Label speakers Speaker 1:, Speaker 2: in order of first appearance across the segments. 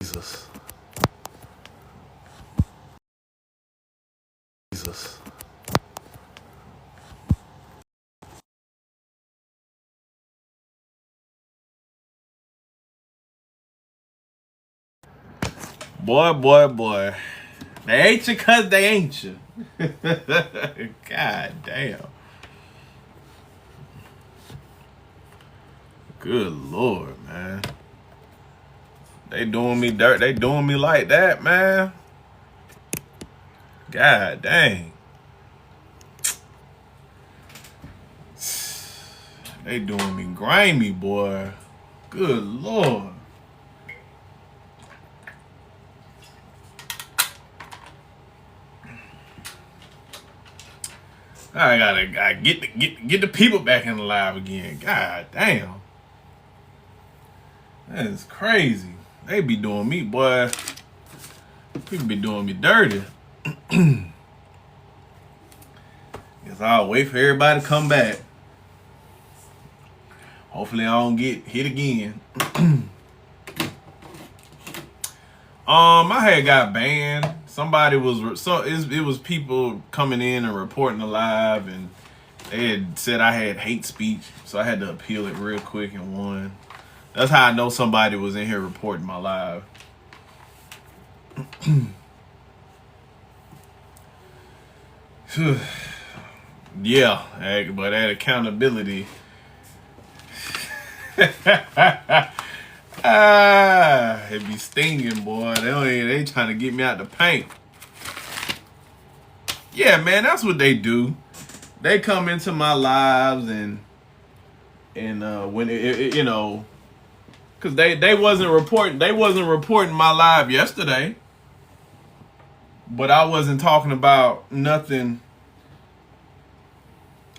Speaker 1: Jesus. Jesus. Boy. They ain't you cause they ain't you. God damn. Good Lord, man. They doing me dirt. They doing me like that, man. God dang. They doing me grimy, boy. Good Lord. I gotta get the people back in the live again. God damn. That is crazy. They be doing me, boy. People be doing me dirty. Guess I'll wait for everybody to come back. Hopefully I don't get hit again. I had got banned. Somebody was it was people coming in and reporting the live, and they had said I had hate speech, so I had to appeal it real quick and won. That's how I know somebody was in here reporting my live. Yeah, but that accountability. It be stinging, boy. They trying to get me out the paint. Yeah, man, that's what they do. They come into my lives and when because they wasn't reporting my live yesterday, but I wasn't talking about nothing.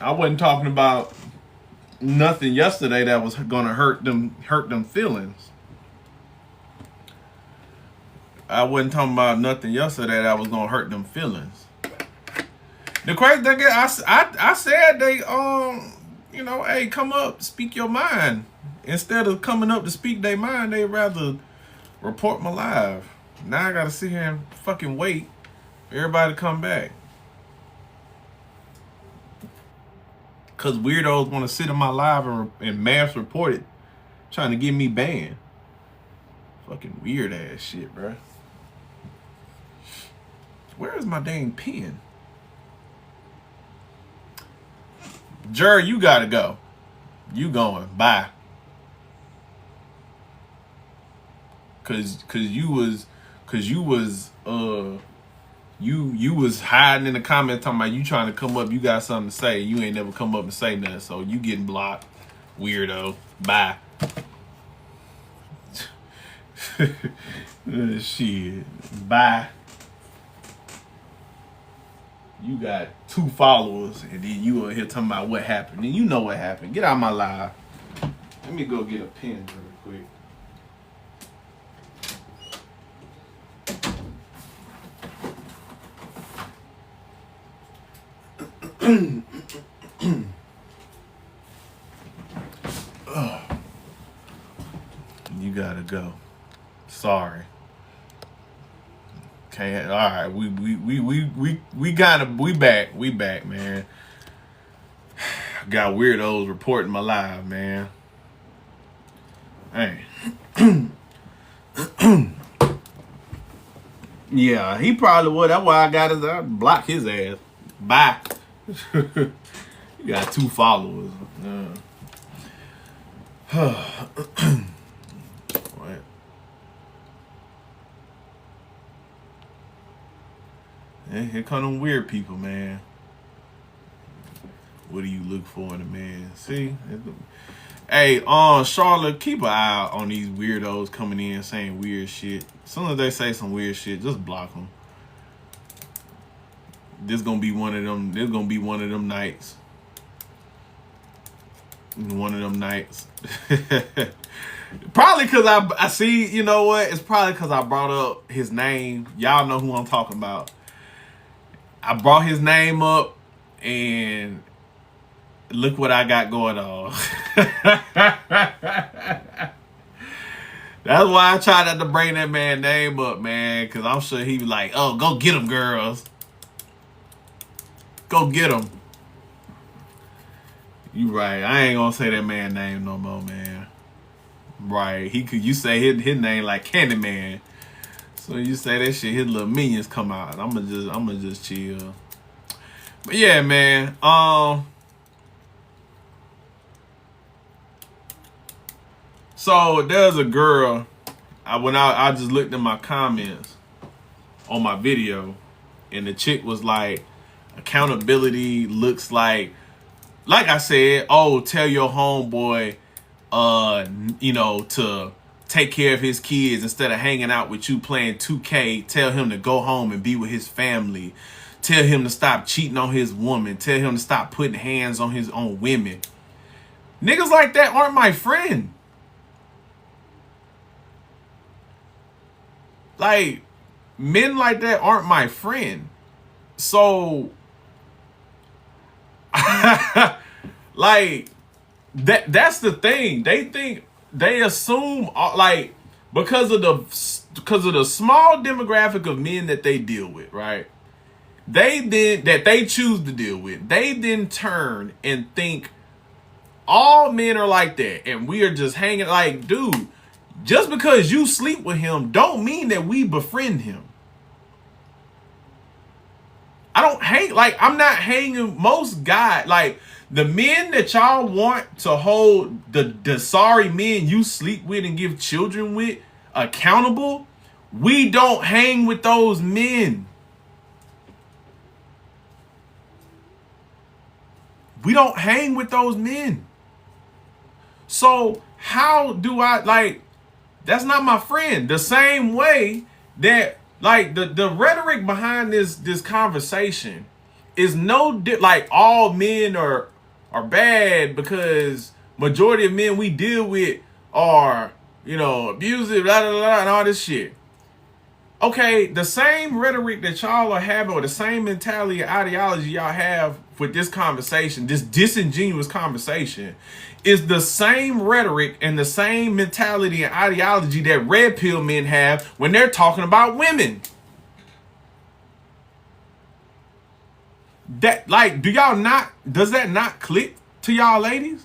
Speaker 1: I wasn't talking about nothing yesterday that was gonna hurt them feelings. I wasn't talking about nothing yesterday that was gonna hurt them feelings. The crazy thing is, I said they hey, come up, speak your mind. Instead of coming up to speak their mind, they rather report my live. Now I gotta sit here and fucking wait for everybody to come back. Cause weirdos want to sit in my live and mass report it, trying to get me banned. Fucking weird ass shit, bro. Where is my dang pen? Jer, you gotta go. You going? Bye. Cause you was you was hiding in the comments talking about you trying to come up. You got something to say. You ain't never come up and say nothing. So you getting blocked, weirdo. Bye. Shit. Bye. You got 2 followers, and then you are here talking about what happened. And you know what happened. Get out of my live. Let me go get a pen real quick. You gotta go. Sorry. Can't. All right. We back, man. Got weirdos reporting my live, man. Hey. Yeah, he probably would. That's why I block his ass. Bye. You got 2 followers. What? And here come them weird people, man. What do you look for in a man? See? Hey, Charlotte, keep an eye out on these weirdos coming in saying weird shit. As soon as they say some weird shit, just block them. This gonna be one of them. This gonna be one of them nights. One of them nights. Probably because I see. You know what? It's probably because I brought up his name. Y'all know who I'm talking about. I brought his name up, and look what I got going on. That's why I try not to bring that man name up, man, because I'm sure he be like, oh, go get him, girls. Go get him. You right. I ain't gonna say that man name no more, man. Right. He could you say his name like Candyman. So you say that shit, his little minions come out. I'ma just chill. But yeah, man. So there's a girl. I just looked in my comments on my video, and the chick was like, accountability looks like I said, oh, tell your homeboy, to take care of his kids instead of hanging out with you playing 2K. Tell him to go home and be with his family. Tell him to stop cheating on his woman. Tell him to stop putting hands on his own women. Niggas like that aren't my friend. Like, men like that aren't my friend. So, like, that's the thing. They assume like because of the small demographic of men that they deal with, right? They choose to deal with. They then turn and think all men are like that, and we are just hanging. Like, dude, just because you sleep with him, don't mean that we befriend him. I don't hang like I'm not hanging most guys like the men that y'all want to hold the sorry men you sleep with and give children with accountable. We don't hang with those men. We don't hang with those men. So how do I like that's not my friend. The same way that like the rhetoric behind this conversation is like all men are bad because majority of men we deal with are abusive, blah blah blah, and all this shit. Okay, the same rhetoric that y'all are having, or the same mentality or ideology y'all have with this conversation, this disingenuous conversation, is the same rhetoric and the same mentality and ideology that red pill men have when they're talking about women. That does that not click to y'all ladies?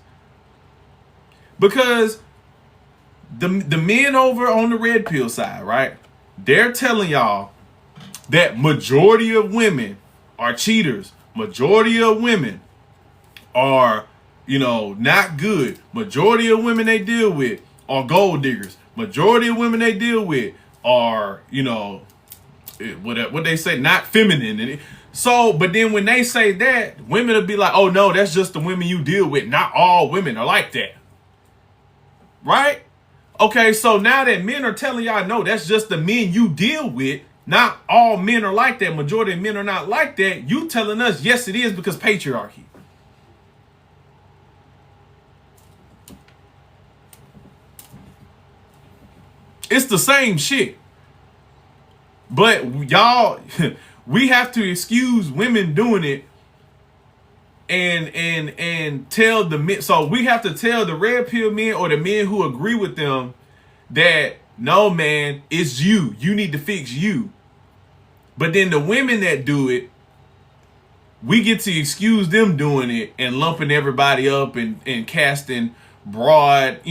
Speaker 1: Because the men over on the red pill side, right? They're telling y'all that majority of women are cheaters. Majority of women are, not good. Majority of women they deal with are gold diggers. Majority of women they deal with are, what they say, not feminine. So, but then when they say that, women will be like, oh no, that's just the women you deal with. Not all women are like that. Right? Okay, so now that men are telling y'all, no, that's just the men you deal with. Not all men are like that. Majority of men are not like that. You telling us, yes, it is because patriarchy. It's the same shit. But y'all, we have to excuse women doing it and tell the men. So we have to tell the red pill men or the men who agree with them that no, man, it's you. You need to fix you. But then the women that do it, we get to excuse them doing it and lumping everybody up and casting broad,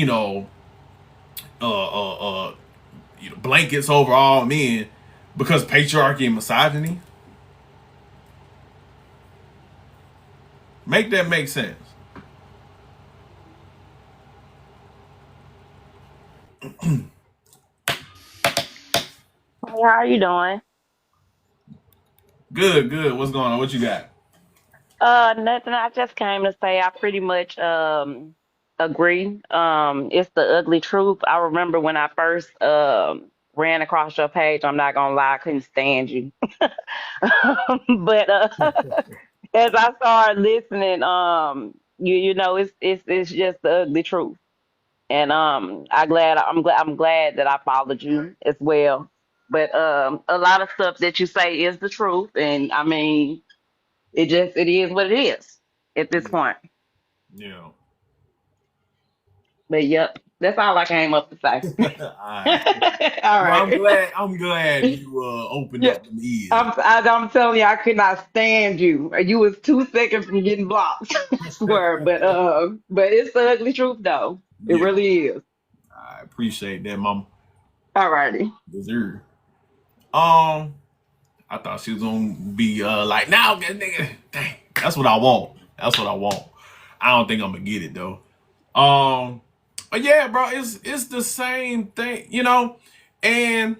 Speaker 1: blankets over all men because patriarchy and misogyny. Make that make sense.
Speaker 2: Hey, how are you doing?
Speaker 1: Good, good. What's going on? What you got?
Speaker 2: Nothing. I just came to say I pretty much agree. It's the ugly truth. I remember when I first ran across your page, I'm not gonna lie, I couldn't stand you. But as I started listening, it's just the ugly truth. And I'm glad that I followed you as well. But a lot of stuff that you say is the truth, and I mean it is what it is at this
Speaker 1: Yeah.
Speaker 2: point.
Speaker 1: Yeah.
Speaker 2: But yep. That's all I came up to say.
Speaker 1: Alright.
Speaker 2: All
Speaker 1: Well, I'm
Speaker 2: right.
Speaker 1: glad. I'm glad you opened
Speaker 2: Yeah.
Speaker 1: up them ears.
Speaker 2: I'm telling you, I could not stand you. You was 2 seconds from getting blocked. I swear. But it's the ugly truth though. It
Speaker 1: Yeah,
Speaker 2: really is.
Speaker 1: I appreciate that, Mama.
Speaker 2: All righty.
Speaker 1: Deserve. Um, I thought she was gonna be like, now, nigga, dang, that's what I want. That's what I want. I don't think I'm gonna get it though. But yeah, bro, it's the same thing, you know. And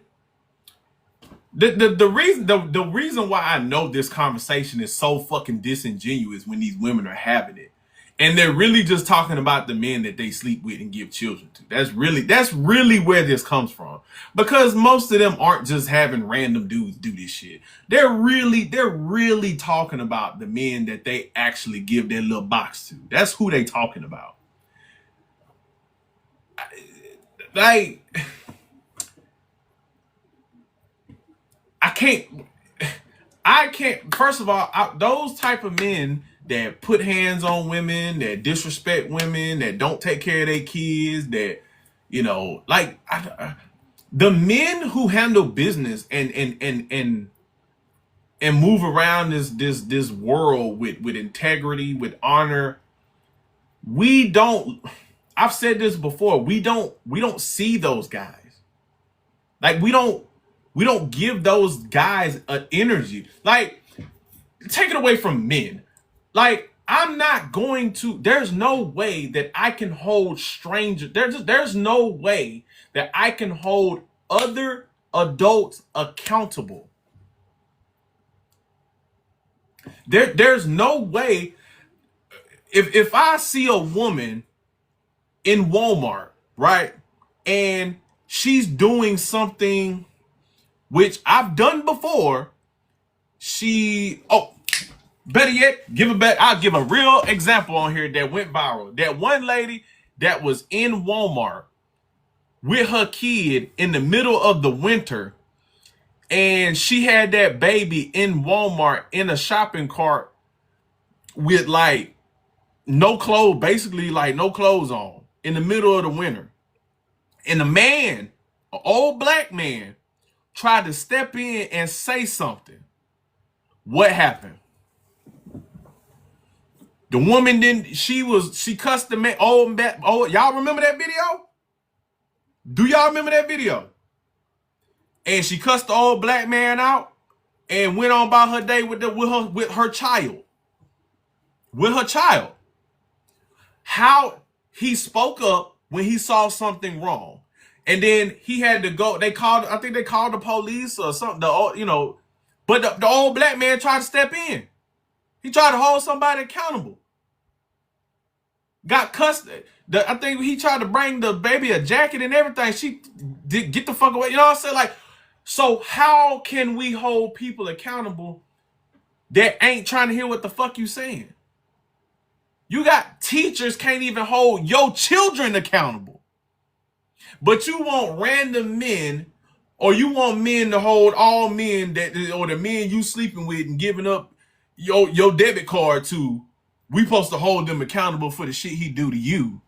Speaker 1: the reason why I know this conversation is so fucking disingenuous when these women are having it, and they're really just talking about the men that they sleep with and give children to. That's really where this comes from, because most of them aren't just having random dudes do this shit. They're really talking about the men that they actually give their little box to. That's who they talking about. Like, I can't. First of all, those type of men that put hands on women, that disrespect women, that don't take care of their kids, that, you know, like the men who handle business and move around this world with integrity, with honor. We don't. I've said this before. We don't see those guys. Like we don't give those guys an energy. Like, take it away from men. Like, I'm not going to. There's no way that I can hold strangers. There's no way that I can hold other adults accountable. There's no way. If I see a woman in Walmart, right, and she's doing something which I've done before, better yet, I'll give a real example on here that went viral. That one lady that was in Walmart with her kid in the middle of the winter, and she had that baby in Walmart in a shopping cart with like no clothes, basically like no clothes on in the middle of the winter. And the man, an old black man, tried to step in and say something. What happened? The woman she cussed the man. Y'all remember that video? Do y'all remember that video? And she cussed the old black man out and went on about her day with her child. With her child. How he spoke up when he saw something wrong. And then he had to go. I think they called the police or something. But the old black man tried to step in. He tried to hold somebody accountable. Got cussed. I think he tried to bring the baby a jacket and everything. She did get the fuck away. You know what I'm saying? Like, so how can we hold people accountable that ain't trying to hear what the fuck you saying? You got teachers can't even hold your children accountable. But you want random men, or you want men to hold all men or the men you sleeping with and giving up your debit card to. We supposed to hold them accountable for the shit he do to you.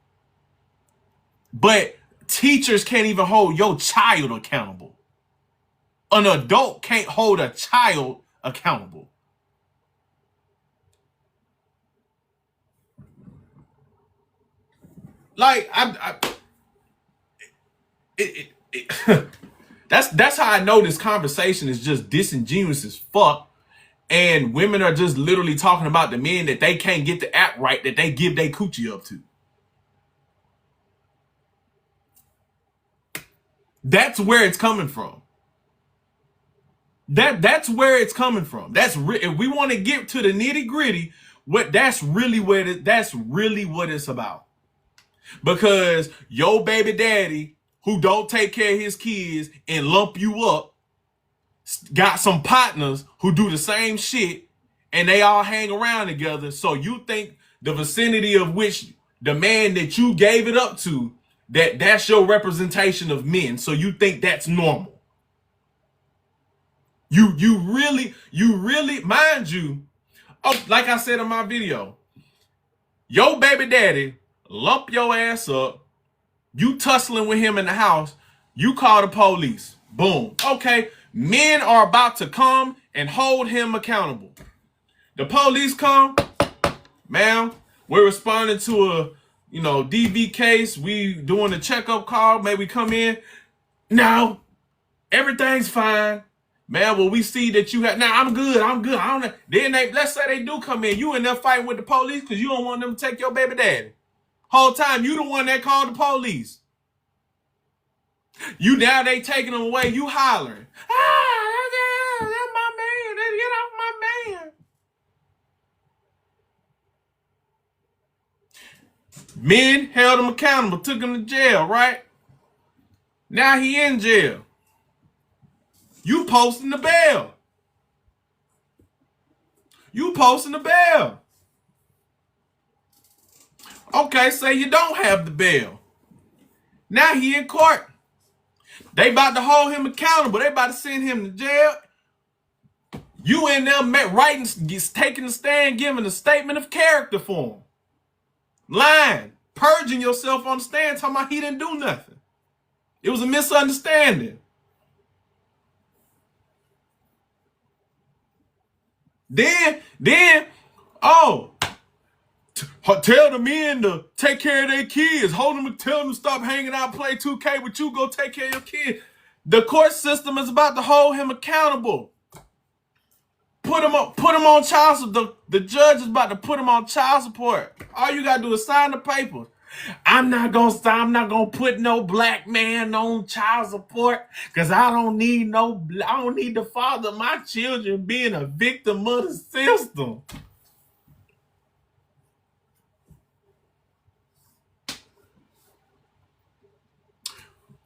Speaker 1: But teachers can't even hold your child accountable. An adult can't hold a child accountable. Like, that's how I know this conversation is just disingenuous as fuck. And women are just literally talking about the men that they can't get the act right that they give their coochie up to. That's where it's coming from. That's where it's coming from. If we want to get to the nitty gritty, that's really what it's about. Because your baby daddy who don't take care of his kids and lump you up got some partners who do the same shit, and they all hang around together. So you think the vicinity of which the man that you gave it up to, that's your representation of men. So you think that's normal. You really, mind you, like I said in my video, your baby daddy lump your ass up, You tussling with him in the house. You call the police. Boom. Okay. Men are about to come and hold him accountable. The police come. Ma'am, we're responding to a, DV case. We doing a checkup call. May we come in? No. Everything's fine. Man, well, we see that you have. Now, I'm good. I don't know. Then let's say they do come in. You in there fighting with the police because you don't want them to take your baby daddy. Whole time, you the one that called the police. You now they taking them away. You hollering. That's my man. Get off my man. Men held him accountable, took him to jail, right? Now he in jail. You posting the bail. Okay, say you don't have the bail. Now he in court. They about to hold him accountable. They about to send him to jail. You in there writing, taking the stand, giving a statement of character for him. Lying, purging yourself on the stand, talking about he didn't do nothing. It was a misunderstanding. Then, tell the men to take care of their kids. Hold them and tell them to stop hanging out, play 2K, but you go take care of your kid. The court system is about to hold him accountable. Put him on child support. The judge is about to put him on child support. All you gotta do is sign the papers. I'm not gonna put no black man on child support because I don't need the father of my children being a victim of the system.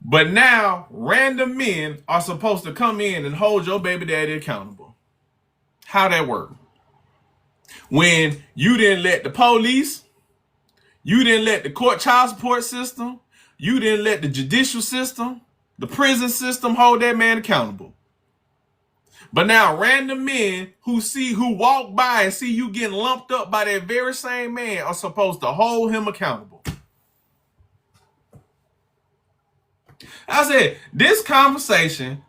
Speaker 1: But now random men are supposed to come in and hold your baby daddy accountable. How that work? When you didn't let the police, you didn't let the court child support system, you didn't let the judicial system, the prison system hold that man accountable. But now random men who walk by and see you getting lumped up by that very same man are supposed to hold him accountable. I said, this conversation,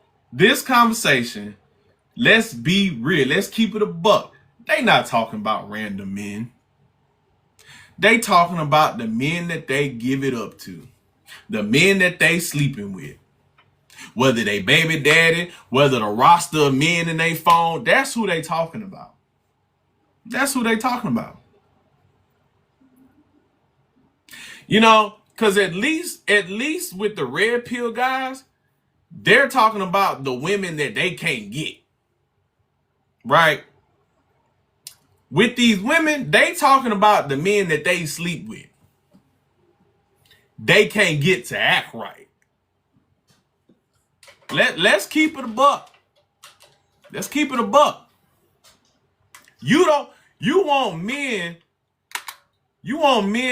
Speaker 1: let's be real. Let's keep it a buck. They not talking about random men. They talking about the men that they give it up to. The men that they sleeping with. Whether they baby daddy, whether the roster of men in their phone, that's who they talking about. Because at least with the red pill guys, they're talking about the women that they can't get. Right? With these women, they talking about the men that they sleep with. They can't get to act right. Let's keep it a buck. You want men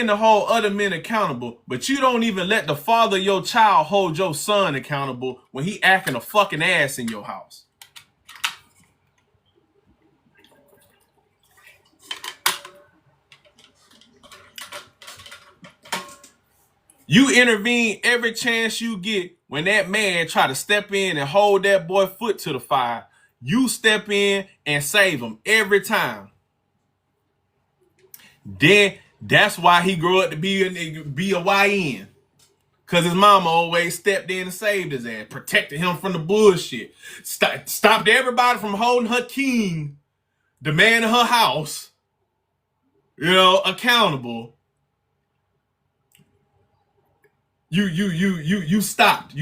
Speaker 1: to hold other men accountable, but you don't even let the father of your child hold your son accountable when he acting a fucking ass in your house. You intervene every chance you get when that man try to step in and hold that boy foot to the fire. You step in and save him every time. Then that's why he grew up to be a YN. Because his mama always stepped in and saved his ass, protected him from the bullshit. Stopped everybody from holding her king, the man in her house, accountable. You stopped.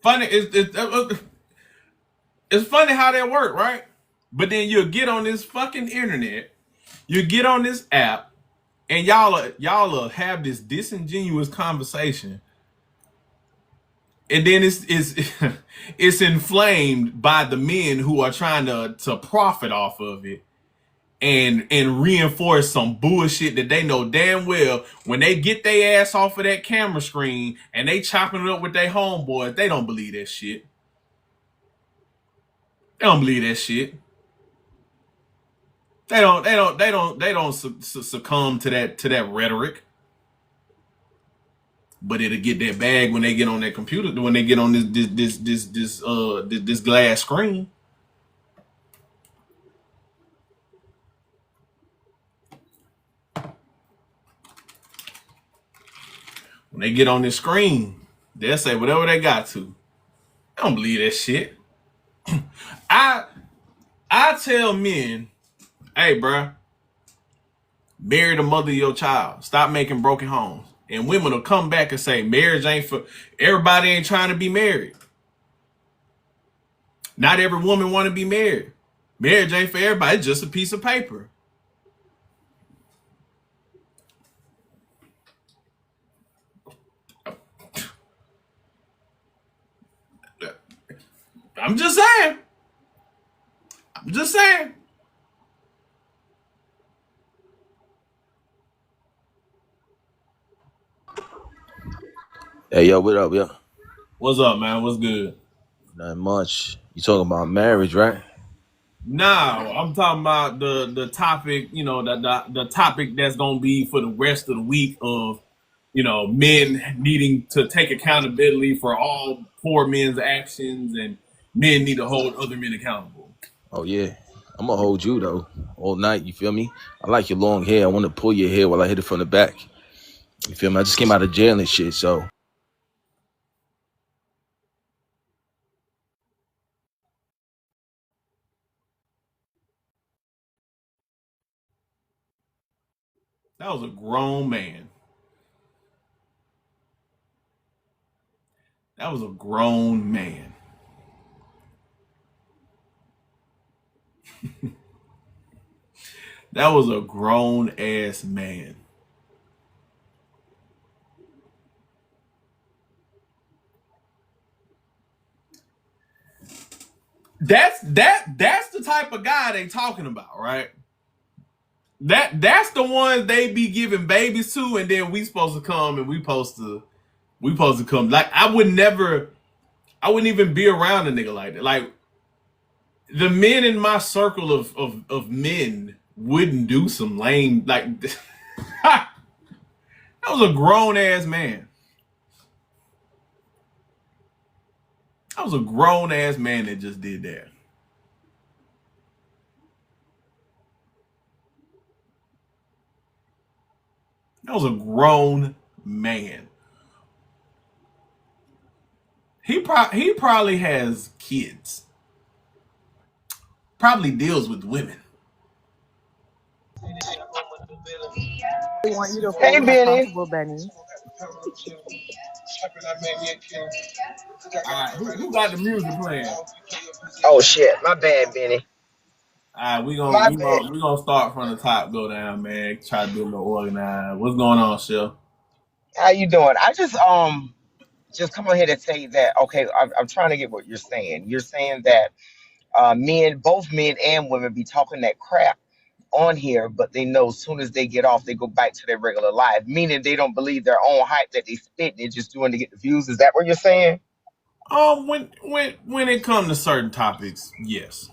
Speaker 1: Funny, it's funny how that work, right? But then you'll get on this fucking internet, you get on this app, and y'all have this disingenuous conversation. And then it's inflamed by the men who are trying to profit off of it. and reinforce some bullshit that they know damn well when they get their ass off of that camera screen and they chopping it up with their homeboys, they don't believe that shit. They don't believe that shit. They don't succumb to that rhetoric. But it'll get that bag when they get on that computer, when they get on this glass screen. When they get on this screen, they'll say whatever they got to. I don't believe that shit. I tell men, hey, bruh, marry the mother of your child. Stop making broken homes. And women will come back and say, marriage ain't for everybody. Ain't trying to be married. Not every woman want to be married. Marriage ain't for everybody. It's just a piece of paper. I'm just saying. I'm just saying.
Speaker 3: Hey, yo, what up, yo?
Speaker 1: What's up, man? What's good?
Speaker 3: Not much. You talking about marriage, right?
Speaker 1: Now, I'm talking about the topic, the topic that's gonna be for the rest of the week of, men needing to take accountability for all poor men's actions, and men need to hold other men accountable.
Speaker 3: Oh, yeah. I'm gonna hold you, though, all night. You feel me? I like your long hair. I want to pull your hair while I hit it from the back. You feel me? I just came out of jail and shit, so.
Speaker 1: That was a grown man. That was a grown man. That was a grown ass man. That's the type of guy they talking about, right? That's the ones they be giving babies to, and then we supposed to come and we supposed to come. Like I wouldn't even be around a nigga like that. Like the men in my circle of men wouldn't do some lame like that was a grown ass man. That was a grown ass man that just did that. That was a grown man. He probably has kids. Probably deals with women.
Speaker 4: They want you to
Speaker 5: Hey,
Speaker 4: hold him
Speaker 5: Benny.
Speaker 4: accountable, Benny.
Speaker 1: All right, who got the music playing?
Speaker 5: Oh shit, my bad, Benny.
Speaker 1: All right, we gonna
Speaker 5: My
Speaker 1: we
Speaker 5: bad.
Speaker 1: gonna we gonna start from the top, go down, man. Try to do a little organized. What's going on, Chef?
Speaker 5: How you doing? I just come on here to say that. Okay, I'm trying to get what you're saying. You're saying that both men and women, be talking that crap on here, but they know as soon as they get off, they go back to their regular life. Meaning they don't believe their own hype that they spit. They're just doing to get the views. Is that what you're saying?
Speaker 1: When it comes to certain topics, yes.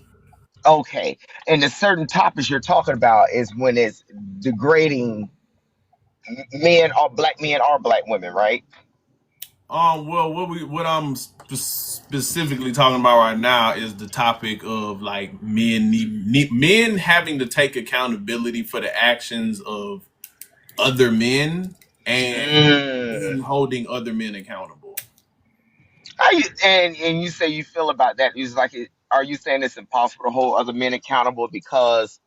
Speaker 5: Okay, and the certain topics you're talking about is when it's degrading men or black women, right?
Speaker 1: Well, what I'm specifically talking about right now is the topic of like men having to take accountability for the actions of other men and
Speaker 5: Mm.
Speaker 1: holding other men accountable.
Speaker 5: How you and you say you feel about that? Is like, are you saying it's impossible to hold other men accountable because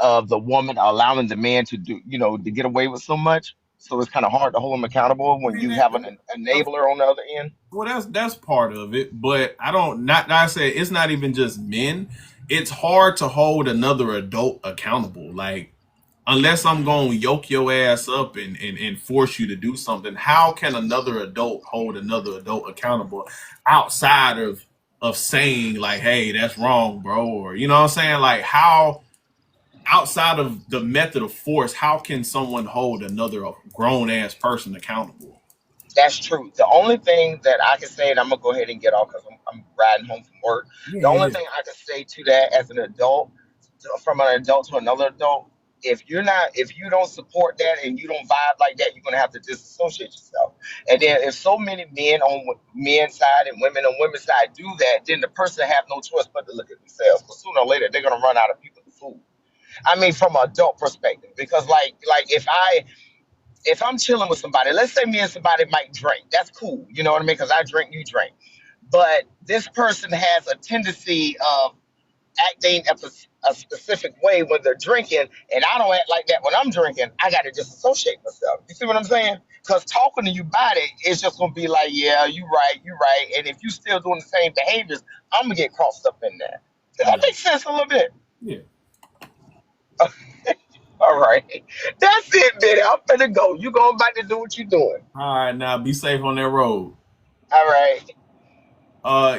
Speaker 5: of the woman allowing the man to do, to get away with so much? So it's kind of hard to hold them accountable
Speaker 1: I
Speaker 5: when
Speaker 1: mean,
Speaker 5: you have an enabler on the other end.
Speaker 1: well, that's part of it, but I don't not I say it's not even just men. It's hard to hold another adult accountable. Like unless I'm going to yoke your ass up and force you to do something, how can another adult hold another adult accountable outside of of saying like, hey, that's wrong, bro, or you know what I'm saying? Like how outside of the method of force, how can someone hold another grown ass person accountable?
Speaker 5: That's true. The only thing that I can say, and I'm gonna go ahead and get off because I'm riding home from work. The only
Speaker 1: Yeah.
Speaker 5: thing I can say to that as an adult, from an adult to another adult, if you don't support that and you don't vibe like that, you're gonna have to disassociate yourself. And then if so many men on men's side and women on women's side do that, then the person have no choice but to look at themselves. Because sooner or later they're gonna run out of people to fool. I mean, from an adult perspective, because like if I'm chilling with somebody, let's say me and somebody might drink. That's cool. You know what I mean? Because I drink, you drink. But this person has a tendency of acting a specific way when they're drinking, and I don't act like that when I'm drinking. I got to disassociate myself. You see what I'm saying? Because talking to you about it, it's just going to be like, yeah, you right, you right. And if you still doing the same behaviors, I'm going to get crossed up in there. Does that
Speaker 1: Yeah.
Speaker 5: make sense a little bit?
Speaker 1: Yeah.
Speaker 5: All right. That's it, Benny. I'm finna go. You going back to do what you doing.
Speaker 1: All right, now be safe on that road.
Speaker 5: All right.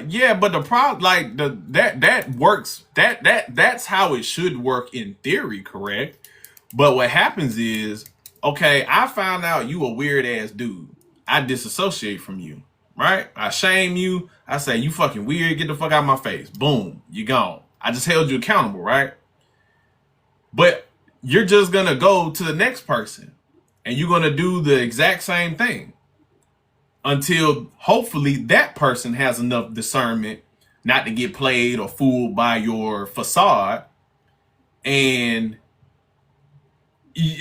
Speaker 1: Yeah, but the problem, like that works. That's how it should work in theory, correct? But what happens is, okay, I found out you a weird ass dude. I disassociate from you, right? I shame you. I say you fucking weird. Get the fuck out of my face. Boom, you gone. I just held you accountable, right? But you're just gonna go to the next person, and you're gonna do the exact same thing until hopefully that person has enough discernment not to get played or fooled by your facade. And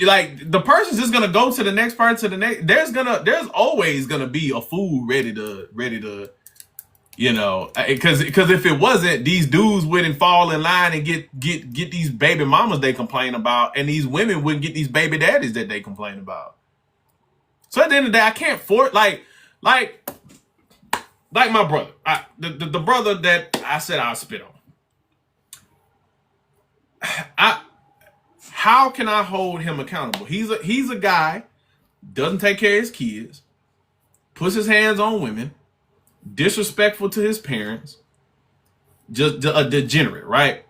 Speaker 1: like the person's just gonna go to the next person, to the next. There's always gonna be a fool ready to you know, because if it wasn't, these dudes wouldn't fall in line and get these baby mamas they complain about, and these women wouldn't get these baby daddies that they complain about. So at the end of the day, I can't force like my brother, the brother that I said I'll spit on. How can I hold him accountable? He's a guy, doesn't take care of his kids, puts his hands on women, disrespectful to his parents, just a degenerate, right?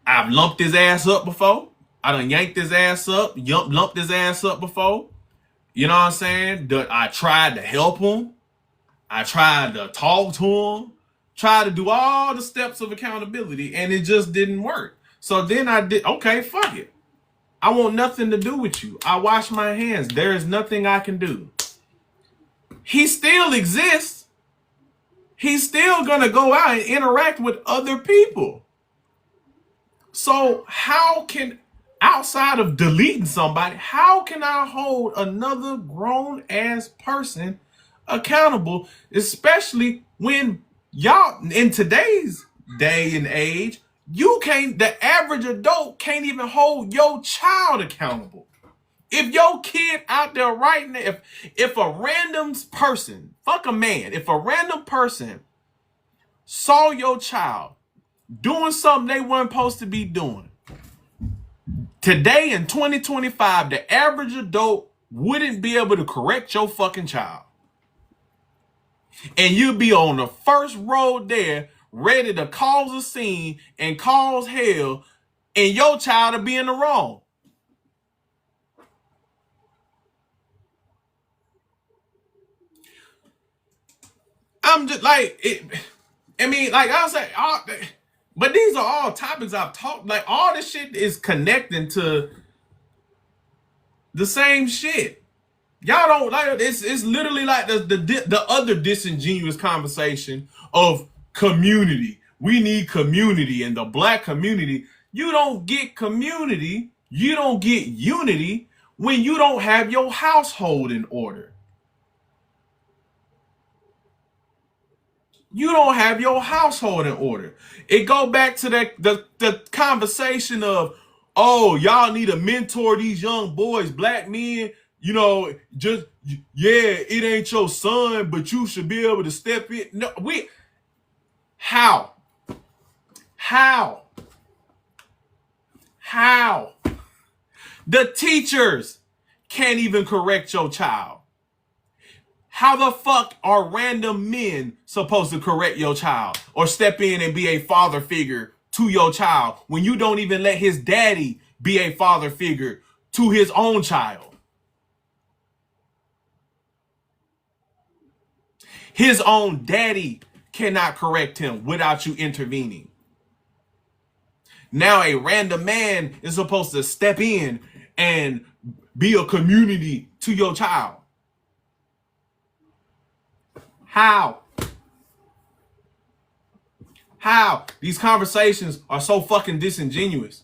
Speaker 1: I've lumped his ass up before. I done yanked his ass up, lumped his ass up before. You know what I'm saying? I tried to help him. I tried to talk to him, tried to do all the steps of accountability, and it just didn't work. So then I did, okay, fuck it. I want nothing to do with you. I wash my hands. There is nothing I can do. He still exists. He's still going to go out and interact with other people. So how can, outside of deleting somebody, how can I hold another grown ass person accountable, especially when y'all in today's day and age, the average adult can't even hold your child accountable. If your kid out there right now, if a random person, fuck a man, if a random person saw your child doing something they weren't supposed to be doing, today in 2025, the average adult wouldn't be able to correct your fucking child. And you'll be on the first road there, ready to cause a scene and cause hell, and your child will be in the wrong. I'm just like, I mean, like I was saying, but these are all topics I've talked, like all this shit is connecting to the same shit. Y'all don't like it's literally like the other disingenuous conversation of community. We need community in the black community. You don't get community, you don't get unity when you don't have your household in order. You don't have your household in order. It go back to the conversation of, oh, y'all need to mentor these young boys, black men. You know, just yeah, it ain't your son, but you should be able to step in. No, how? The teachers can't even correct your child. How the fuck are random men supposed to correct your child or step in and be a father figure to your child when you don't even let his daddy be a father figure to his own child? His own daddy cannot correct him without you intervening. Now a random man is supposed to step in and be a community to your child. How? How? These conversations are so fucking disingenuous.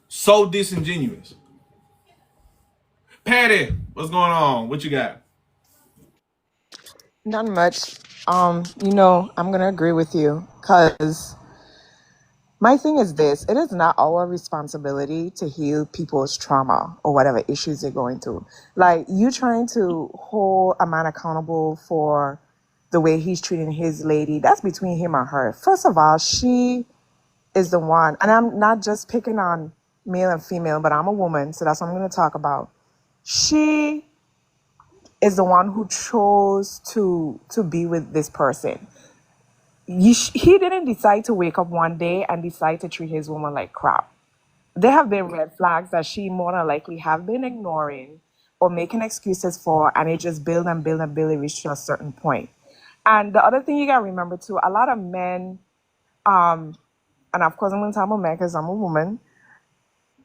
Speaker 1: So disingenuous. Patty, what's going on? What you got?
Speaker 4: Not much. I'm gonna agree with you because my thing is this: it is not our responsibility to heal people's trauma or whatever issues they're going through. Like you trying to hold a man accountable for the way he's treating his lady, that's between him and her. First of all, she is the one, and I'm not just picking on male and female, but I'm a woman, so that's what I'm gonna talk about. She is the one who chose to be with this person. He didn't decide to wake up one day and decide to treat his woman like crap. There have been red flags that she more than likely have been ignoring or making excuses for, and it just build and build and build. It reached to a certain point. And the other thing you gotta remember too, a lot of men, and of course I'm gonna talk about men because I'm a woman.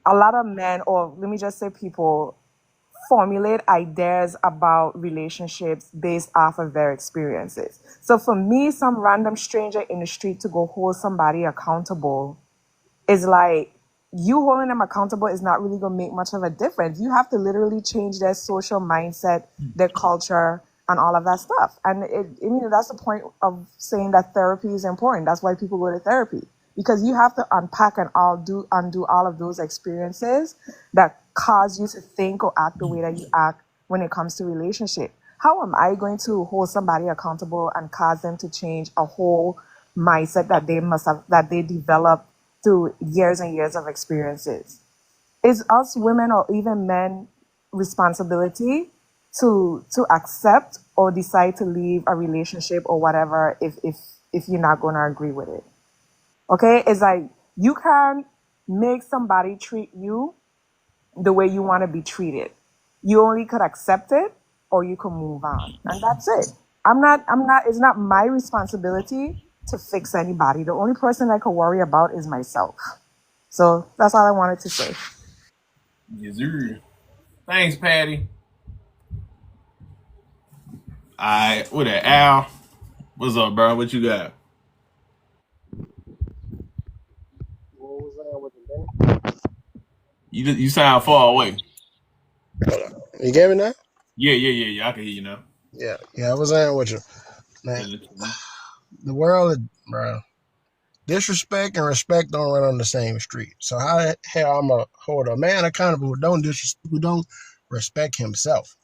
Speaker 4: A lot of men, or let me just say people, formulate ideas about relationships based off of their experiences. So for me, some random stranger in the street to go hold somebody accountable is like, you holding them accountable is not really going to make much of a difference. You have to literally change their social mindset, their culture, and all of that stuff. And that's the point of saying that therapy is important. That's why people go to therapy, because you have to unpack and undo all of those experiences that cause you to think or act the way that you act when it comes to relationship. How am I going to hold somebody accountable and cause them to change a whole mindset that they developed through years and years of experiences? It's us women or even men responsibility to accept or decide to leave a relationship or whatever if you're not going to agree with it. Okay, it's like you can't make somebody treat you the way you want to be treated. You only could accept it or you can move on. And that's it. It's not my responsibility to fix anybody. The only person I could worry about is myself. So that's all I wanted to say.
Speaker 1: Yes, sir. Thanks, Patty. Alright, with that, Al. What's up, bro? What you got?
Speaker 6: What was that with the Benny?
Speaker 1: You sound far away.
Speaker 6: You get me now?
Speaker 1: Yeah. I can hear you now.
Speaker 6: Yeah, I was saying with you. Man, the world, bro, disrespect and respect don't run on the same street. So how the hell I'm gonna hold a man accountable who don't respect himself?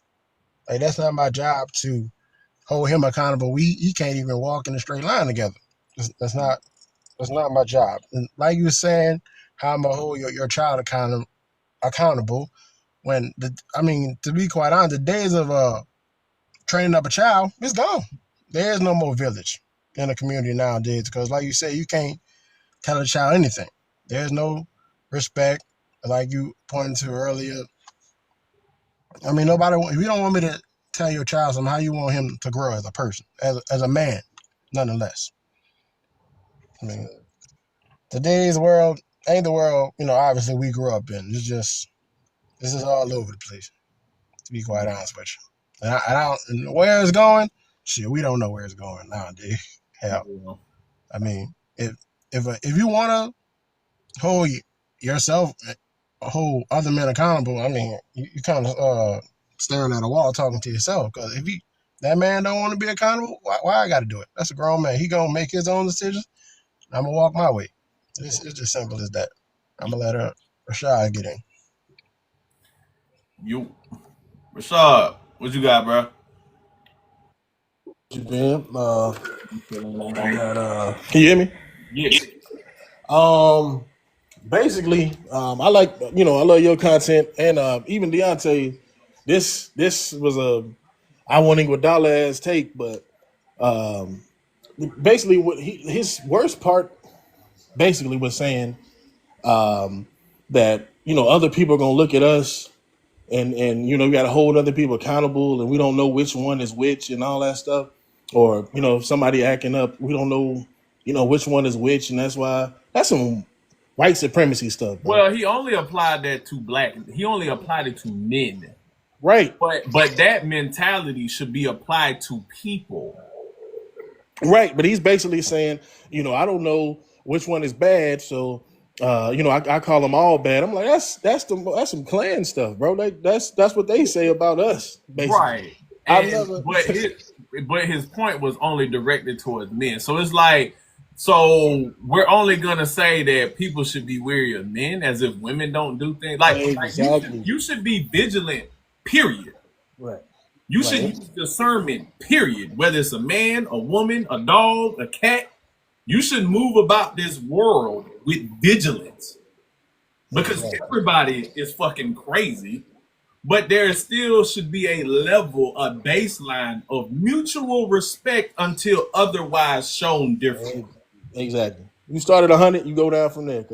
Speaker 6: Like that's not my job to hold him accountable. He can't even walk in a straight line together. That's not my job. And like you were saying, how I'm gonna hold your child accountable when to be quite honest, the days of training up a child is gone. There is no more village in the community nowadays because, like you say, you can't tell a child anything. There's no respect, like you pointed to earlier. I mean, if you don't want me to tell your child something, how you want him to grow as a person, as a man, nonetheless. I mean, today's world ain't the world, obviously we grew up in. This is all over the place, to be quite honest with you. And where it's going, shit, we don't know where it's going nowadays. Hell, I mean, if you want to hold yourself, hold other men accountable, I mean, you kind of staring at a wall talking to yourself. Because if that man don't want to be accountable, why I got to do it? That's a grown man. He gonna make his own decisions. I'm gonna walk my way. It's just simple as that. I'm gonna let Rashad get in.
Speaker 1: You, Rashad, what you got, bro?
Speaker 7: You been? Can you hear me?
Speaker 1: Yes.
Speaker 7: Basically, I like I love your content and even Deontay.
Speaker 6: this was a I won't Iguodala ass take, but um, basically what his worst part basically was saying that other people are gonna look at us and we got to hold other people accountable and we don't know which one is which and all that stuff, or if somebody acting up, we don't know which one is which, and that's some white supremacy stuff, bro.
Speaker 1: Well, he only applied that to black. He only applied it to men.
Speaker 6: Right.
Speaker 1: But that mentality should be applied to people.
Speaker 6: Right, but he's basically saying, I don't know which one is bad, so I call them all bad. I'm like, that's some Klan stuff, bro. That's what they say about us, basically.
Speaker 1: Right. But his point was only directed towards men. So it's like, so we're only gonna say that people should be wary of men, as if women don't do things.
Speaker 6: Exactly.
Speaker 1: You should be vigilant. Period.
Speaker 6: Right.
Speaker 1: You should use discernment, period. Whether it's a man, a woman, a dog, a cat, you should move about this world with vigilance. Because everybody is fucking crazy, but there still should be a level, a baseline of mutual respect until otherwise shown different.
Speaker 6: Exactly. You start at 100, you go down from there.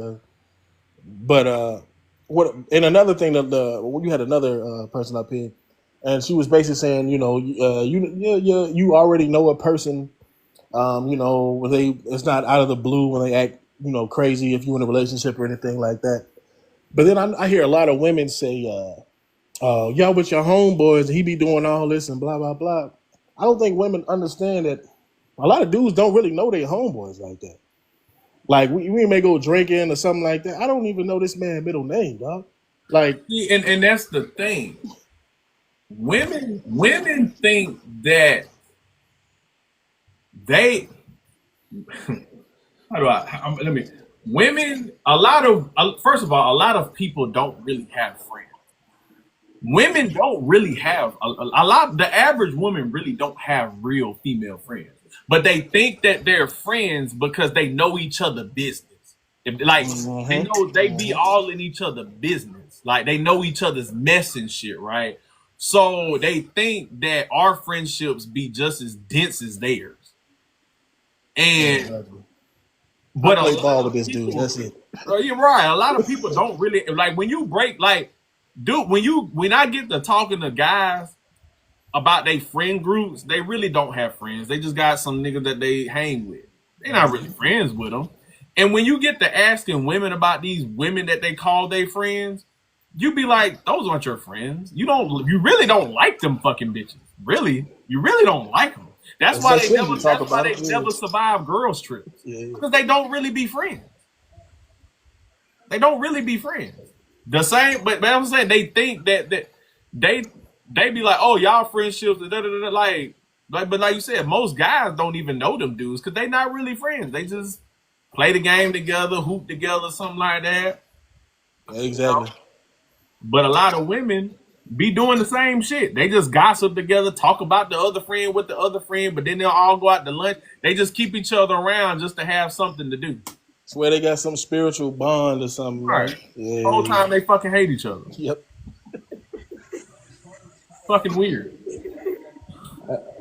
Speaker 6: But what? And another thing that you had another person up here, and she was basically saying, you already know a person, when it's not out of the blue when they act, crazy if you're in a relationship or anything like that. But then I hear a lot of women say, y'all with your homeboys, and he be doing all this and blah, blah, blah. I don't think women understand that a lot of dudes don't really know their homeboys like that. Like, we may go drinking or something like that. I don't even know this man's middle name, dog. Like,
Speaker 1: and that's the thing. Women think that they first of all, a lot of people don't really have friends. Women don't really have a lot. The average woman really don't have real female friends, but they think that they're friends because they know each other business. They know they be all in each other business. Like, they know each other's mess and shit, right? So they think that our friendships be just as dense as theirs. And but
Speaker 6: I play ball with this dude. That's it.
Speaker 1: You're right. A lot of people don't really like when you break, like, dude, when I get to talking to guys about their friend groups, they really don't have friends. They just got some nigga that they hang with. They're not really friends with them. And when you get to asking women about these women that they call their friends, you be like, those aren't your friends. You really don't like them fucking bitches. Really, you really don't like them. That's why they never survive girls trips. Because they don't really be friends. They don't really be friends. The same, but I'm saying they think that they be like, oh, y'all friendships, like, but like you said, most guys don't even know them dudes because they not really friends. They just play the game together, hoop together, something like that.
Speaker 6: Exactly.
Speaker 1: But a lot of women be doing the same shit. They just gossip together, talk about the other friend with the other friend, but then they'll all go out to lunch. They just keep each other around just to have something to do.
Speaker 6: Swear they got some spiritual bond or something.
Speaker 1: Right. Yeah. The whole time they fucking hate each other.
Speaker 6: Yep.
Speaker 1: Fucking weird.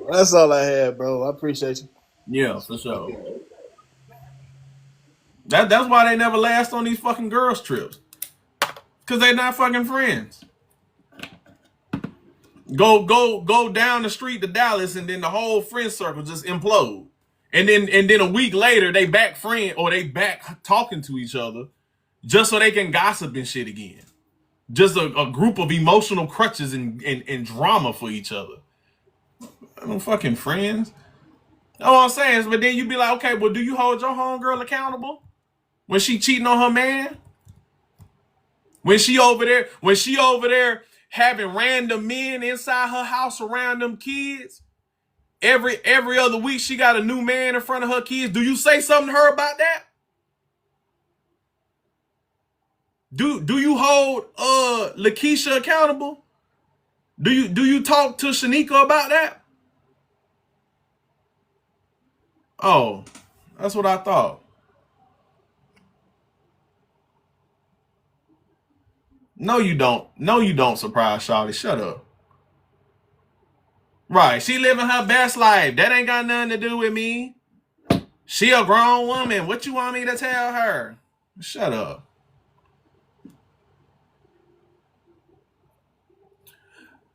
Speaker 6: That's all I had, bro. I appreciate you.
Speaker 1: Yeah, for sure. That's why they never last on these fucking girls' trips. Because they're not fucking friends. Go down the street to Dallas and then the whole friend circle just implode. And then a week later they back friend or they back talking to each other just so they can gossip and shit again. Just a group of emotional crutches and drama for each other. No fucking friends. That's what I'm saying. But then you be like, okay, well, do you hold your homegirl accountable when she cheating on her man? When she over there having random men inside her house around them kids, every other week she got a new man in front of her kids. Do you say something to her about that? Do you hold Lakeisha accountable? Do you talk to Shanika about that? Oh, that's what I thought. No, you don't. No, you don't, surprise Shawty. Shut up. Right. She living her best life. That ain't got nothing to do with me. She a grown woman. What you want me to tell her? Shut up.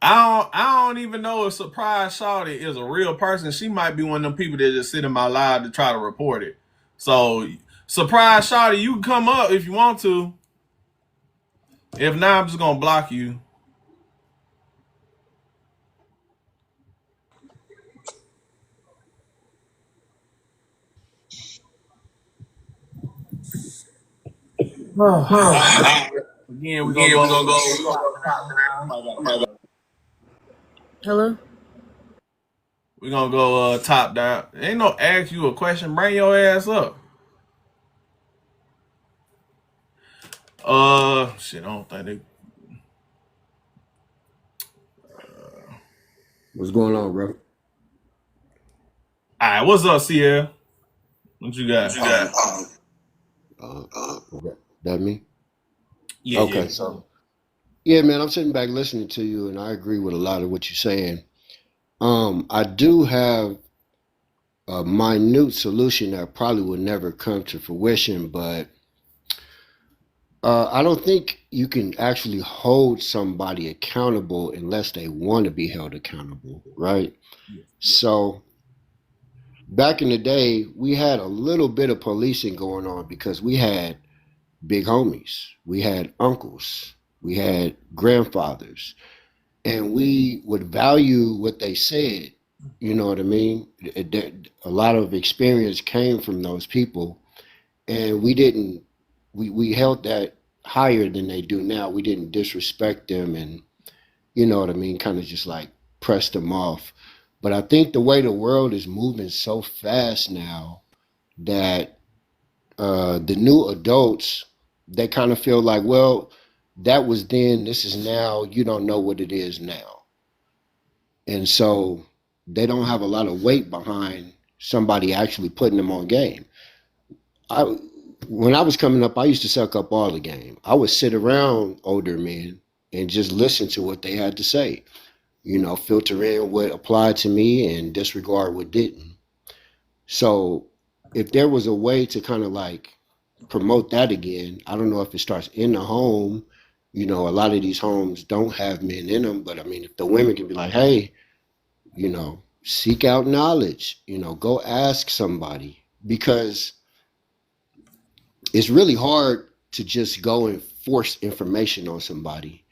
Speaker 1: I don't even know if Surprise Shawty is a real person. She might be one of them people that just sit in my live to try to report it. So Surprise Shawty, you can come up if you want to. If not, I'm just gonna block you. Again, we're gonna go top down.
Speaker 7: Hello?
Speaker 1: We're gonna go top down. Ain't no ask you a question. Bring your ass up. Shit, I don't think they.
Speaker 8: What's going on, bro?
Speaker 1: All right, what's up, Sierra? What you got?
Speaker 8: That me?
Speaker 1: Yeah,
Speaker 8: Okay,
Speaker 1: yeah.
Speaker 8: so yeah, man, I'm sitting back listening to you, and I agree with a lot of what you're saying. I do have a minute solution that probably would never come to fruition, but I don't think you can actually hold somebody accountable unless they want to be held accountable, right? So back in the day, we had a little bit of policing going on because we had big homies, we had uncles, we had grandfathers, and we would value what they said. You know what I mean? A lot of experience came from those people, and we held that higher than they do now. We didn't disrespect them, and you know what I mean, kind of just like press them off. But I think the way the world is moving so fast now that the new adults, they kind of feel like, well, that was then, this is now, you don't know what it is now. And so they don't have a lot of weight behind somebody actually putting them on game. When I was coming up, I used to suck up all the game. I would sit around older men and just listen to what they had to say, you know, filter in what applied to me and disregard what didn't. So if there was a way to kind of like promote that again, I don't know if it starts in the home. You know, a lot of these homes don't have men in them, but I mean, if the women can be like, hey, you know, seek out knowledge, you know, go ask somebody, because it's really hard to just go and force information on somebody.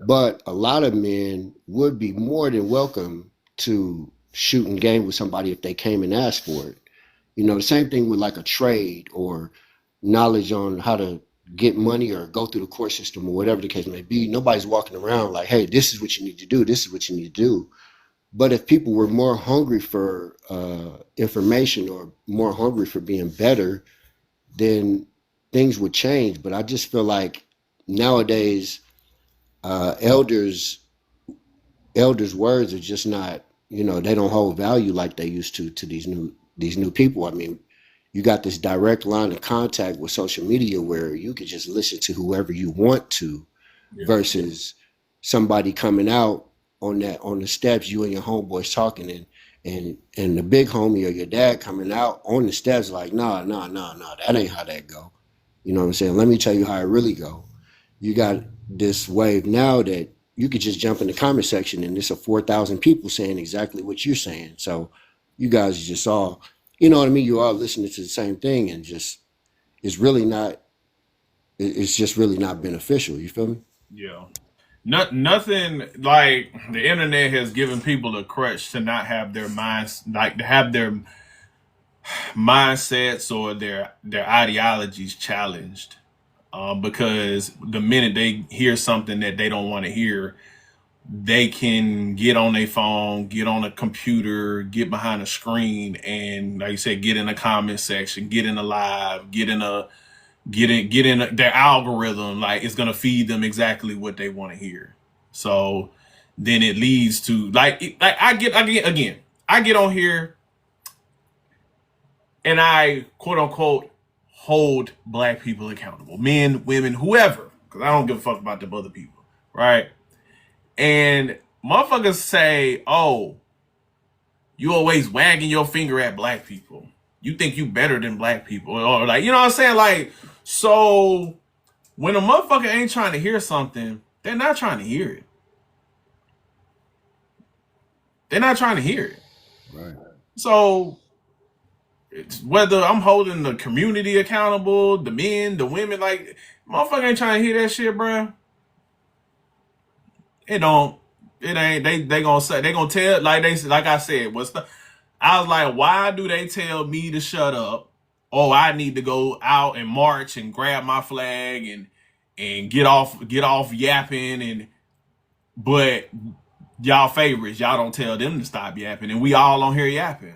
Speaker 8: But a lot of men would be more than welcome to shoot and game with somebody if they came and asked for it. You know, the same thing with like a trade or knowledge on how to get money or go through the court system or whatever the case may be. Nobody's walking around like, hey, this is what you need to do. This is what you need to do. But if people were more hungry for information or more hungry for being better, then things would change. But I just feel like nowadays, elders' words are just not, you know, they don't hold value like they used to these new people. I mean, you got this direct line of contact with social media where you could just listen to whoever you want to, versus somebody coming out on the steps, you and your homeboys talking, and the big homie or your dad coming out on the steps like, nah, that ain't how that go. You know what I'm saying? Let me tell you how it really go. You got this wave now that you could just jump in the comment section and there's 4,000 people saying exactly what you're saying. So you guys just all, you know what I mean? You're all listening to the same thing, and just, it's just really not beneficial. You feel me?
Speaker 1: Yeah. Nothing like the internet has given people a crutch to not have their minds, like to have their mindsets or their ideologies challenged. Because the minute they hear something that they don't want to hear, they can get on their phone, get on a computer, get behind a screen, and like you said, get in a comment section, get in a live, get in their algorithm. Like, it's gonna feed them exactly what they want to hear. So then it leads to like I get on here and I quote unquote hold black people accountable, men, women, whoever, because I don't give a fuck about the other people, right? And motherfuckers say, oh, You always wagging your finger at black people. You think you better than black people, or like, you know what I'm saying? Like, so when a motherfucker ain't trying to hear something, they're not trying to hear it. They're not trying to hear it.
Speaker 8: Right.
Speaker 1: So it's whether I'm holding the community accountable, the men, the women, like, motherfucker ain't trying to hear that shit, bro. It don't. It ain't. They gonna say, they gonna tell, like I said. What's the? I was like, why do they tell me to shut up? Oh, I need to go out and march and grab my flag and get off yapping, and but y'all favorites, y'all don't tell them to stop yapping, and we all on here yapping.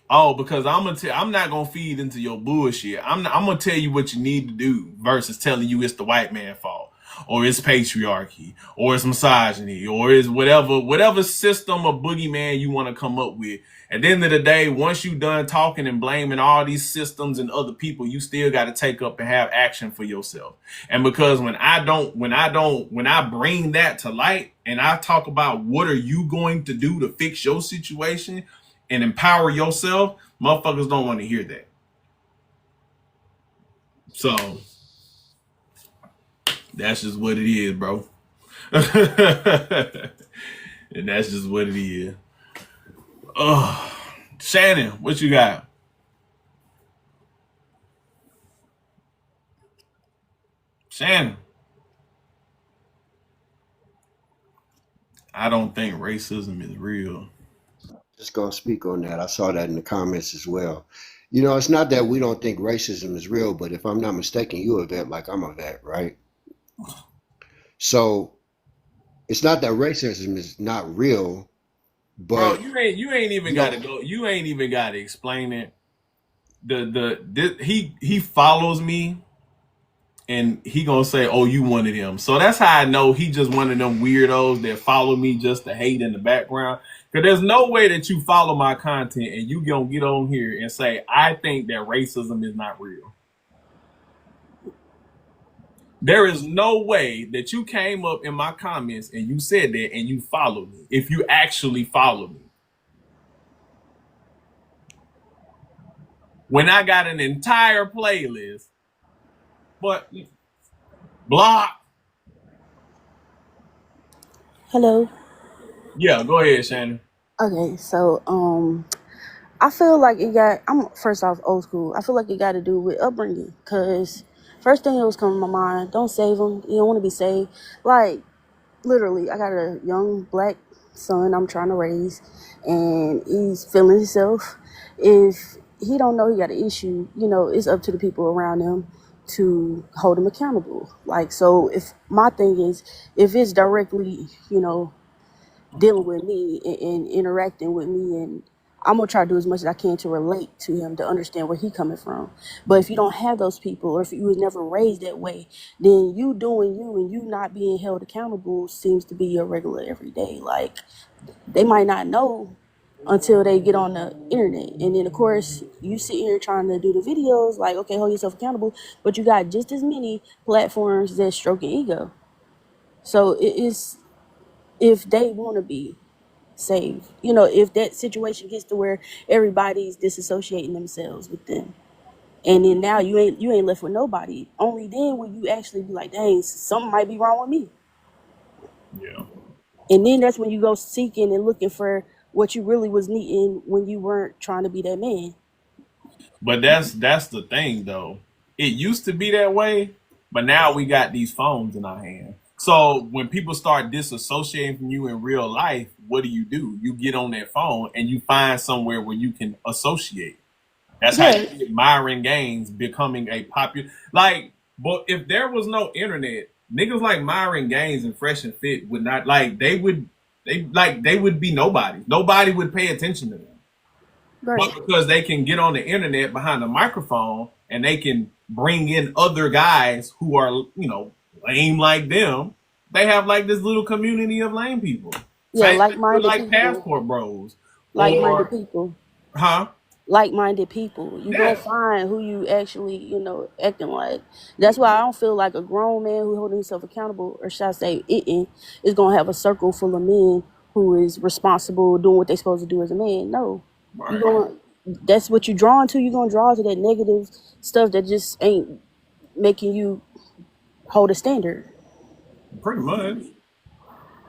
Speaker 1: Oh, because I'm not gonna feed into your bullshit. I'm gonna tell you what you need to do versus telling you it's the white man's fault, or it's patriarchy, or it's misogyny, or it's whatever system of boogeyman you want to come up with. At the end of the day, once you done talking and blaming all these systems and other people, you still got to take up and have action for yourself. And because when I bring that to light and I talk about what are you going to do to fix your situation and empower yourself, motherfuckers don't want to hear that. So that's just what it is, bro. And that's just what it is. Oh, Shannon, what you got? Shannon, I don't think racism is real.
Speaker 8: Just gonna speak on that. I saw that in the comments as well. You know, it's not that we don't think racism is real, but if I'm not mistaken, you're a vet like I'm a vet, right? So it's not that racism is not real,
Speaker 1: Bro,
Speaker 8: but
Speaker 1: you ain't even
Speaker 8: you
Speaker 1: gotta
Speaker 8: know,
Speaker 1: go. You ain't even gotta explain it. He follows me and he gonna say, "Oh, you one of them." So that's how I know he just one of them weirdos that follow me just to hate in the background. Because there's no way that you follow my content and you gonna get on here and say, "I think that racism is not real." There is no way that you came up in my comments and you said that and you followed me. If you actually follow me, when I got an entire playlist, but block.
Speaker 7: Hello.
Speaker 1: Yeah, go ahead, Shannon.
Speaker 7: Okay, so I feel like I'm first off old school. I feel like it got to do with upbringing, cause first thing that was coming to my mind, don't save them. You don't want to be saved. Like literally, I got a young black son I'm trying to raise, and he's feeling himself. If he don't know he got an issue, it's up to the people around him to hold him accountable. Like, so if my thing is, if it's directly, dealing with me and interacting with me, and I'm gonna try to do as much as I can to relate to him to understand where he coming from. But if you don't have those people, or if you was never raised that way, then you doing you and you not being held accountable seems to be your regular everyday. Like, they might not know until they get on the internet, and then of course you sit here trying to do the videos like, okay, hold yourself accountable, but you got just as many platforms that stroking ego. So it is, if they want to be saved, if that situation gets to where everybody's disassociating themselves with them, and then now you ain't left with nobody, only then will you actually be like, dang, something might be wrong with me.
Speaker 1: Yeah.
Speaker 7: And then that's when you go seeking and looking for what you really was needing when you weren't trying to be that man.
Speaker 1: But that's the thing though. It used to be that way, but now we got these phones in our hand. So when people start disassociating from you in real life, what do? You get on that phone and you find somewhere where you can associate. That's how
Speaker 7: Yeah,
Speaker 1: you get Myron Gaines becoming a popular, like. But if there was no internet, niggas like Myron Gaines and Fresh and Fit would not, like, they would be nobody. Nobody would pay attention to them.
Speaker 7: right.
Speaker 1: But because they can get on the internet behind a microphone and they can bring in other guys who are, lame like them, they have like this little community of lame people.
Speaker 7: Yeah,
Speaker 1: Same thing with
Speaker 7: like-minded
Speaker 1: like
Speaker 7: people.
Speaker 1: Passport Bros.
Speaker 7: Like-minded
Speaker 1: Or,
Speaker 7: people.
Speaker 1: huh?
Speaker 7: Like-minded people. You gonna
Speaker 1: Yeah.
Speaker 7: find who you actually, acting like. That's why I don't feel like a grown man who holding himself accountable, or should I say, is gonna have a circle full of men who is responsible, doing what they're supposed to do as a man. No, you
Speaker 1: Right.
Speaker 7: going that's what you're drawn to. You're gonna draw to that negative stuff that just ain't making you hold a standard.
Speaker 1: Pretty much.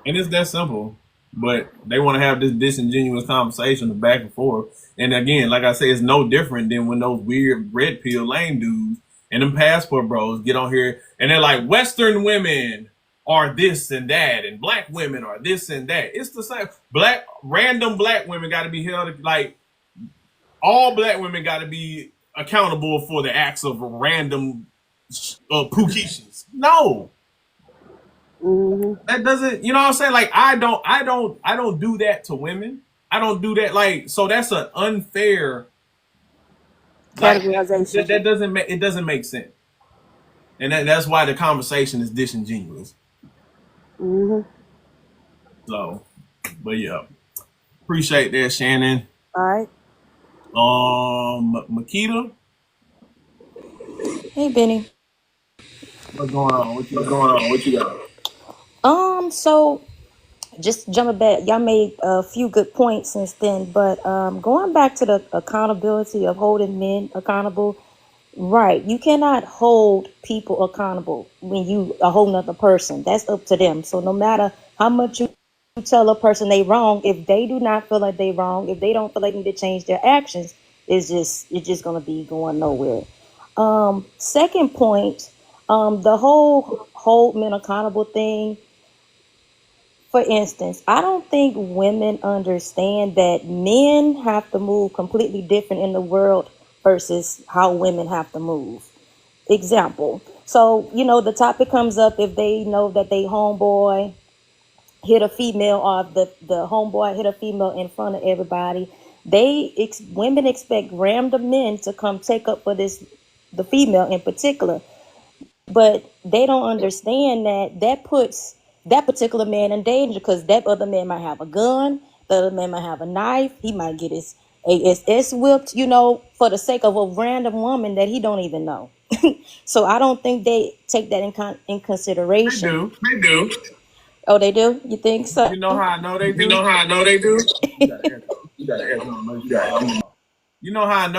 Speaker 1: And it's that simple. But they want to have this disingenuous conversation, the back and forth. And again, like I say, it's no different than when those weird red pill lame dudes and them passport bros get on here and they're like, Western women are this and that, and black women are this and that. It's the same. Random black women got to be held, like, all black women got to be accountable for the acts of random Pookieshas. No. That doesn't, you know what I'm saying? Like, I don't do that to women. I don't do that. Like, so that's an unfair, like,
Speaker 7: Categorization.
Speaker 1: that doesn't make, it doesn't make sense. And that's why the conversation is disingenuous. So, but yeah, appreciate that, Shannon.
Speaker 7: All right.
Speaker 1: Makita,
Speaker 9: Hey, Benny.
Speaker 1: what's going on? What you got?
Speaker 9: So just jumping back, y'all made a few good points since then, but going back to the accountability of holding men accountable, right? You cannot hold people accountable when you a whole nother person. That's up to them. So no matter how much you tell a person they wrong, if they do not feel like they wrong, if they don't feel like they need to change their actions, it's just gonna be going nowhere. Second point, the whole hold men accountable thing. For instance, I don't think women understand that men have to move completely different in the world versus how women have to move. Example. So, the topic comes up if they know that they homeboy hit a female or the homeboy hit a female in front of everybody. Women expect random men to come take up for the female in particular. But they don't understand that puts that particular man in danger because that other man might have a gun, the other man might have a knife, he might get his ASS whipped, for the sake of a random woman that he don't even know. So I don't think they take that in consideration.
Speaker 1: They do.
Speaker 9: Oh, they do? You think so?
Speaker 1: You know how I know they do? You know how I know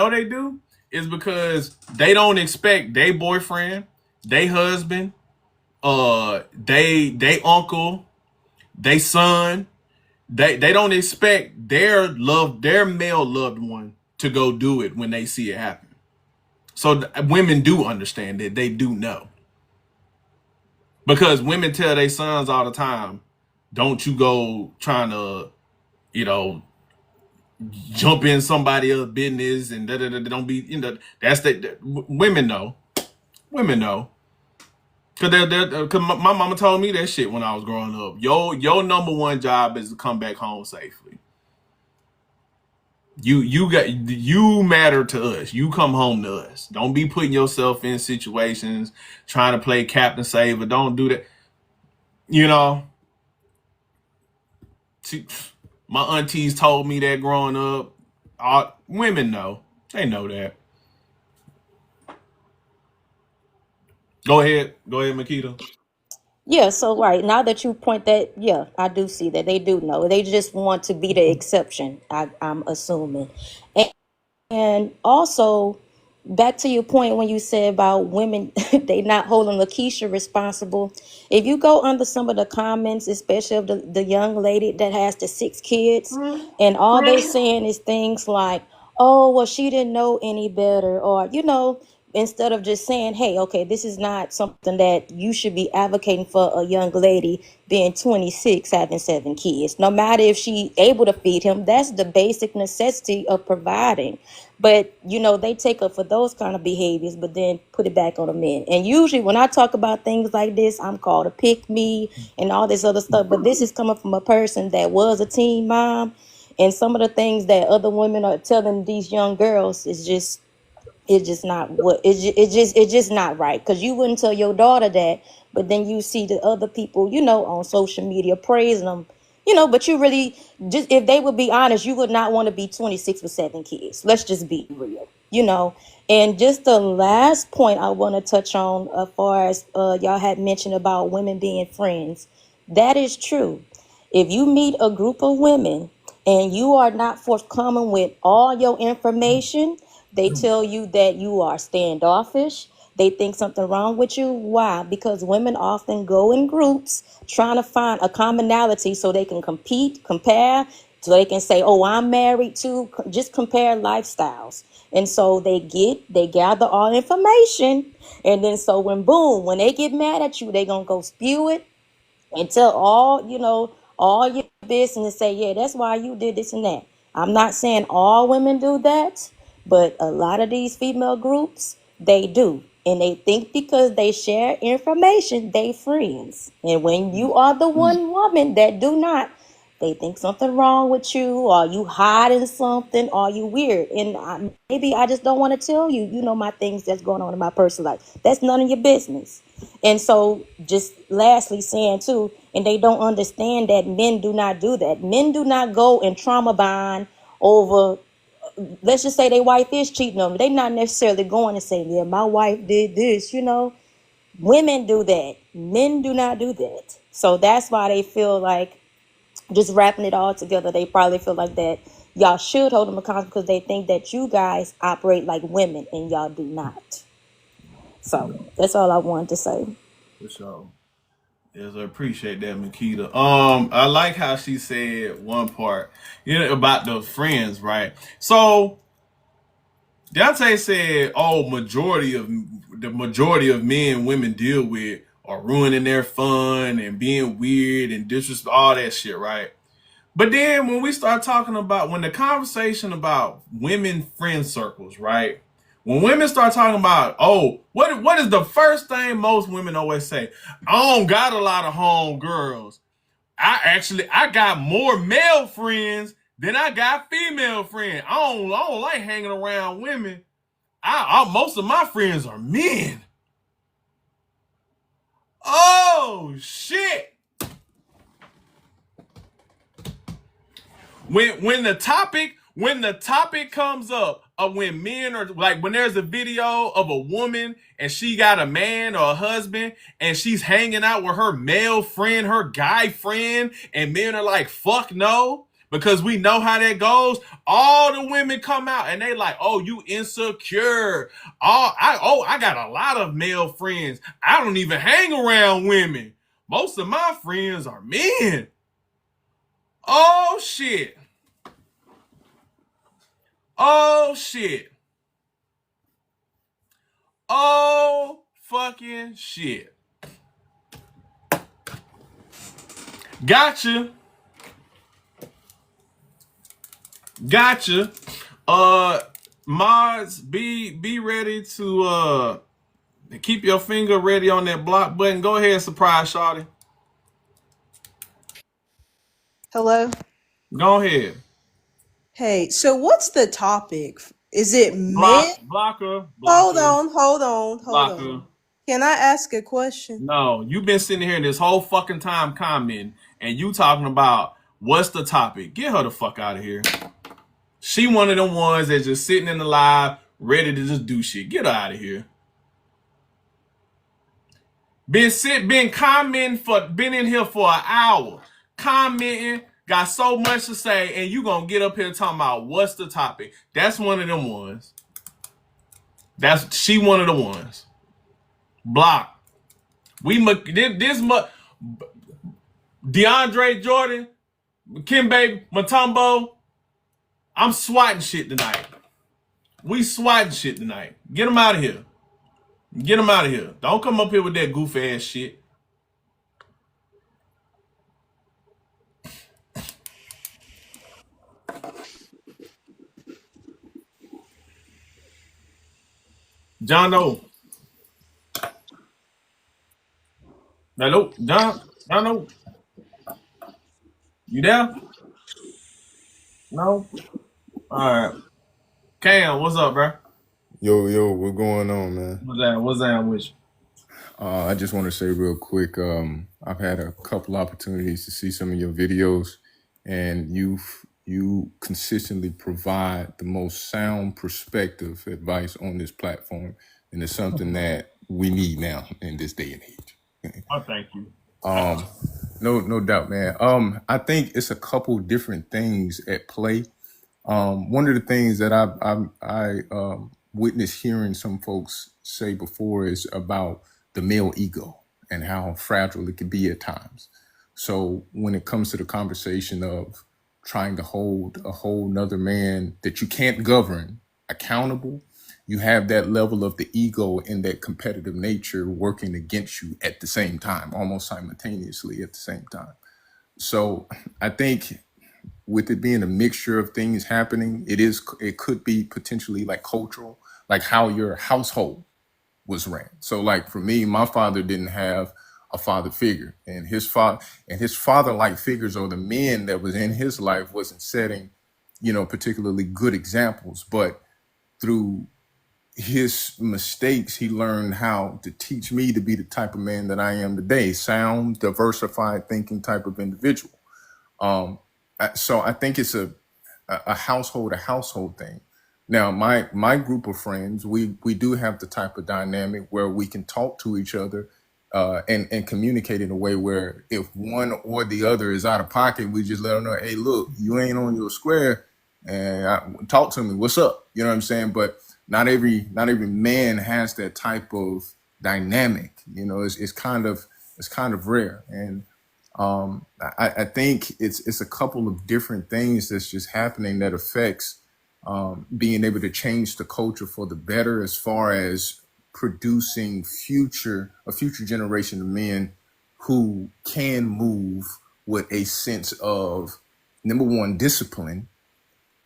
Speaker 1: they do? Is because they don't expect their boyfriend, their husband, they uncle, they son. They don't expect their male loved one to go do it when they see it happen. So women do understand that. They do know. Because women tell their sons all the time, don't you go trying to, jump in somebody else's business and don't be, that's women know. Women know. Cause my mama told me that shit when I was growing up. Your number one job is to come back home safely. You matter to us. You come home to us. Don't be putting yourself in situations trying to play Captain Saver. Don't do that. My aunties told me that growing up. Women know. They know that. Go ahead, Makita.
Speaker 9: Yeah, so right now that you point that, yeah, I do see that they do know. They just want to be the exception, I'm assuming. And also, back to your point when you said about women, they not holding Lakeisha responsible. If you go under some of the comments, especially of the young lady that has the 6 kids, and all they're saying is things like, oh, well, she didn't know any better, or, instead of just saying, hey, okay, this is not something that you should be advocating for a young lady being 26, having 7 kids. No matter if she's able to feed him, that's the basic necessity of providing. But, they take up for those kind of behaviors, but then put it back on the men. And usually when I talk about things like this, I'm called a pick me and all this other stuff. But this is coming from a person that was a teen mom. And some of the things that other women are telling these young girls is just, it's just not what it's just not right, because you wouldn't tell your daughter that, but then you see the other people on social media praising them, but you really, just if they would be honest, you would not want to be 26 with 7 kids. Let's just be real. And just the last point I want to touch on, as far as y'all had mentioned about women being friends, that is true. If you meet a group of women and you are not forthcoming with all your information, they tell you that you are standoffish. They think something wrong with you. Why? Because women often go in groups trying to find a commonality so they can compete, compare, so they can say, oh, I'm married too. Just compare lifestyles. And so they gather all information. And then so when they get mad at you, they gonna go spew it and tell all your business, say, yeah, that's why you did this and that. I'm not saying all women do that, but a lot of these female groups, they do. And they think because they share information, they friends. And when you are the one woman that do not, they think something wrong with you, or you hiding something, or you weird. And maybe I just don't want to tell you, my things that's going on in my personal life. That's none of your business. And so just lastly saying too, and they don't understand that men do not do that. Men do not go and trauma bond over, let's just say their wife is cheating on them. They not necessarily going and saying, yeah, my wife did this, Women do that. Men do not do that. So that's why they feel like, just wrapping it all together, they probably feel like that y'all should hold them accountable because they think that you guys operate like women and y'all do not. So that's all I wanted to say.
Speaker 1: For sure. Yes, I appreciate that, Makita. I like how she said one part, about the friends, right? So Deontay said, "Oh, the majority of men women deal with are ruining their fun and being weird and disrespect, all that shit, right?" But then when we start talking about when the conversation about women friend circles, right? When women start talking about, oh, what is the first thing most women always say? I don't got a lot of home girls. I got more male friends than I got female friends. I don't like hanging around women. Most of my friends are men. Oh shit. When the topic comes up of when men are like, when there's a video of a woman and she got a man or a husband and she's hanging out with her male friend, her guy friend, and men are like, fuck no, because we know how that goes. All the women come out and they like, oh, you insecure. I got a lot of male friends. I don't even hang around women. Most of my friends are men. Oh shit. Oh shit. Oh fucking shit. Gotcha. Mods, be ready to keep your finger ready on that block button. Go ahead, surprise Shawty.
Speaker 10: Hello?
Speaker 1: Go ahead.
Speaker 10: Hey, so what's the topic? Is it men?
Speaker 1: Blocker.
Speaker 10: Hold on.
Speaker 1: Blocker.
Speaker 10: Can I ask a question?
Speaker 1: No, you've been sitting here this whole fucking time commenting, and you talking about what's the topic. Get her the fuck out of here. She one of them ones that's just sitting in the live, ready to just do shit. Get her out of here. Been commenting been in here for an hour. Commenting, got so much to say, and you gonna get up here talking about what's the topic. That's one of them ones. She one of the ones. Block. DeAndre Jordan, Kimbe Mutombo. I'm swatting shit tonight. We swatting shit tonight. Get them out of here. Get them out of here. Don't come up here with that goof ass shit. John Doe. Hello, John Doe. You there? No? Alright. Cam, what's up, bro?
Speaker 11: Yo, what's going on, man?
Speaker 1: What's that with you?
Speaker 11: I just want to say real quick, I've had a couple opportunities to see some of your videos, and you consistently provide the most sound perspective advice on this platform, and it's something that we need now in this day and age.
Speaker 1: Oh, thank you.
Speaker 11: no doubt, man. I think it's a couple different things at play. One of the things that I witnessed hearing some folks say before is about the male ego and how fragile it can be at times. So when it comes to the conversation of trying to hold a whole nother man that you can't govern accountable, you have that level of the ego and that competitive nature working against you at the same time, almost simultaneously at the same time. So I think with it being a mixture of things happening, it could be potentially like cultural, like how your household was ran. So like for me, my father didn't have a father figure, and his father-like figures, or the men that was in his life, wasn't setting, particularly good examples. But through his mistakes, he learned how to teach me to be the type of man that I am today, sound, diversified thinking type of individual. So I think it's a household thing. Now, my group of friends, we do have the type of dynamic where we can talk to each other and communicate in a way where if one or the other is out of pocket, we just let them know, hey, look, you ain't on your square, and talk to me. What's up? You know what I'm saying? But not every man has that type of dynamic. It's kind of rare, and I think it's a couple of different things that's just happening that affects being able to change the culture for the better, as far as producing a future generation of men who can move with a sense of, number one, discipline,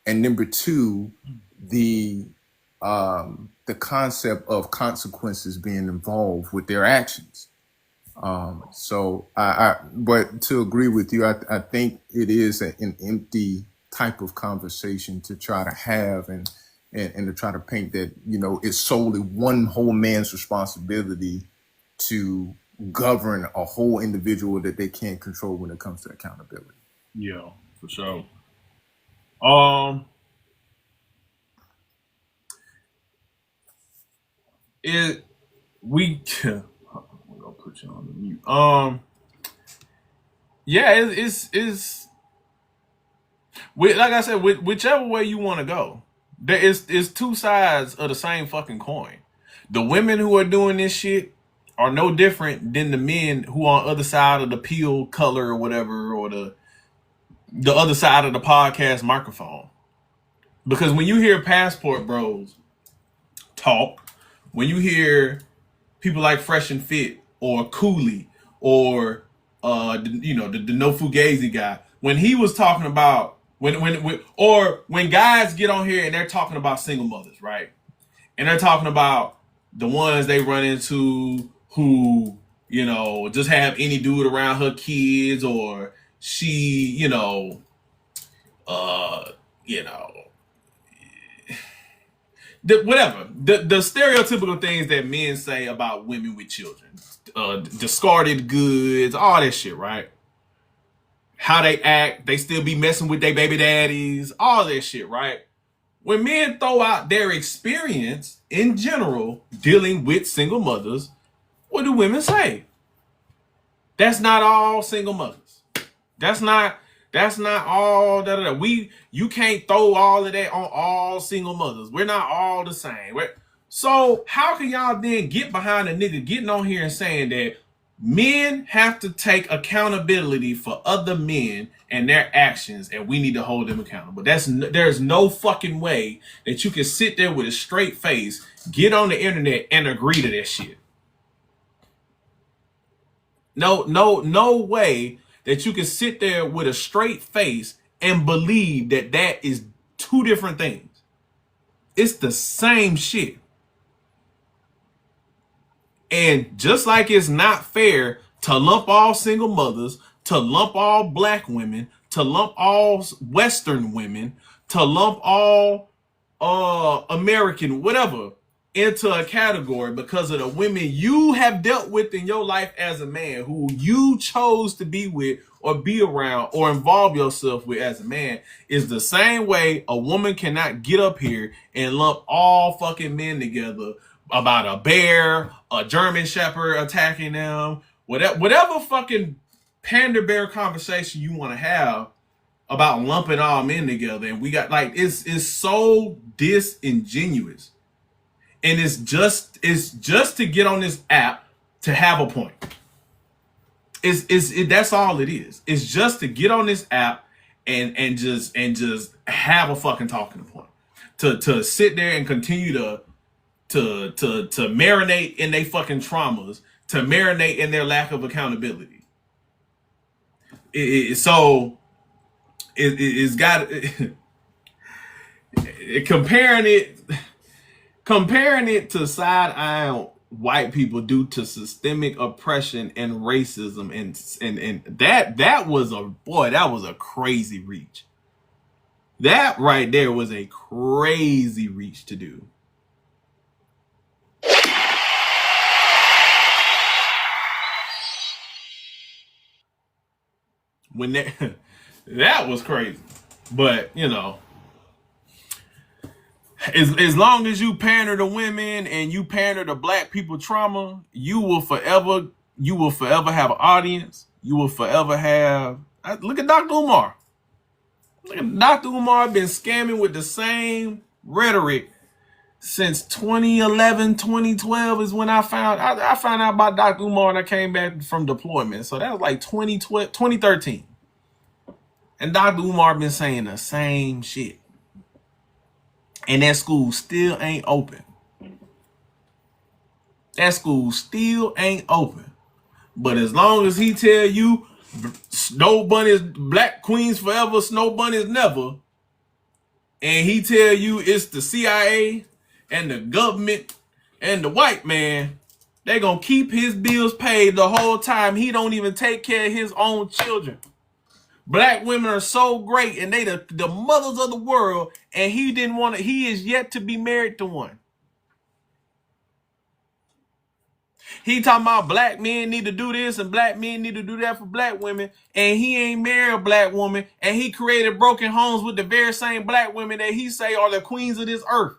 Speaker 11: and number two, the concept of consequences being involved with their actions. But to agree with you, I think it is an empty type of conversation to try to have and to try to paint that, it's solely one whole man's responsibility to govern a whole individual that they can't control when it comes to accountability.
Speaker 1: Yeah, for sure. I'm gonna put you on the mute. Yeah, like I said, whichever way you want to go, there is two sides of the same fucking coin. The women who are doing this shit are no different than the men who are on the other side of the peel color or whatever, or the other side of the podcast microphone. Because when you hear Passport Bros talk, when you hear people like Fresh and Fit or Cooley or the No Fugazi guy, when he was talking about when guys get on here and they're talking about single mothers, right? And they're talking about the ones they run into who, just have any dude around her kids, or she, whatever. The stereotypical things that men say about women with children, discarded goods, all that shit, right? How they act, they still be messing with their baby daddies, all that shit, right? When men throw out their experience in general dealing with single mothers, what do women say? That's not all single mothers. That's not all you can't throw all of that on all single mothers. We're not all the same. So how can y'all then get behind a nigga getting on here and saying that men have to take accountability for other men and their actions, and we need to hold them accountable? There's no fucking way that you can sit there with a straight face, get on the internet, and agree to that shit. No way that you can sit there with a straight face and believe that is two different things. It's the same shit. And just like it's not fair to lump all single mothers, to lump all black women, to lump all Western women, to lump all American, whatever, into a category because of the women you have dealt with in your life as a man, who you chose to be with or be around or involve yourself with as a man, is the same way a woman cannot get up here and lump all fucking men together about a bear, a German shepherd attacking them, whatever fucking pander bear conversation you want to have about lumping all men together, and we got like it's so disingenuous, and it's just to get on this app to have a point. That's all it is. It's just to get on this app and just have a fucking talking point, to sit there and continue to marinate in their fucking traumas, to marinate in their lack of accountability. It's got comparing it to side-eyeing white people due to systemic oppression and racism, and that was a crazy reach. That right there was a crazy reach to do. When that was crazy. But you know, as long as you pander to women and you pander to black people trauma, you will forever have an audience. You will forever have. Look at Dr. Umar. Look at Dr. Umar been scamming with the same rhetoric since 2011, 2012 is when I found out about Dr. Umar and I came back from deployment. So that was like 2012, 2013. And Dr. Umar been saying the same shit. And that school still ain't open. That school still ain't open. But as long as he tell you snow bunnies, black queens forever, snow bunnies never, and he tell you it's the CIA and the government and the white man, they gonna keep his bills paid the whole time. He don't even take care of his own children. Black women are so great and they the mothers of the world, and he is yet to be married to one. He talking about black men need to do this and black men need to do that for black women, and he ain't married a black woman, and he created broken homes with the very same black women that he say are the queens of this earth.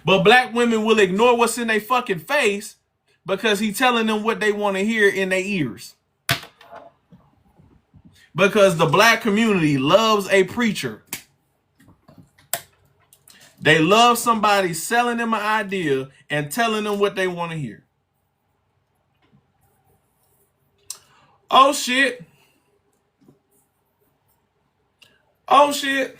Speaker 1: But black women will ignore what's in their fucking face because he telling them what they want to hear in their ears. Because the black community loves a preacher. They love somebody selling them an idea and telling them what they want to hear. Oh shit. Oh shit.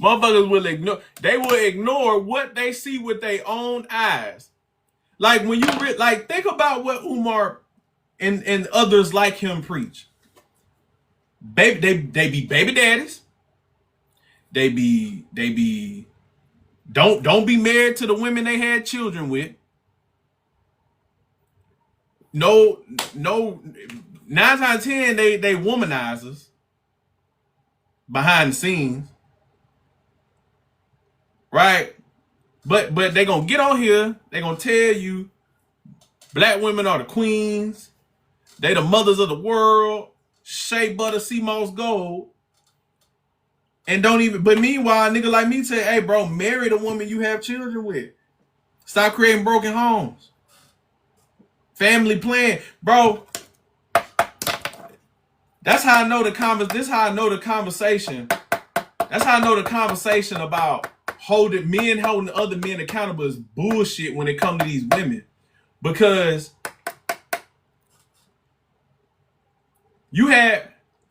Speaker 1: Motherfuckers will ignore what they see with their own eyes. Like when you think about what Umar and others like him preach. Baby, they be baby daddies. They be don't be married to the women they had children with. No, 9 times out of 10 they womanizers behind the scenes. Right? But they gonna get on here, they gonna tell you black women are the queens, they the mothers of the world, shea butter, sea moss gold, and but meanwhile, nigga like me say, hey bro, marry the woman you have children with. Stop creating broken homes. Family plan. Bro, that's how I know the conversation. That's how I know the conversation about holding other men accountable is bullshit when it comes to these women. Because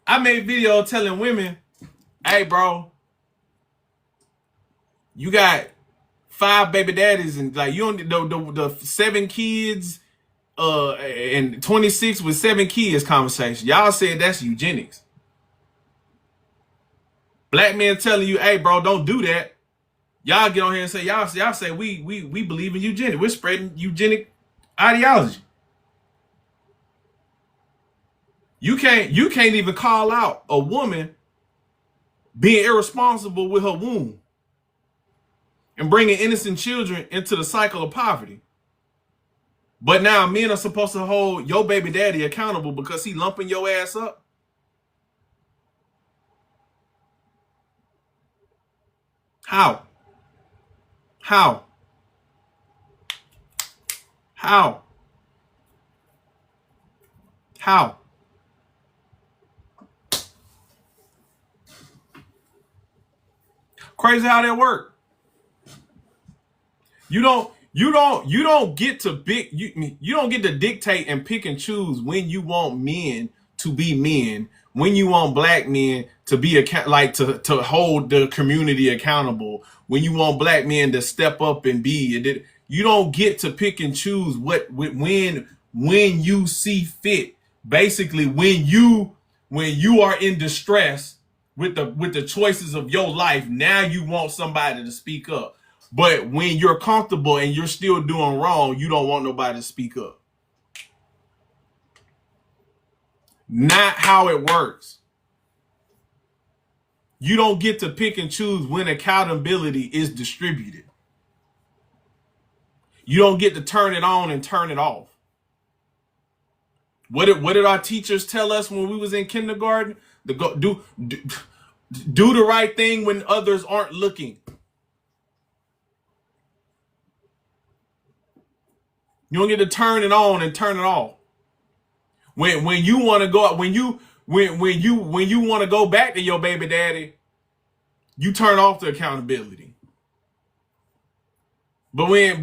Speaker 1: I made video telling women, hey bro, you got 5 baby daddies and like you don't the 7 kids and 26 with 7 kids conversation. Y'all said that's eugenics. Black men telling you, hey bro, don't do that. Y'all get on here and say y'all say we believe in eugenics. We're spreading eugenic ideology. You can't even call out a woman being irresponsible with her womb and bringing innocent children into the cycle of poverty. But now men are supposed to hold your baby daddy accountable because he lumping your ass up. How? How? How? How? Crazy how that work. You don't get to you don't get to dictate and pick and choose when you want men to be men, when you want black men to be to hold the community accountable, when you want black men to step up and be. You don't get to pick and choose when you see fit. Basically, when you are in distress with the choices of your life, now you want somebody to speak up. But when you're comfortable and you're still doing wrong, you don't want nobody to speak up. Not how it works. You don't get to pick and choose when accountability is distributed. You don't get to turn it on and turn it off. What did our teachers tell us when we was in kindergarten? Do the right thing when others aren't looking. You don't get to turn it on and turn it off. When you want to go when you want to go back to your baby daddy, you turn off the accountability. But when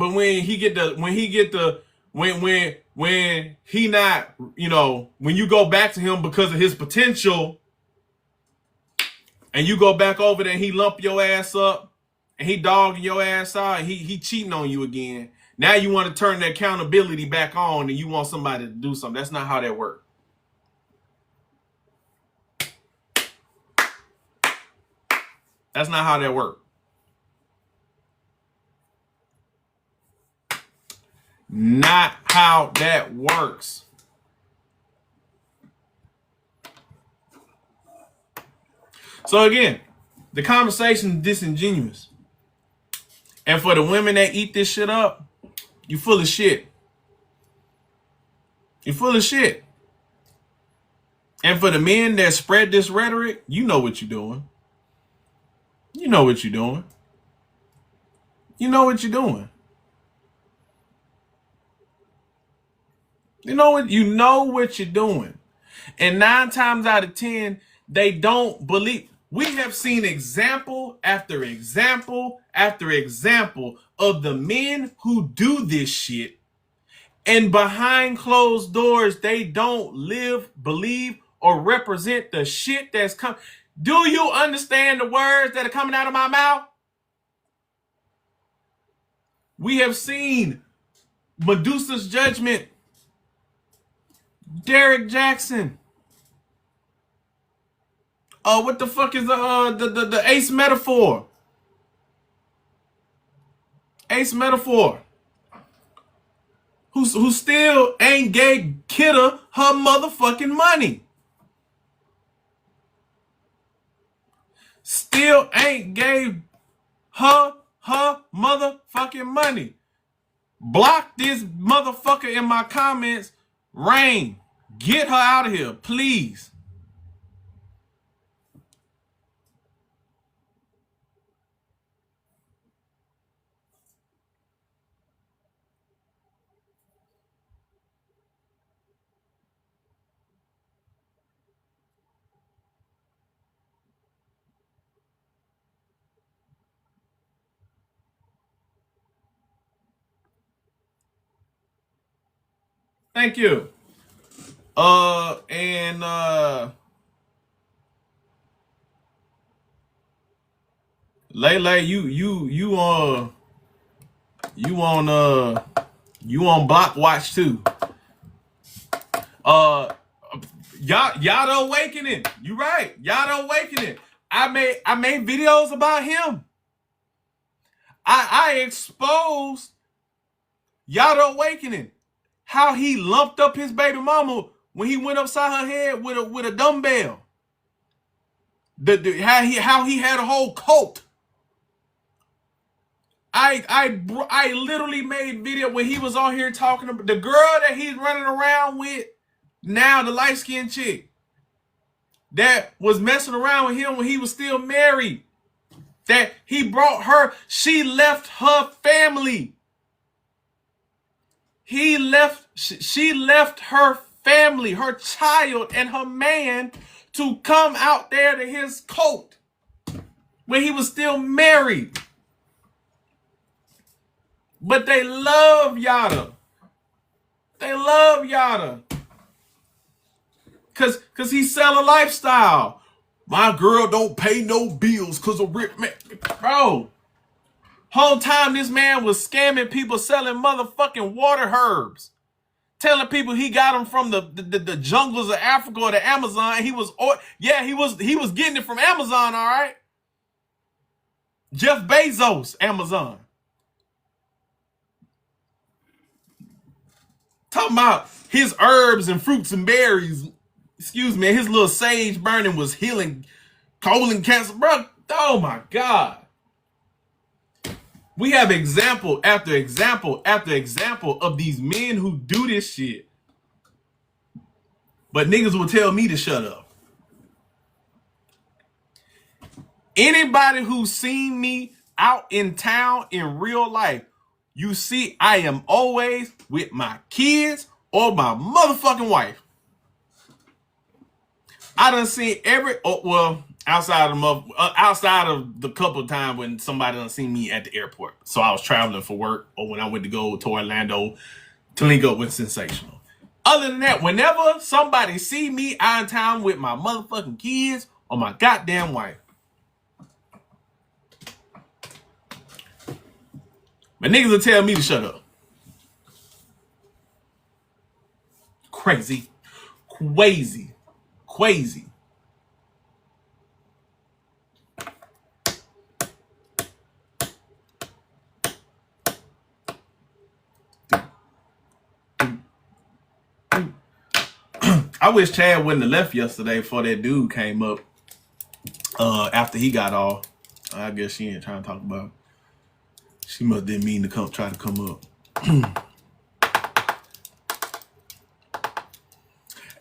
Speaker 1: he not, when you go back to him because of his potential, and you go back over there and he lump your ass up and he dogging your ass out and he cheating on you again. Now you want to turn the accountability back on and you want somebody to do something. That's not how that works. That's not how that works. Not how that works. So again, the conversation is disingenuous. And for the women that eat this shit up, you full of shit. You're full of shit. And for the men that spread this rhetoric, you know what you're doing. You know what you're doing. You know what you're doing. You know what you're doing. And 9 times out of 10, they don't believe. We have seen example after example after example of the men who do this shit. And behind closed doors, they don't live, believe, or represent the shit that's coming. Do you understand the words that are coming out of my mouth? We have seen Medusa's Judgment, Derek Jackson. What the fuck is the Ace Metaphor? Ace Metaphor. Who still ain't gave Kidda her motherfucking money. Still ain't gave her motherfucking money. Block this motherfucker in my comments. Rain, get her out of here, please. Thank you. Lele, you on block watch too. Yada Awakening. You right. Yada Awakening. I made videos about him. I exposed Yada Awakening. How he lumped up his baby mama when he went upside her head with a dumbbell. How he had a whole cult. I literally made video when he was on here talking about the girl that he's running around with now, the light-skinned chick that was messing around with him when he was still married. that he brought her. She left her family. She left her family, her child, and her man to come out there to his coat when he was still married. But they love Yada. They love Yada. Cause he sell a lifestyle. My girl don't pay no bills cause of rich man. Bro. Whole time this man was scamming people, selling motherfucking water herbs. Telling people he got them from the jungles of Africa or the Amazon. He was getting it from Amazon, all right. Jeff Bezos, Amazon. Talking about his herbs and fruits and berries. Excuse me, his little sage burning was healing colon cancer, bro. Oh my God. We have example after example after example of these men who do this shit. But niggas will tell me to shut up. Anybody who's seen me out in town in real life, you see I am always with my kids or my motherfucking wife. I done seen outside of the couple of times when somebody done seen me at the airport. So I was traveling for work or when I went to go to Orlando to link up with Sensational. Other than that, whenever somebody see me out in town with my motherfucking kids or my goddamn wife, but niggas will tell me to shut up. Crazy. I wish Chad wouldn't have left yesterday before that dude came up after he got off. I guess she ain't trying to talk about it. She must didn't mean to try to come up.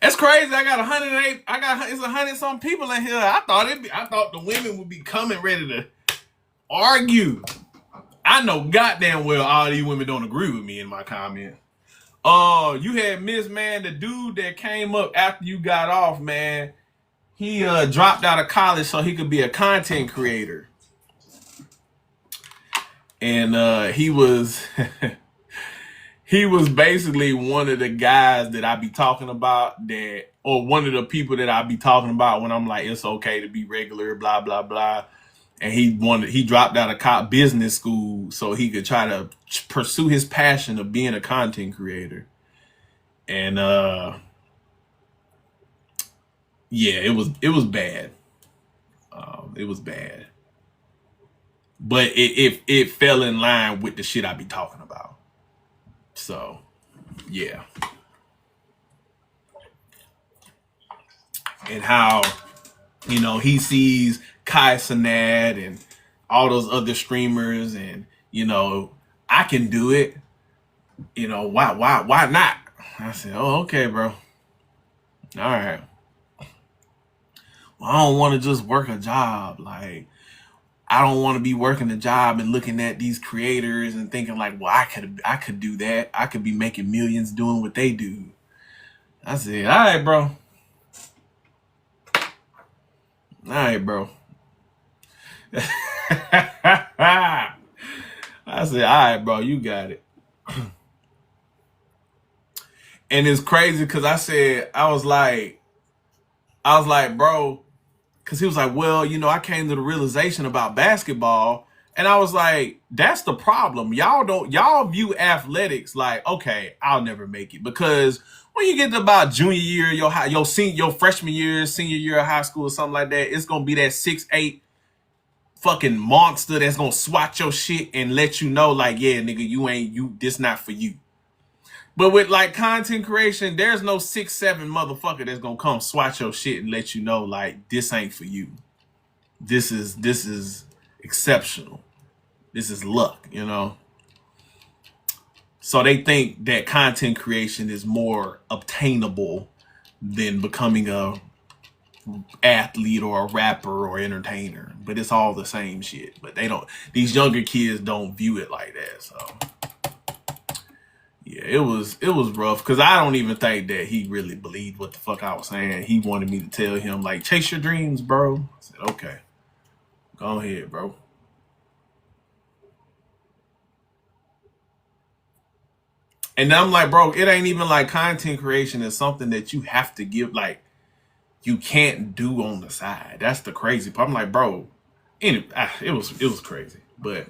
Speaker 1: It's crazy. I got 108. It's 100 some people in here. I thought the women would be coming ready to argue. I know goddamn well all these women don't agree with me in my comment. You had Miss, man, the dude that came up after you got off, man. He dropped out of college so he could be a content creator. And he was he was basically one of the guys that I be talking about or one of the people that I be talking about when I'm like, it's okay to be regular, blah, blah, blah. And he dropped out of business school so he could try to pursue his passion of being a content creator. And it was bad. It was bad. But it fell in line with the shit I be talking about. So, yeah. And how, he sees Kai Cenat and all those other streamers and, I can do it. Why not? I said, oh, okay, bro. All right. Well, I don't want to just work a job. Like, I don't want to be working a job and looking at these creators and thinking like, well, I could do that. I could be making millions doing what they do. I said, all right, bro. All right, bro. I said, all right, bro, you got it. And it's crazy because I was like, bro, because he was like, well, I came to the realization about basketball. And I was like, that's the problem. Y'all view athletics like, okay, I'll never make it. Because when you get to about junior year, your freshman year, senior year of high school or something like that, it's going to be that 6'8" fucking monster that's going to swat your shit and let you know like, yeah, nigga, this not for you. But with like content creation, there's no 6'7" motherfucker that's going to come swat your shit and let you know like, this ain't for you. This is exceptional. This is luck, So they think that content creation is more obtainable than becoming a athlete or a rapper or entertainer, but it's all the same shit. But they don't. These younger kids don't view it like that. So yeah, it was rough because I don't even think that he really believed what the fuck I was saying. He wanted me to tell him like, chase your dreams, bro. I said, okay, go ahead, bro. And I'm like, bro, it ain't even like content creation is something that you have to give, like, you can't do on the side. That's the crazy part. I'm like, bro, anyway, it was crazy, but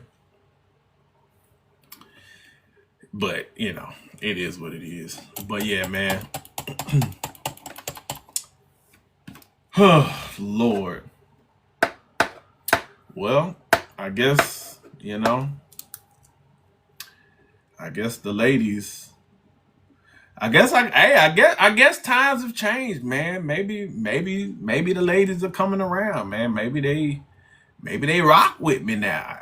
Speaker 1: you know, it is what it is. But yeah, man. Lord. Well, I guess, you know, I guess the ladies. I guess times have changed, man. Maybe the ladies are coming around, man. Maybe they rock with me now.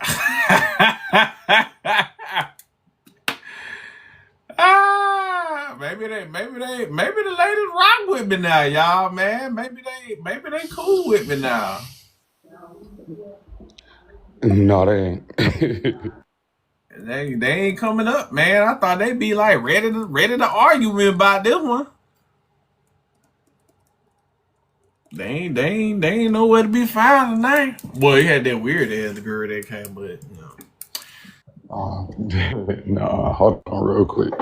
Speaker 1: Maybe the ladies rock with me now, y'all, man. Maybe they cool with me now.
Speaker 12: No, they ain't.
Speaker 1: They ain't coming up, man. I thought they'd be like ready to argue with me about this one. They ain't nowhere to be found tonight. Well, he had that weird ass girl that came, but you know.
Speaker 12: Nah, hold on real quick.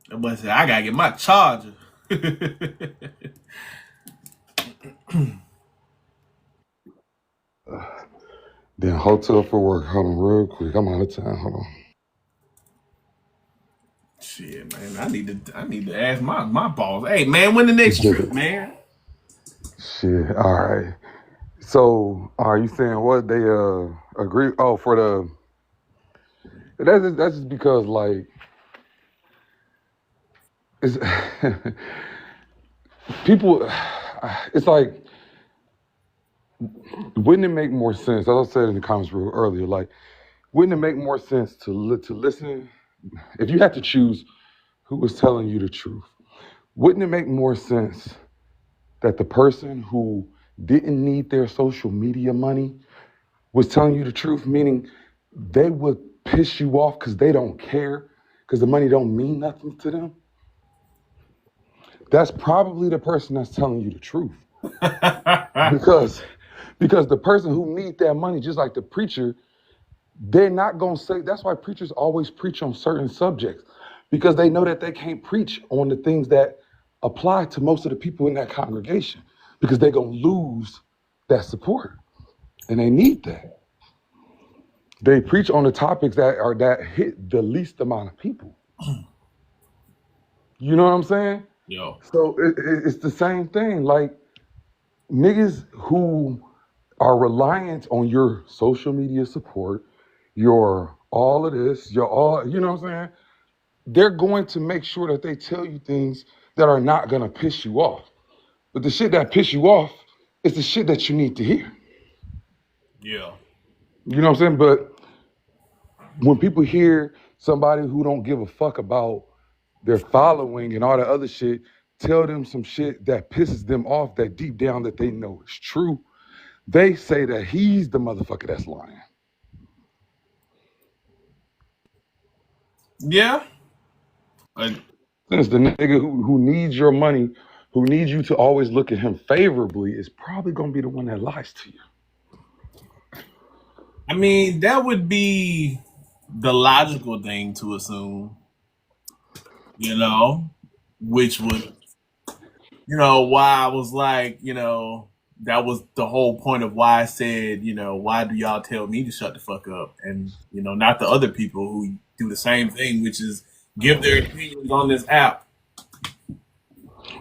Speaker 1: That boy said, I gotta get my charger.
Speaker 12: Then hotel for work. Hold on real quick. I'm out of town. Hold on.
Speaker 1: Shit, man. I need to ask my boss. Hey, man, when the next trip, man?
Speaker 12: Shit. All right. So, are you saying what they agree? Oh, for the that's just because like it's people. It's like, wouldn't it make more sense? As I said in the comments real earlier, like, wouldn't it make more sense to listen if you had to choose who was telling you the truth? Wouldn't it make more sense that the person who didn't need their social media money was telling you the truth, meaning they would piss you off because they don't care, because the money don't mean nothing to them? That's probably the person that's telling you the truth. because the person who needs that money, just like the preacher, they're not going to say. That's why preachers always preach on certain subjects, because they know that they can't preach on the things that apply to most of the people in that congregation, because they're going to lose that support, and they need that. They preach on the topics that hit the least amount of people. You know what I'm saying?
Speaker 1: Yo.
Speaker 12: So it's the same thing. Like, niggas who are reliant on your social media support, your all of this, your all, you know what I'm saying? They're going to make sure that they tell you things that are not going to piss you off. But the shit that piss you off is the shit that you need to hear.
Speaker 1: Yeah.
Speaker 12: You know what I'm saying? But when people hear somebody who don't give a fuck about their following and all the other shit tell them some shit that pisses them off, that deep down that they know is true, they say that he's the motherfucker that's lying.
Speaker 1: Yeah.
Speaker 12: Since the nigga who needs your money, who needs you to always look at him favorably, is probably going to be the one that lies to you.
Speaker 1: I mean, that would be the logical thing to assume, you know, which would, you know, why I was like, you know, that was the whole point of why I said, you know, why do y'all tell me to shut the fuck up? And, you know, not the other people who do the same thing, which is give their opinions on this app.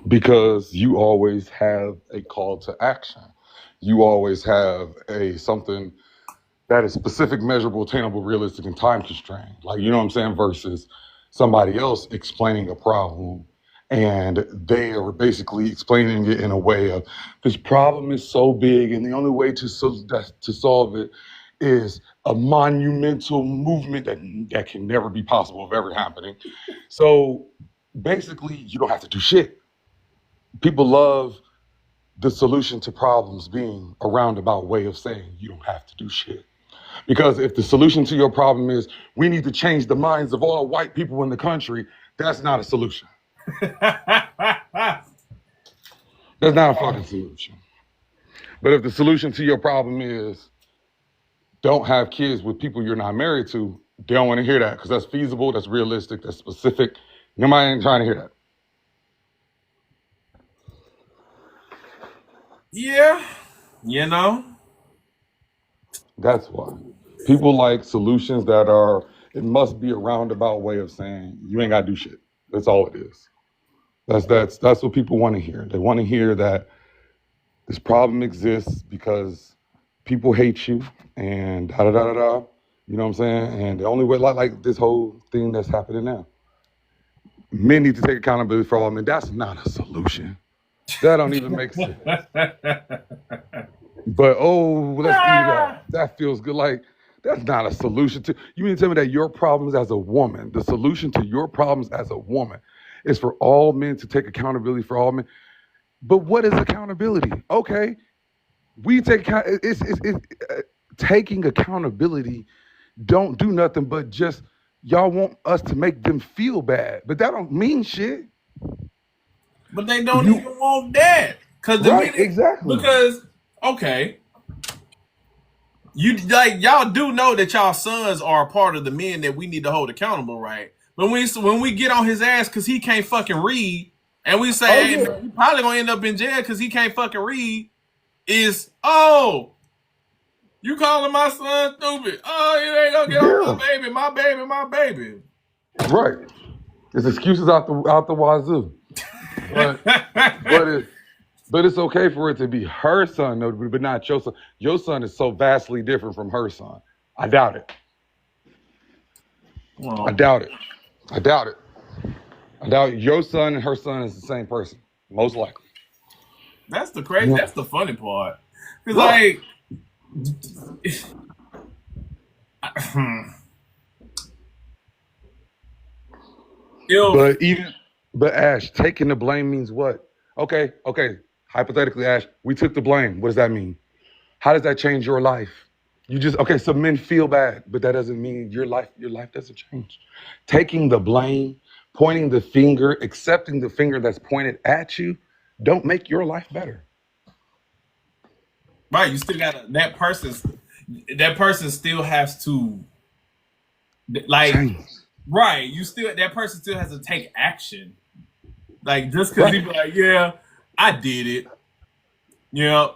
Speaker 12: Because you always have a call to action. You always have something that is specific, measurable, attainable, realistic, and time constrained. Like, you know what I'm saying? Versus somebody else explaining a problem, and they are basically explaining it in a way of, this problem is so big, and the only way to solve it is a monumental movement that can never be possible of ever happening. So basically, you don't have to do shit. People love the solution to problems being a roundabout way of saying you don't have to do shit. Because if the solution to your problem is we need to change the minds of all white people in the country, that's not a solution. That's not a fucking solution. But if the solution to your problem is don't have kids with people you're not married to, they don't want to hear that because that's feasible, that's realistic, that's specific. Nobody ain't trying to hear that.
Speaker 1: Yeah, you know.
Speaker 12: That's why. People like solutions that are, it must be a roundabout way of saying you ain't gotta do shit. That's all it is. That's what people want to hear. They want to hear that this problem exists because people hate you and da da da da da. You know what I'm saying? And the only way, like this whole thing that's happening now, men need to take accountability for all men. That's not a solution. That don't even make sense. But let's do that. That feels good. Like that's not a solution to. You mean to tell me that your problems as a woman, the solution to your problems as a woman, is for all men to take accountability for all men? But what is accountability? Okay, we take it's taking accountability. Don't do nothing but just y'all want us to make them feel bad, but that don't mean shit.
Speaker 1: But they don't even want that.
Speaker 12: Exactly.
Speaker 1: Because, okay, you like y'all do know that y'all sons are a part of the men that we need to hold accountable, right? But when we get on his ass because he can't fucking read, and we say hey, man, he probably gonna end up in jail because he can't fucking read, is you calling my son stupid? Oh, you ain't gonna get on my baby.
Speaker 12: Right. There's excuses out the wazoo. But it's okay for it to be her son, though, but not your son. Your son is so vastly different from her son. I doubt it. I doubt it. I doubt your son and her son is the same person, most likely.
Speaker 1: That's the crazy. Yeah. That's the funny part. Because like,
Speaker 12: but Ash, taking the blame means what? Okay. Hypothetically, Ash, we took the blame. What does that mean? How does that change your life? So men feel bad, but that doesn't mean your life doesn't change. Taking the blame, pointing the finger, accepting the finger that's pointed at you, don't make your life better.
Speaker 1: Right, you still got that person still has to like change. Right, that person still has to take action. Like just because he be like, yeah, I did it. Yeah,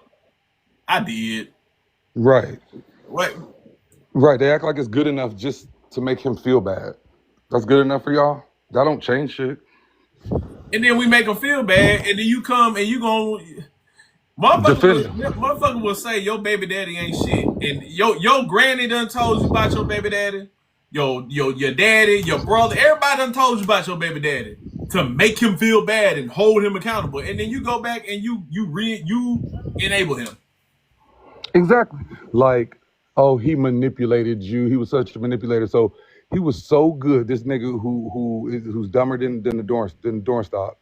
Speaker 1: I did.
Speaker 12: Right.
Speaker 1: What?
Speaker 12: Right. They act like it's good enough just to make him feel bad. That's good enough for y'all? That don't change shit.
Speaker 1: And then we make him feel bad, and then you come and you gon' motherfucker will say your baby daddy ain't shit. And your granny done told you about your baby daddy. Your daddy, your brother, everybody done told you about your baby daddy to make him feel bad and hold him accountable. And then you go back and you enable him.
Speaker 12: Exactly. Like, he manipulated you. He was such a manipulator. So he was so good. This nigga who's dumber than the doorstop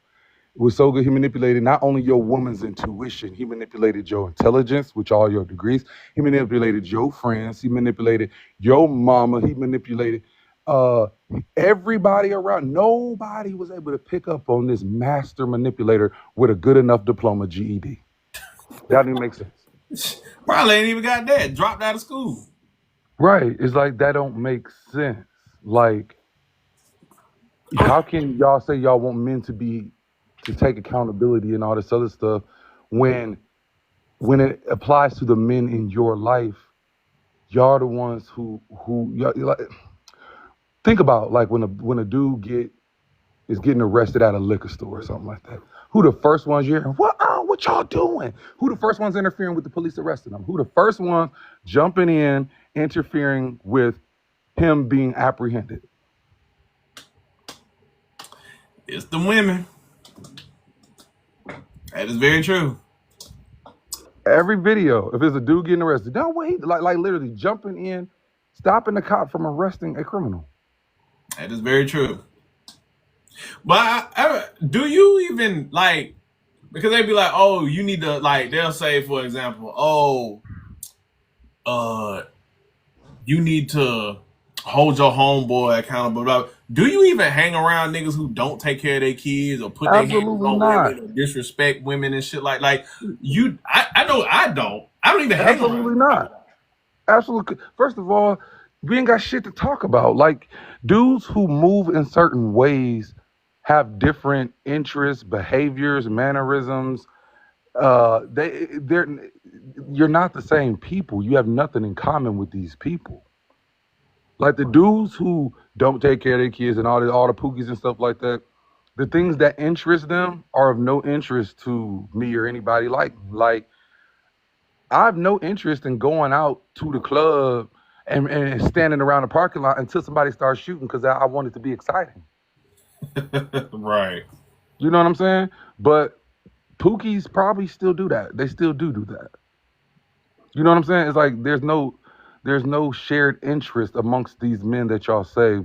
Speaker 12: was so good. He manipulated not only your woman's intuition, he manipulated your intelligence, which all your degrees. He manipulated your friends. He manipulated your mama. He manipulated everybody around. Nobody was able to pick up on this master manipulator with a good enough diploma, GED. That didn't make sense.
Speaker 1: Probably ain't even got that. Dropped out of school.
Speaker 12: Right. It's like that don't make sense. Like, how can y'all say y'all want men to take accountability and all this other stuff when it applies to the men in your life? Y'all the ones who like, think about like when a dude is getting arrested at a liquor store or something like that. Who the first ones you're hearing? What y'all doing? Who the first ones interfering with the police arresting them? Who the first ones jumping in, interfering with him being apprehended?
Speaker 1: It's the women. That is very true.
Speaker 12: Every video, if it's a dude getting arrested, don't wait, like literally jumping in, stopping the cop from arresting a criminal.
Speaker 1: That is very true. But do you even like? Because they be like, oh, you need to, like, they'll say, for example, you need to hold your homeboy accountable. Blah. Do you even hang around niggas who don't take care of their kids or put their hands
Speaker 12: Absolutely
Speaker 1: on
Speaker 12: not.
Speaker 1: women or disrespect women and shit like you? I know I don't. I don't even hang
Speaker 12: Absolutely
Speaker 1: around.
Speaker 12: not. Absolutely. First of all, we ain't got shit to talk about. Like, dudes who move in certain ways have different interests, behaviors, mannerisms. They're you're not the same people. You have nothing in common with these people. Like the dudes who don't take care of their kids and all the pookies and stuff like that, the things that interest them are of no interest to me or anybody like me. Like I have no interest in going out to the club and standing around the parking lot until somebody starts shooting because I want it to be exciting.
Speaker 1: Right.
Speaker 12: You know what I'm saying? But pookies probably still do that. They still do that. You know what I'm saying? It's like there's no shared interest amongst these men that y'all say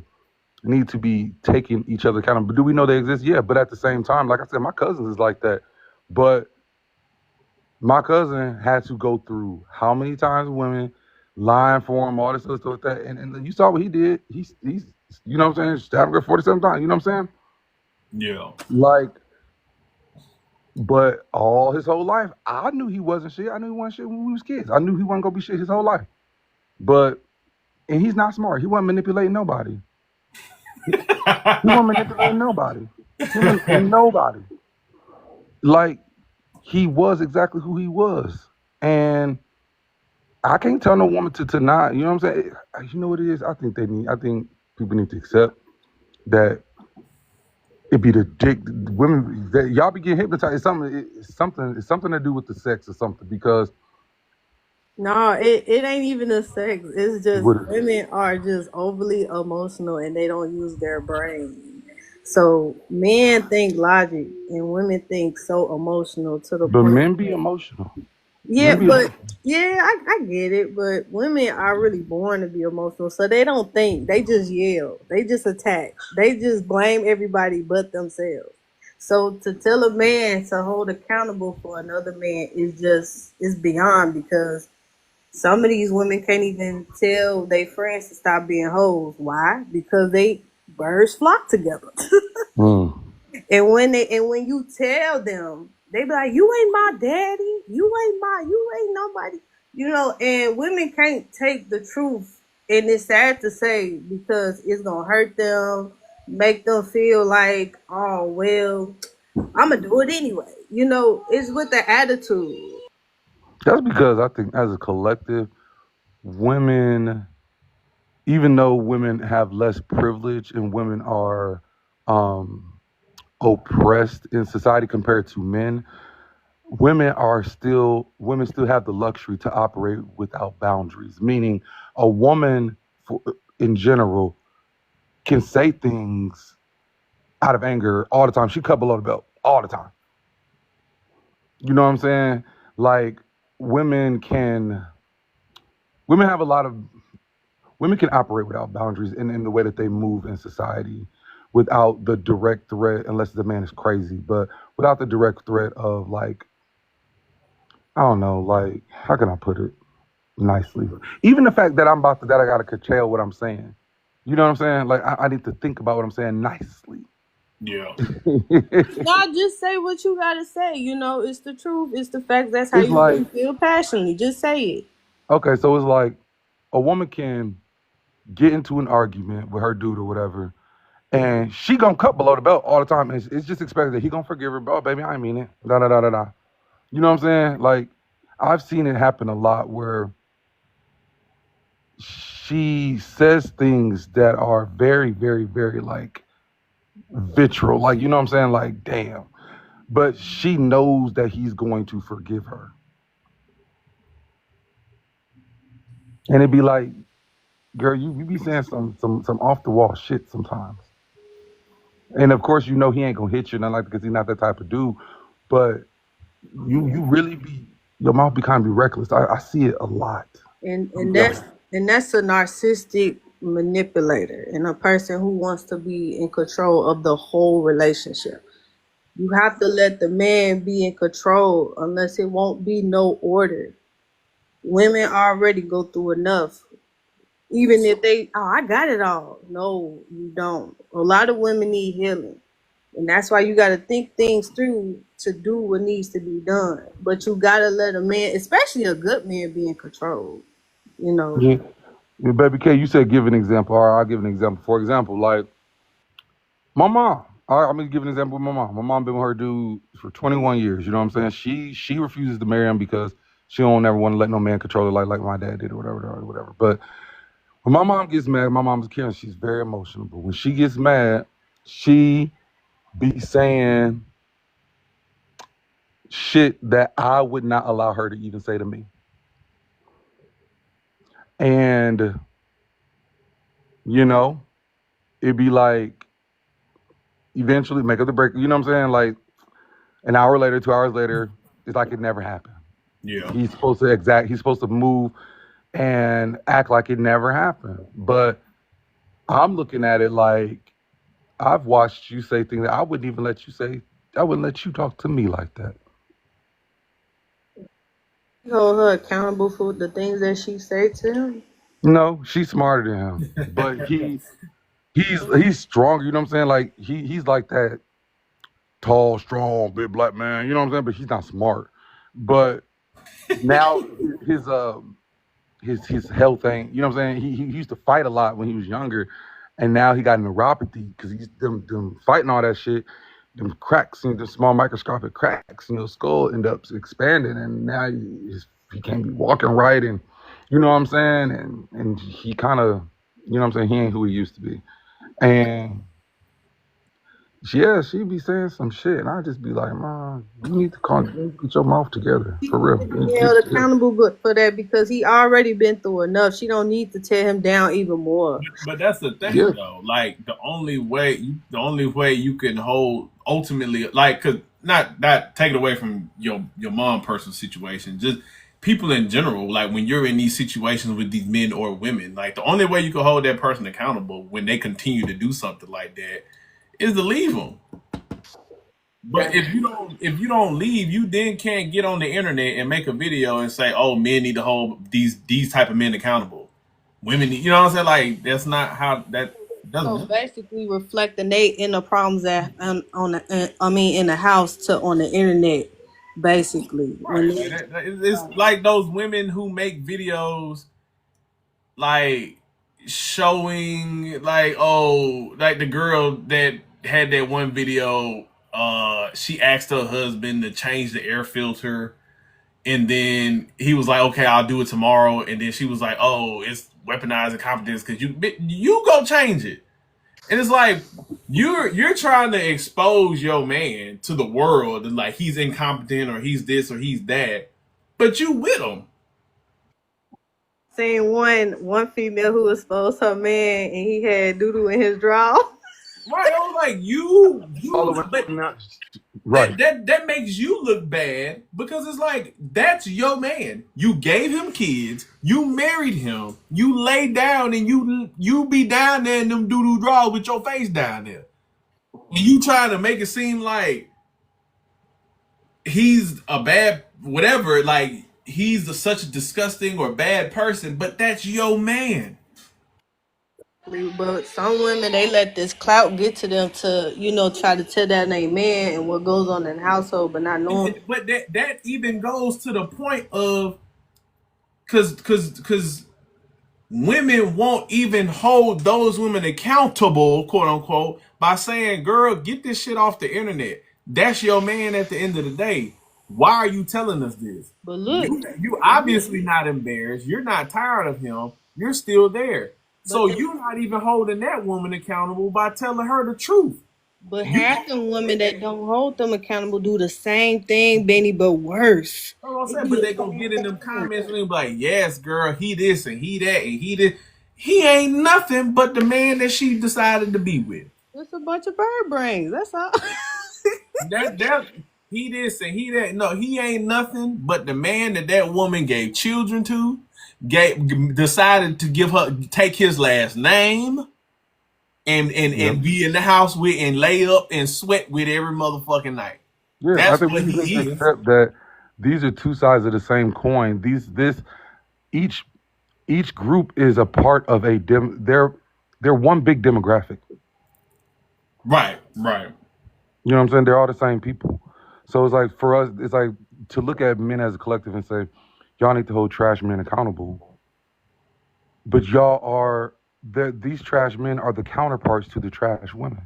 Speaker 12: need to be taking each other kind of. But do we know they exist? Yeah. But at the same time, like I said, my cousins is like that. But my cousin had to go through how many times women lying for him, all this other stuff like that. And you saw what he did. He's you know what I'm saying? Stabbed a girl 47 times. You know what I'm saying?
Speaker 1: Yeah.
Speaker 12: Like, but all his whole life, I knew he wasn't shit. I knew he wasn't shit when we was kids. I knew he wasn't gonna be shit his whole life. And he's not smart. He wasn't manipulating nobody. He wasn't manipulating nobody. And nobody. Like, he was exactly who he was. And I can't tell no woman to not, you know what I'm saying? You know what it is? I think people need to accept that it be the dick women that y'all be getting hypnotized. It's something to do with the sex or something, because
Speaker 13: No, it ain't even the sex. It's just
Speaker 12: what it is.
Speaker 13: women are just overly emotional and they don't use their brain. So men think logic and women think so emotional to the
Speaker 12: But
Speaker 13: point.
Speaker 12: men be emotional.
Speaker 13: Yeah,
Speaker 12: Men be
Speaker 13: but
Speaker 12: emotional.
Speaker 13: yeah, I get it. But women are really born to be emotional, so they don't think. They just yell. They just attack. They just blame everybody but themselves. So to tell a man to hold accountable for another man is beyond, because some of these women can't even tell their friends to stop being hoes. Why? Because birds flock together.
Speaker 12: Mm.
Speaker 13: And when you tell them, they be like, "You ain't my daddy. You ain't nobody." You know, and women can't take the truth, and it's sad to say because it's gonna hurt them, make them feel like, "Oh well, I'm gonna do it anyway." You know, it's with the attitude.
Speaker 12: That's because I think as a collective, women, even though women have less privilege and women are oppressed in society compared to men, women still have the luxury to operate without boundaries. Meaning, a woman, in general, can say things out of anger all the time. She cut below the belt all the time. You know what I'm saying? Like, women have a lot of women can operate without boundaries in the way that they move in society, without the direct threat, unless the man is crazy, but without the direct threat of, like, I don't know, like, how can I put it nicely? Even the fact that I gotta curtail what I'm saying. You know what I'm saying? Like, I need to think about what I'm saying nicely.
Speaker 1: Yeah.
Speaker 13: Not just say what you gotta say. You know, it's the truth. It's the fact. That's how
Speaker 12: It's
Speaker 13: you really
Speaker 12: like,
Speaker 13: feel passionately. Just say it.
Speaker 12: okay, so it's like a woman can get into an argument with her dude or whatever, and she gonna cut below the belt all the time. It's just expected that he gonna forgive her. Oh, baby, I ain't mean it. Da da da da da. You know what I'm saying? Like, I've seen it happen a lot where she says things that are very, very, very, like, vitriol. Like, you know what I'm saying? Like, damn. But she knows that he's going to forgive her. And it'd be like, girl, you be saying some off the wall shit sometimes. And of course, you know he ain't gonna hit you, nothing like that, because he's not that type of dude. But you really be, your mouth be kind of be reckless. I see it a lot.
Speaker 13: And
Speaker 12: I'm
Speaker 13: that's
Speaker 12: telling
Speaker 13: and that's a narcissistic manipulator and a person who wants to be in control of the whole relationship. You have to let the man be in control, unless it won't be no order. Women already go through enough. Even if they, oh, I got it all. No, you don't. A lot of women need healing. And that's why you got to think things through to do what needs to be done. But you got to let a man, especially a good man, be in control. You know,
Speaker 12: Yeah. Yeah, baby K, you said give an example. All right, I'll give an example. For example, like my mom. All right, I'm gonna give an example with my mom. My mom been with her dude for 21 years. You know what I'm saying? She refuses to marry him because she don't ever want to let no man control her like my dad did or whatever. But when my mom gets mad, my mom's Karen, she's very emotional. But when she gets mad, she be saying shit that I would not allow her to even say to me. And, you know, it'd be like eventually make up the break. You know what I'm saying? Like an hour later, 2 hours later, it's like it never happened.
Speaker 1: Yeah.
Speaker 12: He's supposed to move and act like it never happened. But I'm looking at it like I've watched you say things that I wouldn't even let you say. I wouldn't let you talk to me like that.
Speaker 13: you hold her accountable for the things that she say to him.
Speaker 12: No, she's smarter than him. But he's stronger, you know what I'm saying? Like he's like that tall, strong, big black man, you know what I'm saying? But he's not smart. But now his health ain't, you know what I'm saying? He used to fight a lot when he was younger, and now he got neuropathy because he's them fighting all that shit. Them cracks and the small microscopic cracks in your skull end up expanding, and now he can't be walking right, and you know what I'm saying? And he kind of, you know what I'm saying? He ain't who he used to be, and yeah, she be saying some shit, and I just be like, Mom, you need to get your mouth together for real.
Speaker 13: He held accountable for that because he already been through enough. She don't need to tear him down even more.
Speaker 1: But that's the thing,
Speaker 12: Yeah.
Speaker 1: though. Like the only way you can hold ultimately, like, cause not take it away from your mom personal situation, just people in general. Like when you're in these situations with these men or women, like the only way you can hold that person accountable when they continue to do something like that is to leave them. But if you don't leave, you then can't get on the internet and make a video and say, "Oh, men need to hold these type of men accountable. Women, need, you know what I'm saying? Like that's not how that doesn't
Speaker 13: So
Speaker 1: work."
Speaker 13: basically, reflecting they inner problems that in the house to on the internet. Basically, when
Speaker 1: Right.
Speaker 13: they,
Speaker 1: It's like those women who make videos like showing like, oh, like the girl that had that one video, she asked her husband to change the air filter, and then he was like, okay, I'll do it tomorrow, and then she was like, oh, it's weaponizing confidence because you go change it. And it's like you're trying to expose your man to the world and like he's incompetent or he's this or he's that, but you with him.
Speaker 13: seen one female who exposed her man and he had doodoo in his drawer.
Speaker 1: Right? I was like, you
Speaker 12: All the
Speaker 1: but
Speaker 12: way right.
Speaker 1: that makes you look bad because it's like that's your man. You gave him kids, you married him, you lay down and you be down there in them doodoo drawers with your face down there. And you trying to make it seem like he's a bad whatever, like he's such a disgusting or bad person, but that's your man.
Speaker 13: But some women, they let this clout get to them to, try to tell that they man and what goes on in the household, but not knowing.
Speaker 1: But that even goes to the point of because women won't even hold those women accountable, quote unquote, by saying, girl, get this shit off the internet. That's your man at the end of the day. Why are you telling us this?
Speaker 13: But look,
Speaker 1: You obviously not embarrassed. You're not tired of him. You're still there. So you're not even holding that woman accountable by telling her the truth.
Speaker 13: But half the women that don't hold them accountable do the same thing, Benny, but worse.
Speaker 1: Oh, I'm saying, but they gonna get in them comments and they be like, yes, girl, he this and he that and he this. He ain't nothing but the man that she decided to be with.
Speaker 13: It's a bunch of bird brains. That's all.
Speaker 1: that he this and he that. No, he ain't nothing but the man that woman gave children to, decided to take his last name.
Speaker 12: Yep.
Speaker 1: and be in the house with and lay up and sweat with every motherfucking night.
Speaker 12: Yeah, I
Speaker 1: That's
Speaker 12: think we
Speaker 1: what
Speaker 12: can just
Speaker 1: he is.
Speaker 12: accept that these are two sides of the same coin. Each group is a part of they're one big demographic.
Speaker 1: Right.
Speaker 12: You know what I'm saying? They're all the same people. So it's like for us, it's like to look at men as a collective and say, y'all need to hold trash men accountable. But these trash men are the counterparts to the trash women.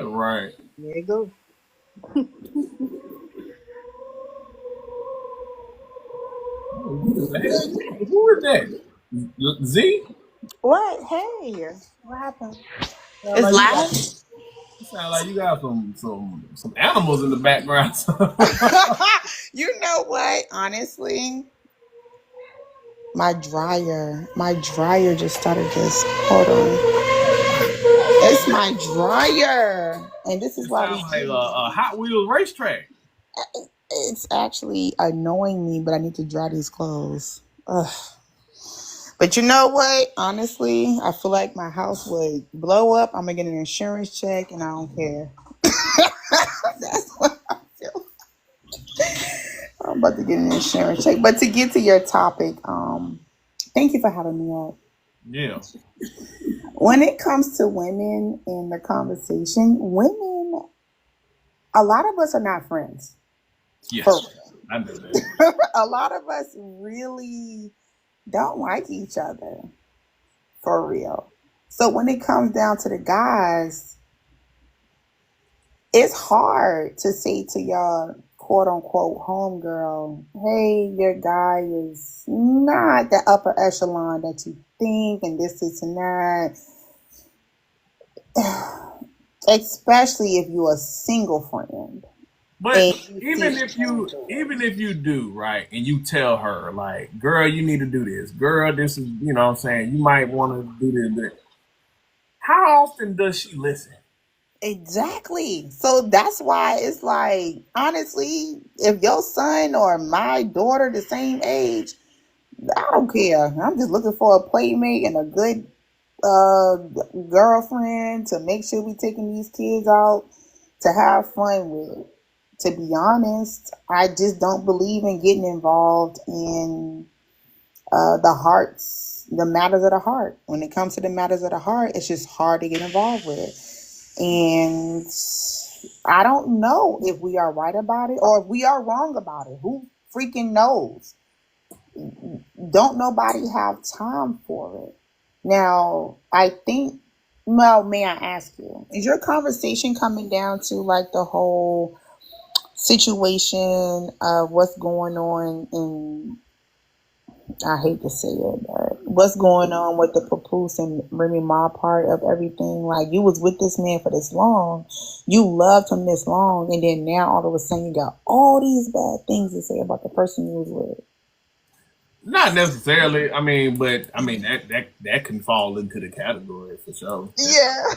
Speaker 1: Right.
Speaker 13: There you go.
Speaker 1: Who is that? Z?
Speaker 4: What? Hey, what happened?
Speaker 1: Sound
Speaker 4: It's
Speaker 1: like you
Speaker 4: loud.
Speaker 1: got, sound like you got some animals in the background.
Speaker 4: You know what? Honestly, my dryer just started this. Hold on. It's my dryer, and this is why
Speaker 1: Sound like a Hot Wheels racetrack.
Speaker 4: it's actually annoying me. But I need to dry these clothes. Ugh. But you know what? Honestly, I feel like my house would blow up. I'm gonna get an insurance check, and I don't care. That's what I feel. I'm about to get an insurance check. But to get to your topic, thank you for having me up.
Speaker 1: Yeah.
Speaker 4: When it comes to women in the conversation, a lot of us are not friends.
Speaker 1: Yes.
Speaker 4: For real.
Speaker 1: I know that.
Speaker 4: A lot of us really don't like each other. For real. So when it comes down to the guys, it's hard to say to y'all, quote unquote, homegirl, hey, your guy is not the upper echelon that you think, and this and that. Especially if you're a single friend.
Speaker 1: But even if you do, right, and you tell her, like, girl, you need to do this. Girl, this is, you know what I'm saying, you might want to do this. How often does she listen?
Speaker 4: Exactly. So that's why it's like, honestly, if your son or my daughter the same age, I don't care. I'm just looking for a playmate and a good girlfriend to make sure we taking these kids out to have fun with. To be honest, I just don't believe in getting involved in the matters of the heart. When it comes to the matters of the heart, it's just hard to get involved with it. And I don't know if we are right about it or if we are wrong about it. Who freaking knows? Don't nobody have time for it. Now, I think, well, may I ask you, is your conversation coming down to like the whole situation of what's going on in, I hate to say it, but what's going on with the papoose and Remy Ma part of everything? Like, you was with this man for this long, you loved him this long, and then now all of a sudden you got all these bad things to say about the person you was with.
Speaker 1: Not necessarily. I mean, but I mean that can fall into the category for sure.
Speaker 4: Yeah.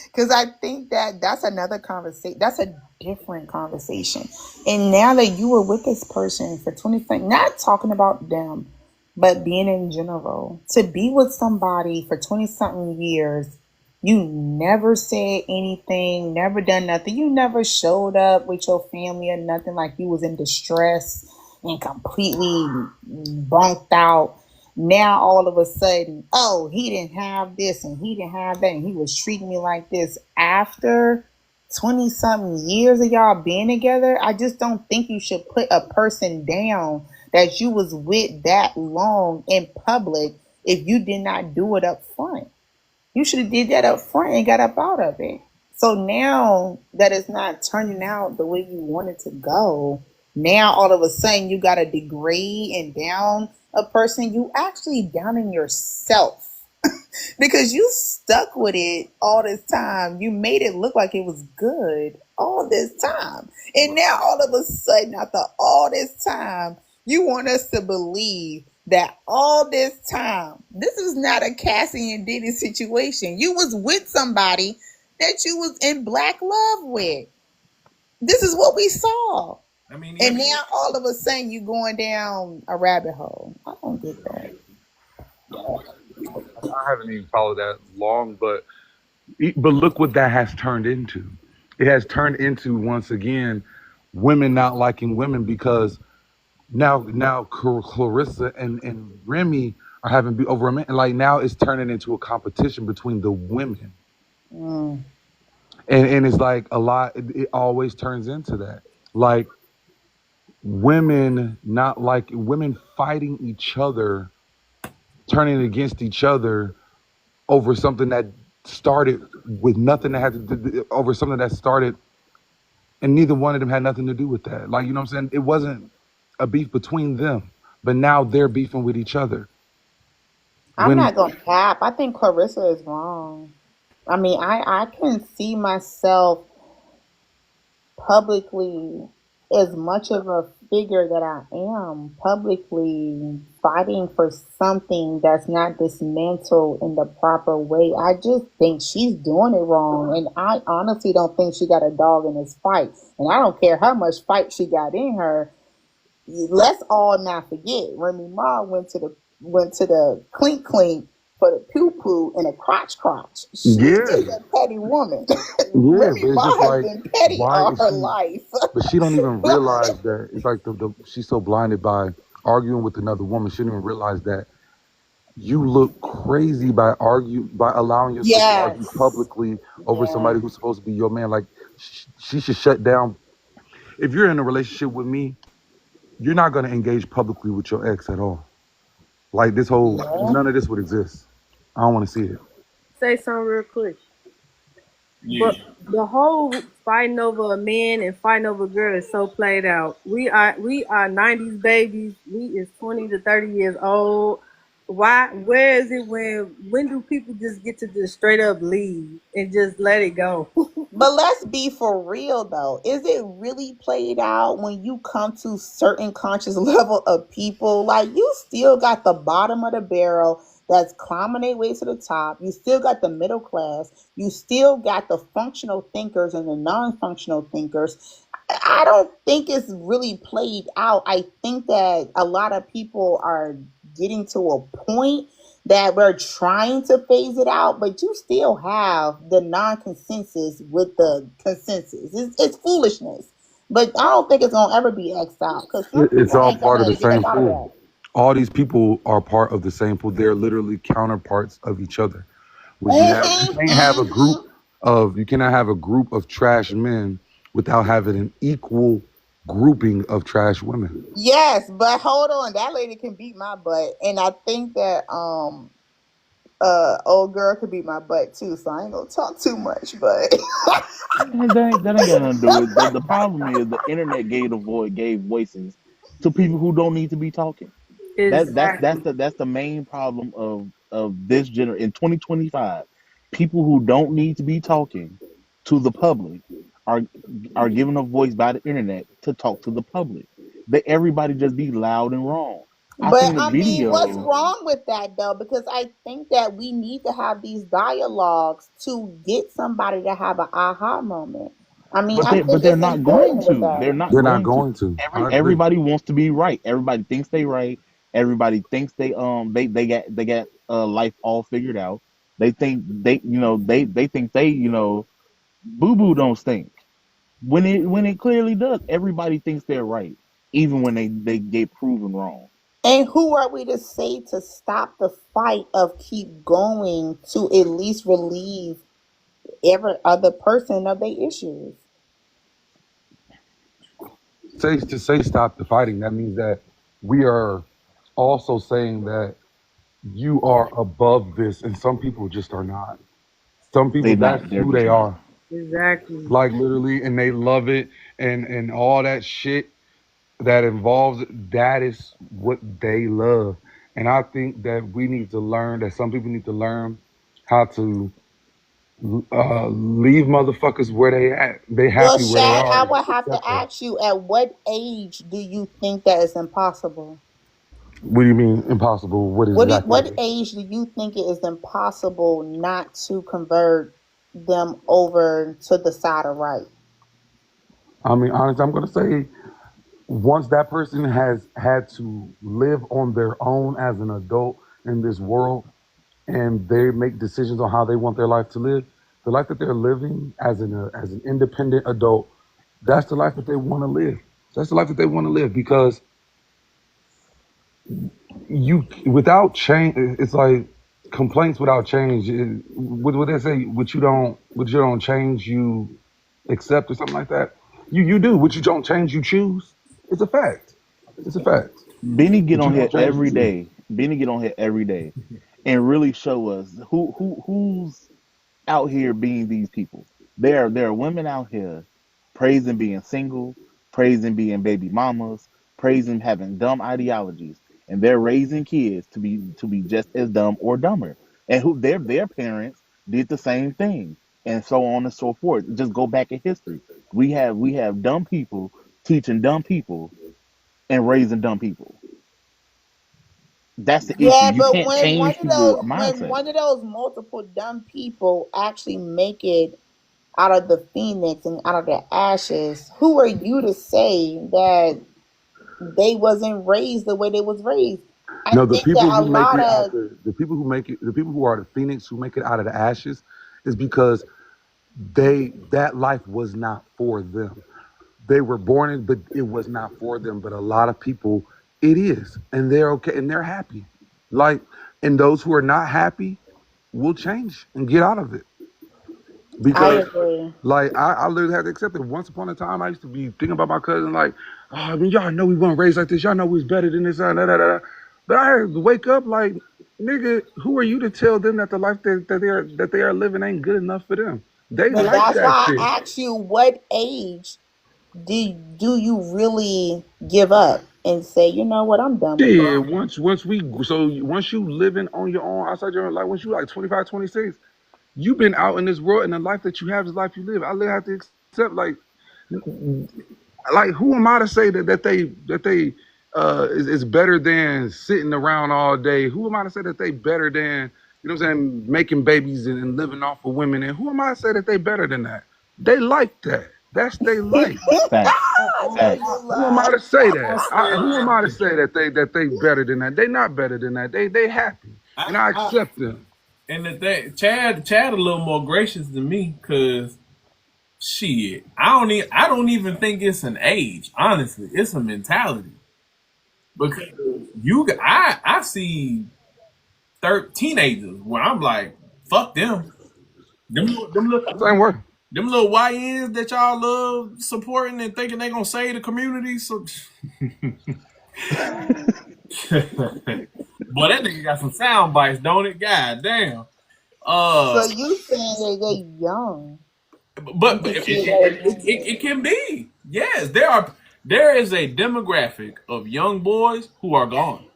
Speaker 4: Because I think that's another conversation. That's a different conversation. And now that you were with this person for 20, not talking about them, but being in general, to be with somebody for 20-something years, you never said anything, never done nothing. You never showed up with your family or nothing, like you was in distress and completely bunked out. Now all of a sudden, oh, he didn't have this and he didn't have that and he was treating me like this. After 20-something years of y'all being together, I just don't think you should put a person down that you was with that long in public if you did not do it up front. You should have did that up front and got up out of it. So now that it's not turning out the way you wanted to go, now all of a sudden you got to degrade and down a person. You actually downing yourself because you stuck with it all this time. You made it look like it was good all this time. And now all of a sudden, after all this time, you want us to believe that all this time, this is not a Cassie and Diddy situation. You was with somebody that you was in black love with. This is what we saw.
Speaker 1: I mean,
Speaker 4: and now all of a sudden you going down a rabbit hole. I don't get that.
Speaker 12: I haven't even followed that long, but look what that has turned into. It has turned into, once again, women not liking women because now Clarissa and Remy are having be over a man. Like now it's turning into a competition between the women.
Speaker 9: Mm.
Speaker 12: And it's like a lot, it always turns into that. Like women not like women fighting each other, turning against each other over something that started with nothing that had to do over something that started and neither one of them had nothing to do with that. Like, you know what I'm saying? It wasn't a beef between them, but now they're beefing with each other.
Speaker 4: I'm
Speaker 12: When
Speaker 4: not gonna cap. I think Clarissa is wrong. I mean, I can see myself publicly, as much of a figure that I am, publicly fighting for something that's not dismantled in the proper way. I just think she's doing it wrong. And I honestly don't think she got a dog in this fight. And I don't care how much fight she got in her. Let's all not forget Remy Ma went to the clink clink for the poo poo and a crotch crotch. She's
Speaker 12: yeah,
Speaker 4: just a petty woman.
Speaker 12: yeah,
Speaker 4: Remy
Speaker 12: but it's
Speaker 4: Ma
Speaker 12: just
Speaker 4: has
Speaker 12: like,
Speaker 4: been petty
Speaker 12: why
Speaker 4: all
Speaker 12: is
Speaker 4: her
Speaker 12: she?
Speaker 4: life.
Speaker 12: But she don't even realize that it's like she's so blinded by arguing with another woman. She didn't even realize that you look crazy by allowing yourself to argue
Speaker 4: Yes.
Speaker 12: publicly over
Speaker 4: Yeah.
Speaker 12: somebody who's supposed to be your man. Like she should shut down. If you're in a relationship with me, you're not going to engage publicly with your ex at all. Like
Speaker 4: Yeah.
Speaker 12: none of this would exist. I don't want to see it.
Speaker 13: Say something real quick.
Speaker 1: Yeah.
Speaker 13: But the whole fighting over a man and fighting over a girl is so played out. We are 90s babies. We is 20 to 30 years old. Where is it when do people just get to just straight up leave and just let it go?
Speaker 4: But let's be for real though. Is it really played out when you come to certain conscious level of people? Like you still got the bottom of the barrel that's climbing their way to the top. You still got the middle class. You still got the functional thinkers and the non-functional thinkers. I don't think it's really played out. I think that a lot of people are getting to a point that we're trying to phase it out, but you still have the non-consensus with the consensus. It's foolishness, but I don't think it's gonna ever be X'd out because some
Speaker 12: It's
Speaker 4: people
Speaker 12: all
Speaker 4: ain't
Speaker 12: part of
Speaker 4: gonna
Speaker 12: the
Speaker 4: get up
Speaker 12: same
Speaker 4: out of
Speaker 12: pool.
Speaker 4: that.
Speaker 12: All these people are part of the same pool. They're literally counterparts of each other. When you cannot have a group of trash men without having an equal grouping of trash women.
Speaker 4: Yes, but hold on, that lady can beat my butt, and I think that old girl could beat my butt too. So I ain't gonna talk too much, but
Speaker 14: And that ain't got nothing to do with it. The problem is the internet gave voices to people who don't need to be talking.
Speaker 13: Exactly.
Speaker 14: That's the main problem of this in 2025. People who don't need to be talking to the public are are given a voice by the internet to talk to the public. Everybody just be loud and wrong. I
Speaker 4: But
Speaker 14: seen a
Speaker 4: I mean, what's
Speaker 14: video.
Speaker 4: wrong with that though? Because I think that we need to have these dialogues to get somebody to have an aha moment. I mean, I
Speaker 14: But
Speaker 4: think
Speaker 14: they're
Speaker 4: it's
Speaker 14: not going
Speaker 4: important with
Speaker 14: to. They're
Speaker 4: that.
Speaker 14: not
Speaker 12: They're not
Speaker 14: going to.
Speaker 12: going to. I agree.
Speaker 14: Everybody wants to be right. Everybody thinks they right. Everybody thinks they got life all figured out. They think they think boo boo don't stink. When it clearly does. Everybody thinks they're right, even when they get proven wrong.
Speaker 4: And who are we to say to stop the fight of keep going to at least relieve every other person of their issues?
Speaker 12: Say stop the fighting. That means that we are also saying that you are above this, and some people just are not. Some people
Speaker 14: They
Speaker 12: that's
Speaker 14: not. They're
Speaker 12: who
Speaker 14: just
Speaker 12: they
Speaker 14: not.
Speaker 12: are.
Speaker 13: Exactly.
Speaker 12: Like literally, and they love it, and all that shit that involves it, that is what they love. And I think that we need to learn that some people need to learn how to leave motherfuckers where they at. They
Speaker 4: Well,
Speaker 12: happy where they
Speaker 4: Shad,
Speaker 12: are
Speaker 4: I
Speaker 12: and
Speaker 4: would have to
Speaker 12: accept that.
Speaker 4: ask you, at what age do you think that is impossible?
Speaker 12: What do you mean impossible? What exactly?
Speaker 4: What age do you think it is impossible not to convert them over to the side of right?
Speaker 12: I mean, honestly, I'm gonna say once that person has had to live on their own as an adult in this world, and they make decisions on how they want their life to live, the life that they're living as an independent adult, that's the life that they want to live. That's the life that they want to live, because you without change, it's like complaints without change. What they say? What you don't change, you accept, or something like that. You do what you don't change, you choose. It's a fact. It's a fact.
Speaker 14: Benny get
Speaker 12: What you
Speaker 14: on here
Speaker 12: don't change, you
Speaker 14: every
Speaker 12: choose.
Speaker 14: day. Benny get on here every day and really show us who's out here being these people. There are women out here praising being single, praising being baby mamas, praising having dumb ideologies, and they're raising kids to be just as dumb or dumber. And who their parents did the same thing, and so on and so forth. Just go back in history. We have dumb people teaching dumb people and raising dumb people. That's the issue.
Speaker 15: Yeah,
Speaker 14: You
Speaker 15: but
Speaker 14: can't
Speaker 15: when
Speaker 14: change people's mindset.
Speaker 15: one of those multiple dumb people actually make it out of the phoenix and out of the ashes, who are you to say that they wasn't raised the way they was raised? I
Speaker 12: No, the
Speaker 15: think that
Speaker 12: people
Speaker 15: a
Speaker 12: who make
Speaker 15: lot
Speaker 12: it out
Speaker 15: of
Speaker 12: the people who make it, the people who are the phoenix who make it out of the ashes, is because that life was not for them. They were born in, but it was not for them. But a lot of people, it is, and they're okay, and they're happy. Like, and those who are not happy will change and get out of it.
Speaker 15: I
Speaker 12: Because,
Speaker 15: agree.
Speaker 12: like, I literally had to accept it. Once upon a time, I used to be thinking about my cousin, like, oh, I mean, y'all know we weren't raised like this. Y'all know we was better than this. Da, da, da, da. But I had to wake up like, nigga, who are you to tell them that the life that they are living ain't good enough for them? They
Speaker 15: But
Speaker 12: like
Speaker 15: that's
Speaker 12: that
Speaker 15: why
Speaker 12: shit.
Speaker 15: I asked you, what age do you really give up and say, you know what, I'm done with
Speaker 12: Yeah,
Speaker 15: this?
Speaker 12: once you living on your own outside your own, like once you like 25, 26, you've been out in this world, and the life that you have is the life you live. I literally have to accept, like who am I to say that they is better than sitting around all day? Who am I to say that they better than, you know what I'm saying, making babies and living off of women? And who am I to say that they better than that? They like that. That's their life.
Speaker 14: Facts.
Speaker 15: I know
Speaker 14: Facts.
Speaker 15: you
Speaker 12: Who am I
Speaker 15: lie.
Speaker 12: to say
Speaker 1: I
Speaker 12: that?
Speaker 1: said,
Speaker 12: Who am I to say that they better than that? They not better than that. They happy, and I
Speaker 1: I
Speaker 12: accept them.
Speaker 1: and the thing, Chad a little more gracious than me, cause shit, I don't even think it's an age. Honestly, it's a mentality. Because I see teenagers where I'm like, fuck them.
Speaker 12: Same way.
Speaker 1: Them little YNs that y'all love supporting and thinking they gonna save the community. So, boy, that nigga got some sound bites, don't it? God damn.
Speaker 15: So
Speaker 1: Uh,
Speaker 15: you saying that they young? You
Speaker 1: but
Speaker 15: can see that.
Speaker 1: it can be. Yes, there is a demographic of young boys who are gone.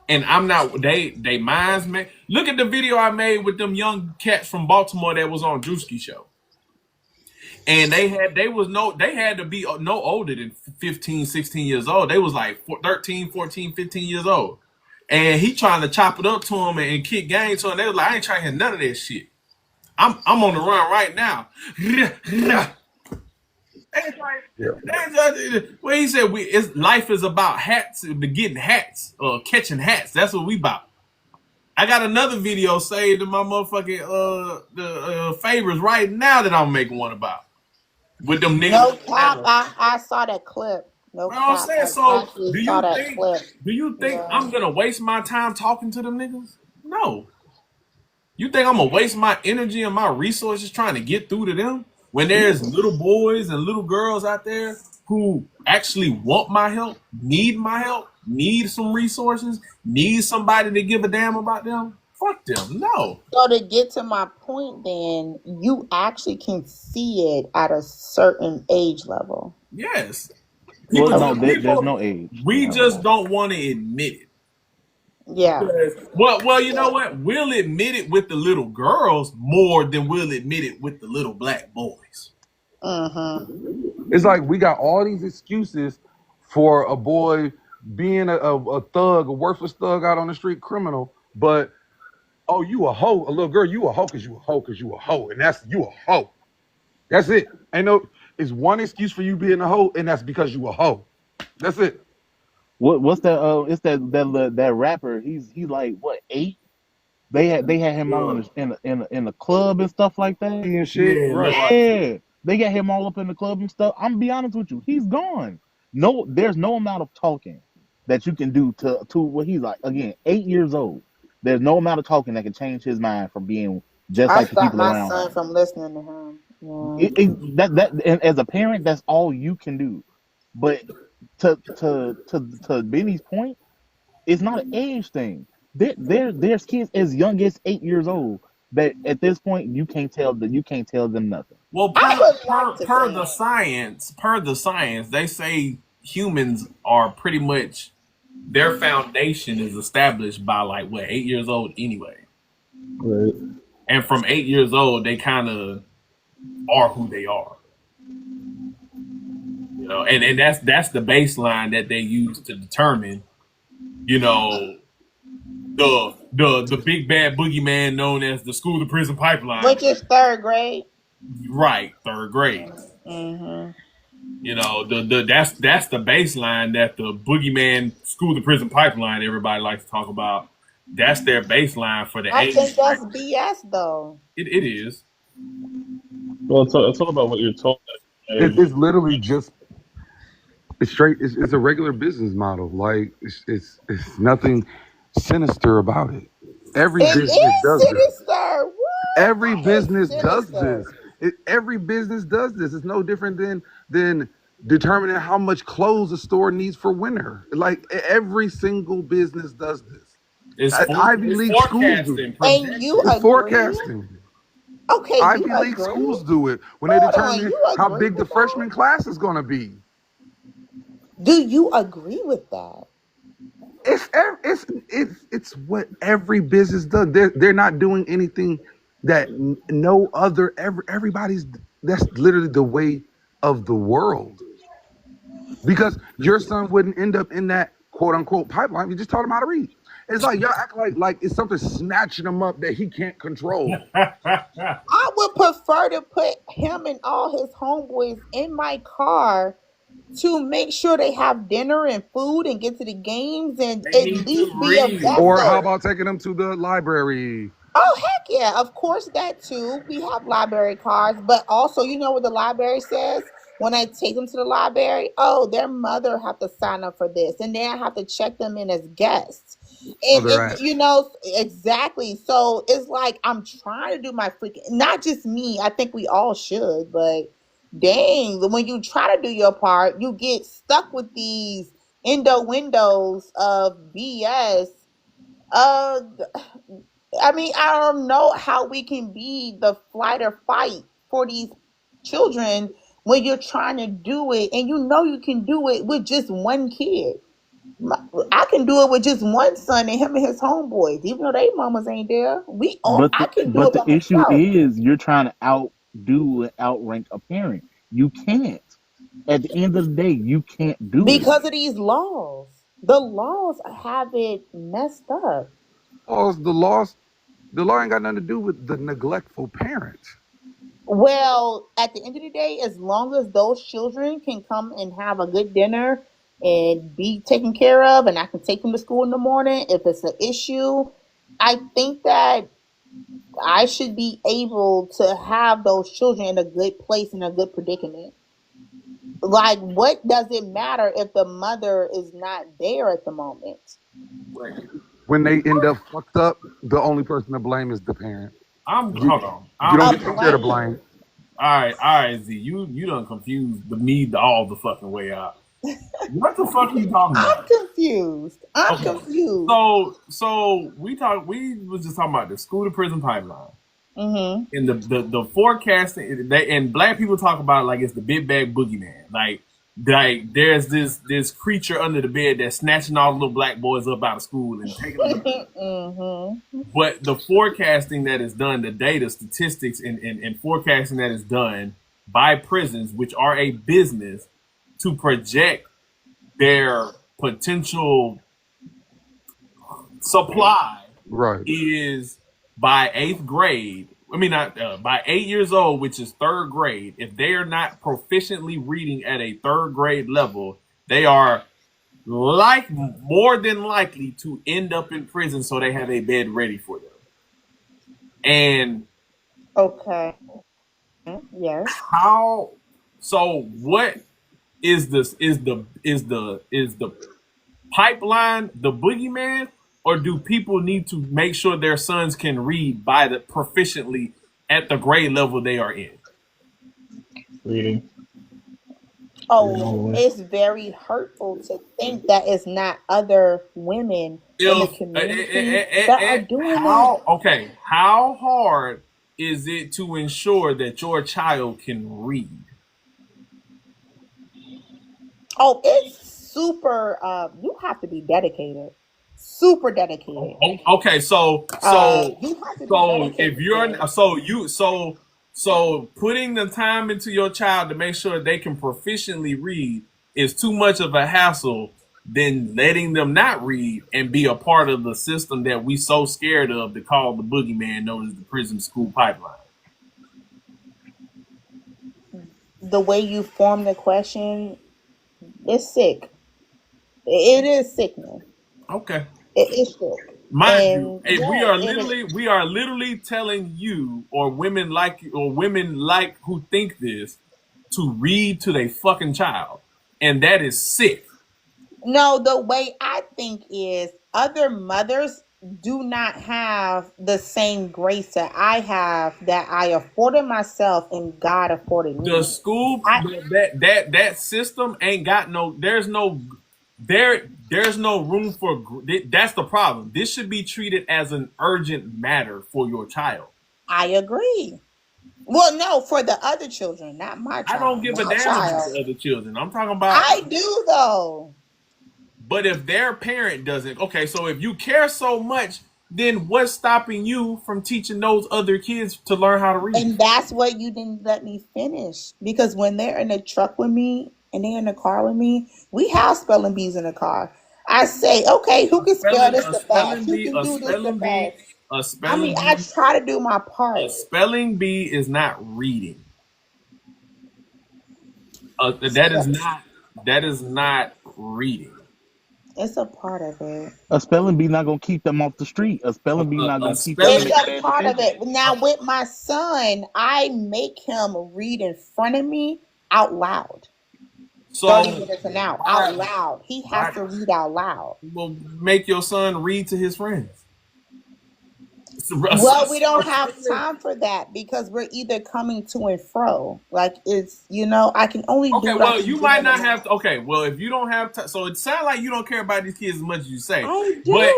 Speaker 1: And I'm not they minds man. Look at the video I made with them young cats from Baltimore that was on Drewski show. And they had to be no older than 15, 16 years old. They was like 13, 14, 15 years old. And he trying to chop it up to him and kick game to him. They was like, I ain't trying to hear none of that shit. I'm on the run right now. Well, he said life is about hats, getting hats, catching hats. That's what we about. I got another video saved in my motherfucking the favors right now that I'm making one about with them niggas.
Speaker 15: No cap. I saw that clip. No
Speaker 1: You know what I'm
Speaker 15: cap.
Speaker 1: saying?
Speaker 15: I
Speaker 1: So
Speaker 15: actually saw that clip.
Speaker 1: do you think
Speaker 15: Yeah.
Speaker 1: I'm gonna waste my time talking to them niggas? No. You think I'm gonna waste my energy and my resources trying to get through to them when there's little boys and little girls out there who actually want my help, need some resources, need somebody to give a damn about them? Fuck them. No.
Speaker 15: So to get to my point, then you actually can see it at a certain age level.
Speaker 1: Yes.
Speaker 14: Well,
Speaker 1: People,
Speaker 14: no, there's
Speaker 1: people,
Speaker 14: no age.
Speaker 1: we just don't want to admit it.
Speaker 15: Yeah.
Speaker 1: Well, you know what? We'll admit it with the little girls more than we'll admit it with the little black boys.
Speaker 12: It's like we got all these excuses for a boy being a thug, a worthless thug out on the street, criminal. But oh, you a hoe, a little girl, you a hoe because you a hoe because you a hoe, and that's you a hoe. That's it. Ain't no. It's one excuse for you being a hoe, and that's because you a hoe. That's it.
Speaker 14: What's that? It's that rapper. He's like what 8? They had him all
Speaker 1: Look,
Speaker 14: in the club and stuff like that.
Speaker 12: And shit,
Speaker 1: yeah,
Speaker 12: right?
Speaker 1: look.
Speaker 14: Yeah, they got him all up in the club and stuff. I'm gonna be honest with you, he's gone. No, there's no amount of talking that you can do to what he's like. Again, 8 years old. There's no amount of talking that can change his mind from being just
Speaker 15: I
Speaker 14: like the
Speaker 15: stopped
Speaker 14: people
Speaker 15: my
Speaker 14: around
Speaker 15: son
Speaker 14: him.
Speaker 15: from listening to him. Yeah.
Speaker 14: And as a parent, that's all you can do. But to Benny's point, it's not an age thing. There's kids as young as 8 years old that at this point you can't tell them nothing.
Speaker 1: Well,
Speaker 15: I would like to
Speaker 1: per the science, they say humans are pretty much their foundation is established by like what 8 years old anyway,
Speaker 14: Right.
Speaker 1: and from 8 years old they kind of are who they are, you know, and that's the baseline that they use to determine, you know, the big bad boogeyman known as the school to prison pipeline.
Speaker 15: Which is third grade.
Speaker 1: Right, third grade.
Speaker 15: Mm-hmm.
Speaker 1: You know, that's the baseline that the boogeyman school to prison pipeline everybody likes to talk about. That's their baseline for the
Speaker 15: I
Speaker 1: age.
Speaker 15: think that's BS though.
Speaker 1: It is.
Speaker 14: Well, it's all about what you're told.
Speaker 12: It's literally just it's straight. It's a regular business model. Like it's nothing sinister about it. Every
Speaker 15: It
Speaker 12: business
Speaker 15: is
Speaker 12: does this.
Speaker 15: sinister. What?
Speaker 12: Every
Speaker 15: It's
Speaker 12: business does
Speaker 15: sinister.
Speaker 12: this. Every business does this. It's no different than determining how much clothes a store needs for winter. Like every single business does this. Ivy League schools do it.
Speaker 15: And you
Speaker 12: It's
Speaker 15: agree?
Speaker 12: forecasting.
Speaker 15: Okay,
Speaker 12: Ivy
Speaker 15: you
Speaker 12: League
Speaker 15: agree?
Speaker 12: schools do it when they
Speaker 15: Hold on,
Speaker 12: determine
Speaker 15: you
Speaker 12: how
Speaker 15: agree
Speaker 12: big the
Speaker 15: with that?
Speaker 12: freshman class is going to be.
Speaker 15: Do you agree with that?
Speaker 12: It's what every business does. They're not doing anything that no other everybody's. That's literally the way of the world. Because your son wouldn't end up in that quote unquote pipeline. You just taught him how to read. It's like y'all act like it's something snatching him up that he can't control.
Speaker 15: I would prefer to put him and all his homeboys in my car to make sure they have dinner and food and get to the games and
Speaker 1: They
Speaker 15: at
Speaker 1: need
Speaker 15: least
Speaker 1: to
Speaker 15: be
Speaker 1: read.
Speaker 12: Or how
Speaker 15: invested.
Speaker 12: about taking them to the library?
Speaker 15: Oh heck yeah, of course that too. We have library cards, but also you know what the library says? When I take them to the library, oh, their mother have to sign up for this, and then I have to check them in as guests.
Speaker 12: Oh,
Speaker 15: And
Speaker 12: they're at.
Speaker 15: you know exactly. So it's like I'm trying to do my freaking not just me. I think we all should, but dang, when you try to do your part, you get stuck with these windows of BS. Uh, I mean, I don't know how we can be the flight or fight for these children when you're trying to do it and you know you can do it with just one kid. I can do it with just one son and him and his homeboys, even though they mamas ain't there. I can do it by
Speaker 14: The issue
Speaker 15: myself.
Speaker 14: is you're trying to outdo and outrank a parent. You can't. At the end of the day, you can't do it.
Speaker 15: Because of these laws. The laws have it messed up.
Speaker 12: The law ain't got nothing to do with the neglectful parent.
Speaker 15: Well, at the end of the day, as long as those children can come and have a good dinner and be taken care of, and I can take them to school in the morning, if it's an issue, I think that I should be able to have those children in a good place, in a good predicament. Like, what does it matter if the mother is not there at the moment?
Speaker 12: When they end up fucked up, the only person to blame is the parent.
Speaker 1: Hold on.
Speaker 12: You don't get to share the blame.
Speaker 1: All right, Z. You done confused me all the fucking way out. What the fuck are you talking about?
Speaker 15: I'm confused. I'm confused.
Speaker 1: So we was just talking about the school to prison pipeline.
Speaker 15: Mm-hmm.
Speaker 1: And the forecasting, and black people talk about it like it's the big bad boogeyman. Like there's this creature under the bed that's snatching all the little black boys up out of school and taking them.
Speaker 15: Mm-hmm.
Speaker 1: But the forecasting that is done, the data, statistics, and forecasting that is done by prisons, which are a business, to project their potential supply,
Speaker 12: right,
Speaker 1: is by 8th grade. I mean, not by 8 years old, which is third grade. If they are not proficiently reading at a third grade level, they are more than likely to end up in prison, so they have a bed ready for them. And
Speaker 15: Okay. Yes.
Speaker 1: how? So what is this? Is the pipeline the boogeyman, or do people need to make sure their sons can read by the proficiently at the grade level they are in?
Speaker 14: Reading.
Speaker 15: Oh, it's very hurtful to think that it's not other women in the
Speaker 1: If
Speaker 15: community that are doing that.
Speaker 1: how hard is it to ensure that your child can read?
Speaker 15: Oh, it's super. You have to be dedicated, super dedicated.
Speaker 1: Okay, so
Speaker 15: You have to be dedicated.
Speaker 1: if you're so putting the time into your child to make sure they can proficiently read is too much of a hassle than letting them not read and be a part of the system that we so scared of to call the boogeyman known as the prison school pipeline.
Speaker 15: The way you form the question, it's sick. It is sickening.
Speaker 1: Okay.
Speaker 15: It is sick.
Speaker 1: Mind you,
Speaker 15: And
Speaker 1: we
Speaker 15: yeah,
Speaker 1: are
Speaker 15: it is.
Speaker 1: literally telling you or women like you or women like who think this to read to their fucking child. And that is sick.
Speaker 15: No, the way I think is other mothers do not have the same grace that I have, that I afforded myself and God afforded me.
Speaker 1: The school that system ain't got no there's no room for that's the problem. This should be treated as an urgent matter for your child.
Speaker 15: I agree. Well, no, for the other children, not my child.
Speaker 1: I don't give a damn about the other children. I'm talking about
Speaker 15: I do though.
Speaker 1: But if their parent doesn't, okay, so if you care so much, then what's stopping you from teaching those other kids to learn how to read?
Speaker 15: And that's what you didn't let me finish. Because when they're in the truck with me and they're in the car with me, we have spelling bees in the car. I say, okay, who can spell this the fast? Who can do this the fast? I mean, I try to do my part.
Speaker 1: A spelling bee is not reading. That is not reading.
Speaker 15: It's a part of it.
Speaker 14: A spelling bee not gonna keep them off the street. A spelling bee not gonna keep them.
Speaker 15: It's a part of it. Now with my son, I make him read in front of me out loud.
Speaker 1: So
Speaker 15: 30 minutes an hour out loud. He has to read out loud.
Speaker 1: Well, make your son read to his friends.
Speaker 15: Well, we don't have time for that because we're either coming to and fro. Like it's, I can only do.
Speaker 1: Okay, well, you might not have to. Okay, well, if you don't have time, so it sounds like you don't care about these kids as much as you say.
Speaker 15: I do.
Speaker 1: But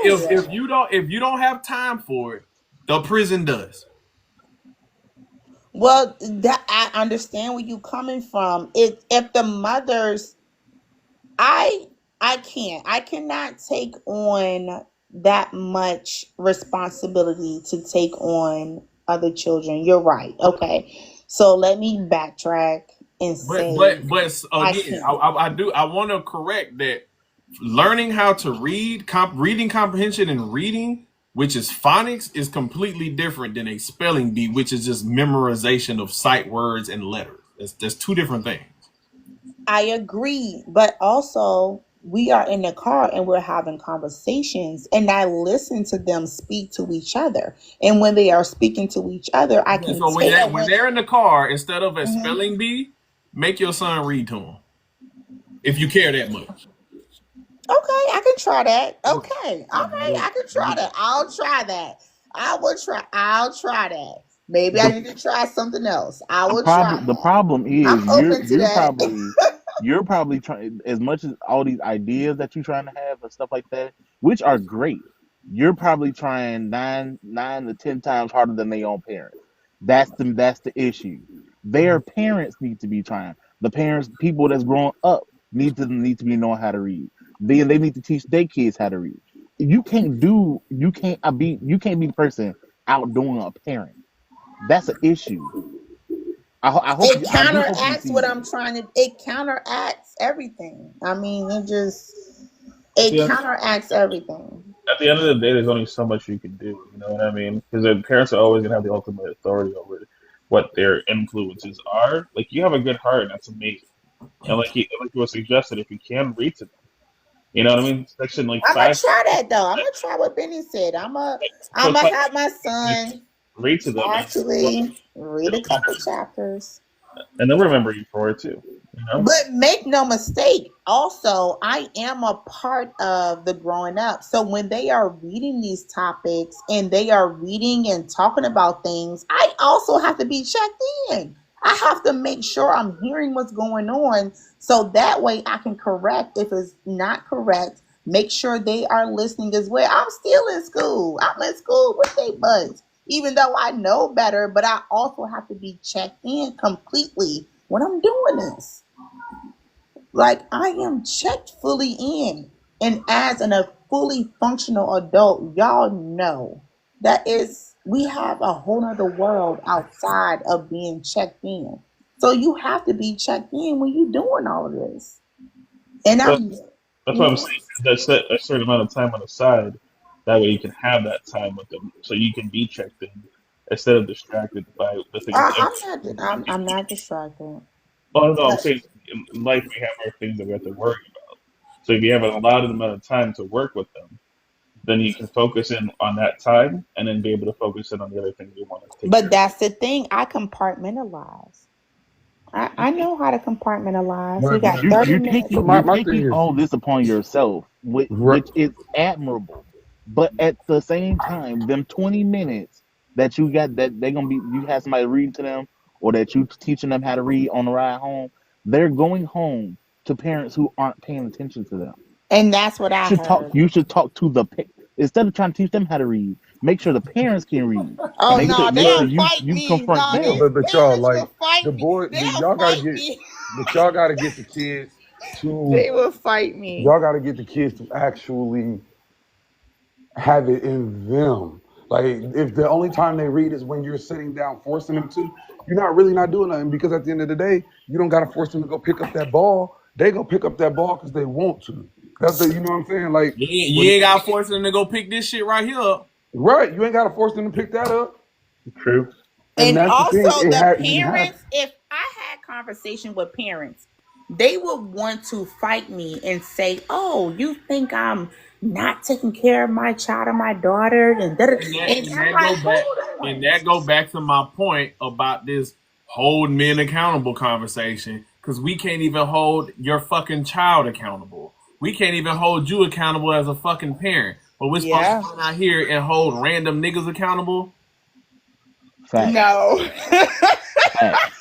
Speaker 1: if you don't have time for it, the prison does.
Speaker 15: Well, that I understand where you coming from. If the mothers, I cannot take on that much responsibility to take on other children. You're right. Okay, so let me backtrack and say,
Speaker 1: but again, I want to correct that. Learning how to read, reading comprehension and reading, which is phonics, is completely different than a spelling bee, which is just memorization of sight words and letters. That's two different things.
Speaker 15: I agree, but also we are in the car and we're having conversations, and I listen to them speak to each other. And when they are speaking to each other, I can
Speaker 1: so when they're in the car, instead of a spelling bee, make your son read to them. If you care that much.
Speaker 15: Okay, I can try that. Okay, all right, I can try that. I'll try that. I'll try that. Maybe I need to try something else. I will try.
Speaker 14: The problem is you're probably trying, as much as all these ideas that you're trying to have and stuff like that, which are great. You're probably trying 9 to 10 times harder than their own parents. That's the issue. Their parents need to be trying. The parents, people that's growing up, need to be knowing how to read. They need to teach their kids how to read. You can't be the person outdoing a parent. That's an issue. I hope
Speaker 15: it counteracts what I'm trying to. It counteracts everything. I mean, it counteracts everything.
Speaker 16: At the end of the day, there's only so much you can do. You know what I mean? Because the parents are always gonna have the ultimate authority over what their influences are. Like, you have a good heart, and that's amazing. And like you was suggested, if you can read to them, you know what I mean? Section like
Speaker 15: I'm
Speaker 16: 5.
Speaker 15: gonna try that though. I'm gonna try what Benny said. I'm gonna have my son
Speaker 16: read to them,
Speaker 15: Actually, read a couple chapters.
Speaker 16: and they'll remember you for it too. You know.
Speaker 15: But make no mistake, also, I am a part of the growing up. So when they are reading these topics and they are reading and talking about things, I also have to be checked in. I have to make sure I'm hearing what's going on so that way I can correct if it's not correct. Make sure they are listening as well. I'm still in school. I'm in school with they butts. Even though I know better, but I also have to be checked in completely when I'm doing this. Like I am checked fully in. And as a fully functional adult, y'all know that is we have a whole other world outside of being checked in. So you have to be checked in when you're doing all of this. And
Speaker 16: So
Speaker 15: I'm
Speaker 16: that's what I'm saying. That's set a certain amount of time on the side. That way you can have that time with them, so you can be checked in instead of distracted by the things.
Speaker 15: I'm not distracted.
Speaker 16: Oh no, I'm saying in life we have our things that we have to worry about. So if you have an allotted amount of time to work with them, then you can focus in on that time and then be able to focus in on the other things you want to take care
Speaker 15: But
Speaker 16: of.
Speaker 15: that's the thing. I compartmentalize. I know how to compartmentalize. We got
Speaker 11: But
Speaker 15: 30
Speaker 14: You're
Speaker 15: minutes.
Speaker 14: taking
Speaker 11: my
Speaker 14: you're
Speaker 11: my thing
Speaker 14: taking
Speaker 11: is
Speaker 14: all this upon yourself,
Speaker 11: right.
Speaker 14: which is admirable. But at the same time, them 20 minutes that you got that they're gonna be you have somebody reading to them or that you teaching them how to read on the ride home, they're going home to parents who aren't paying attention to them.
Speaker 15: And that's what I heard.
Speaker 14: You should talk to instead of trying to teach them how to read. Make sure the parents can read.
Speaker 15: Oh
Speaker 14: Make
Speaker 15: no,
Speaker 14: sure make sure
Speaker 15: they'll
Speaker 14: you
Speaker 15: fight
Speaker 14: you
Speaker 15: me.
Speaker 14: confront
Speaker 15: No,
Speaker 14: them.
Speaker 15: these
Speaker 11: But y'all
Speaker 15: parents
Speaker 11: like
Speaker 15: will fight
Speaker 11: the
Speaker 15: me.
Speaker 11: boy.
Speaker 15: They'll
Speaker 11: Y'all gotta
Speaker 15: fight
Speaker 11: get,
Speaker 15: me.
Speaker 11: but y'all gotta get the kids to.
Speaker 15: They will fight me.
Speaker 11: Y'all gotta get the kids to actually have it in them. Like if the only time they read is when you're sitting down forcing them to, you're not doing nothing because at the end of the day, you don't gotta force them to go pick up that ball. They go pick up that ball because they want to. That's you know what I'm saying? Like
Speaker 1: You ain't gotta force them to go pick this shit right here up.
Speaker 11: right, you ain't gotta force them to pick that up.
Speaker 16: True.
Speaker 15: And
Speaker 11: That's the thing.
Speaker 15: also the
Speaker 11: You have
Speaker 15: parents, if I had conversation with parents, they would want to fight me and say, "Oh, you think I'm not taking care of my child or my daughter?" And I'm like, hold on.
Speaker 1: And that go back to my point about this hold men accountable conversation. Cause we can't even hold your fucking child accountable. We can't even hold you accountable as a fucking parent. But we're supposed to come out here and hold random niggas accountable.
Speaker 14: Facts.
Speaker 15: No.
Speaker 14: Facts.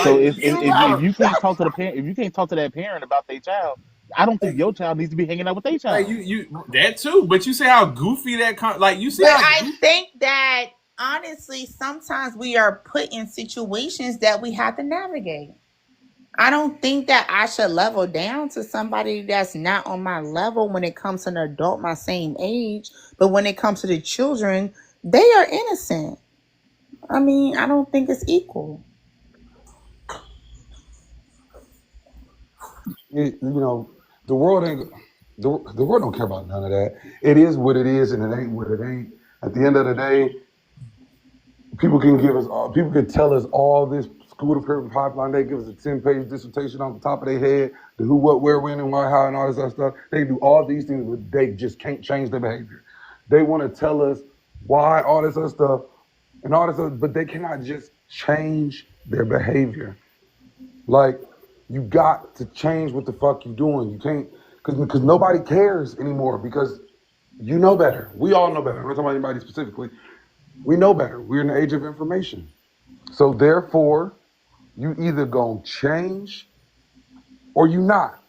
Speaker 14: So if you can't talk to the parent, if you can't talk to that parent about their child, I don't think your child needs to be hanging out with their child.
Speaker 1: Like you that too. But you see how goofy that you see.
Speaker 15: But
Speaker 1: How
Speaker 15: I think that honestly, sometimes we are put in situations that we have to navigate. I don't think that I should level down to somebody that's not on my level when it comes to an adult my same age. But when it comes to the children, they are innocent. I mean, I don't think it's equal.
Speaker 11: you know, the world ain't the world don't care about none of that. It is what it is, and it ain't what it ain't. At the end of the day, people can tell us all this school to prison pipeline. They give us a 10-page dissertation on the top of their head, the who, what, where, when, and why, how, and all this other stuff. They can do all these things, but they just can't change their behavior. They want to tell us why all this other stuff and all this other, but they cannot just change their behavior. Like, you got to change what the fuck you doing. You can't, because nobody cares anymore because you know better. We all know better. I'm not talking about anybody specifically. We know better. We're in the age of information. So therefore, you either gonna change or you not.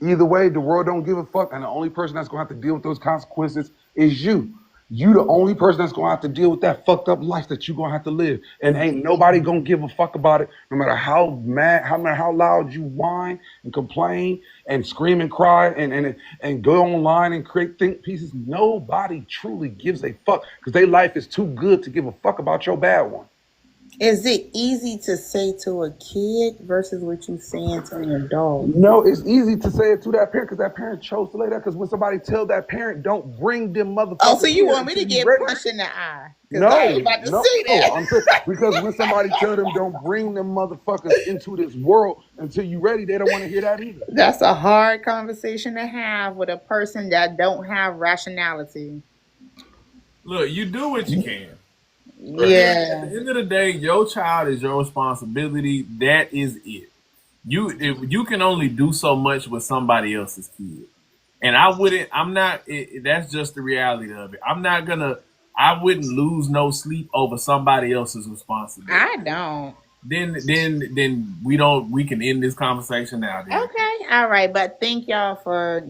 Speaker 11: Either way, the world don't give a fuck, and the only person that's gonna have to deal with those consequences is you. You the only person that's gonna have to deal with that fucked up life that you gonna have to live. And ain't nobody gonna give a fuck about it, no matter how mad, how loud you whine and complain and scream and cry and go online and create think pieces. Nobody truly gives a fuck because their life is too good to give a fuck about your bad one.
Speaker 15: Is it easy to say to a kid versus what you saying to an adult?
Speaker 11: No, it's easy to say it to that parent because that parent chose to lay that. Because when somebody tell that parent, don't bring them motherfuckers.
Speaker 15: Oh, so you
Speaker 11: here
Speaker 15: want me to
Speaker 11: until you
Speaker 15: get
Speaker 11: ready.
Speaker 15: punched in the eye?
Speaker 11: No,
Speaker 15: I ain't about to say that.
Speaker 11: I'm saying, because when somebody tell them don't bring them motherfuckers into this world until you ready, they don't want to hear that either.
Speaker 15: That's a hard conversation to have with a person that don't have rationality.
Speaker 1: Look, you do what you can.
Speaker 15: Yeah.
Speaker 1: At the end of the day, your child is your responsibility. That is it. You can only do so much with somebody else's kid. And I wouldn't. I'm not. That's just the reality of it. I'm not gonna. I wouldn't lose no sleep over somebody else's responsibility.
Speaker 15: I don't.
Speaker 1: Then we don't. We can end this conversation now. Then.
Speaker 15: Okay, all right, but thank y'all for,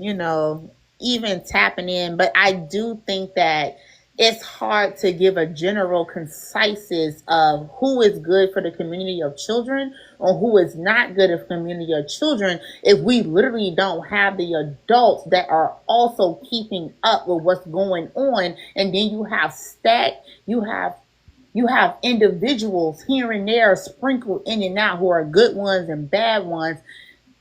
Speaker 15: even tapping in. But I do think that it's hard to give a general conciseness of who is good for the community of children or who is not good for the community of children if we literally don't have the adults that are also keeping up with what's going on. And then you have individuals here and there sprinkled in and out who are good ones and bad ones.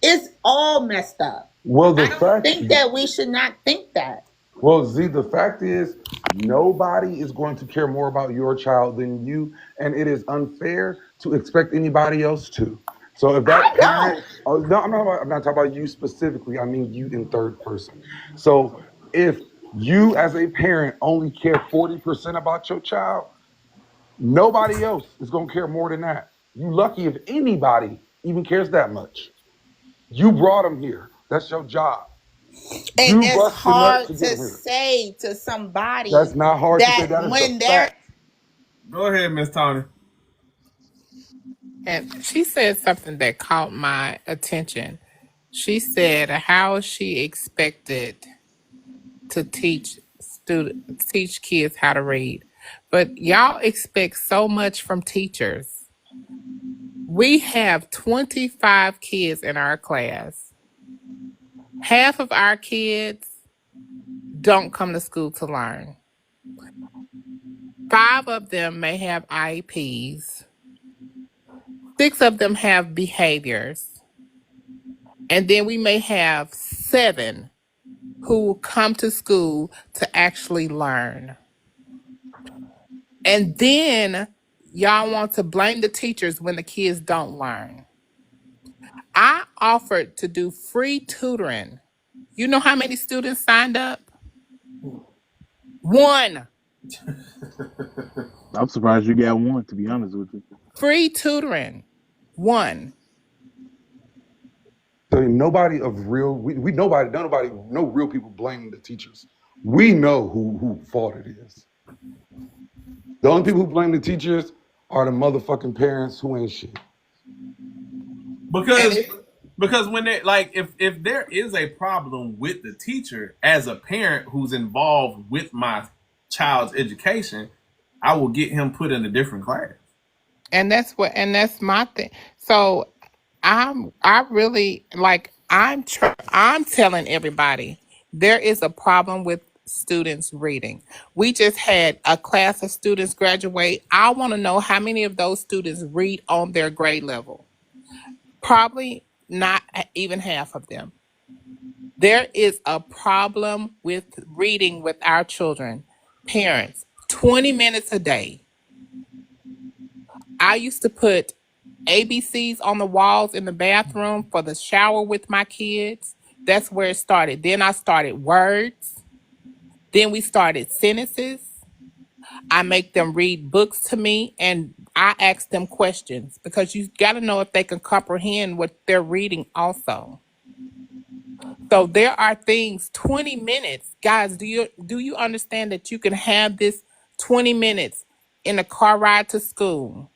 Speaker 15: It's all messed up.
Speaker 12: Well,
Speaker 15: I don't think that we should not think that.
Speaker 12: Well, Z, the fact is, nobody is going to care more about your child than you, and it is unfair to expect anybody else to. So if that parent, no, I'm not talking about you specifically. I mean you in third person. So if you as a parent only care 40% about your child, nobody else is going to care more than that. You lucky if anybody even cares that much. You brought them here. That's your job.
Speaker 15: And it's hard to say to somebody
Speaker 12: that's not hard to say that
Speaker 15: when they're.
Speaker 1: Go ahead, Miss Tony.
Speaker 17: And she said something that caught my attention. She said how she expected to teach kids how to read. But y'all expect so much from teachers. We have 25 kids in our class. Half of our kids don't come to school to learn. 5 of them may have IEPs. 6 of them have behaviors. And then we may have 7 who come to school to actually learn. And then y'all want to blame the teachers when the kids don't learn. I offered to do free tutoring. You know how many students signed up? 1.
Speaker 14: I'm surprised you got 1, to be honest with you.
Speaker 17: Free tutoring. 1.
Speaker 12: So nobody of real, no real people blaming the teachers. We know who fault it is. The only people who blame the teachers are the motherfucking parents who ain't shit.
Speaker 1: Because when they if there is a problem with the teacher as a parent who's involved with my child's education, I will get him put in a different class.
Speaker 17: And that's my thing. So I'm telling everybody there is a problem with students reading. We just had a class of students graduate. I want to know how many of those students read on their grade level. Probably not even half of them. There is a problem with reading with our children. Parents, 20 minutes a day. I used to put ABCs on the walls in the bathroom for the shower with my kids. That's where it started. Then I started words. Then we started sentences. I make them read books to me, and I ask them questions because you got to know if they can comprehend what they're reading also. So there are things, 20 minutes. Guys, do you understand that you can have this 20 minutes in a car ride to school,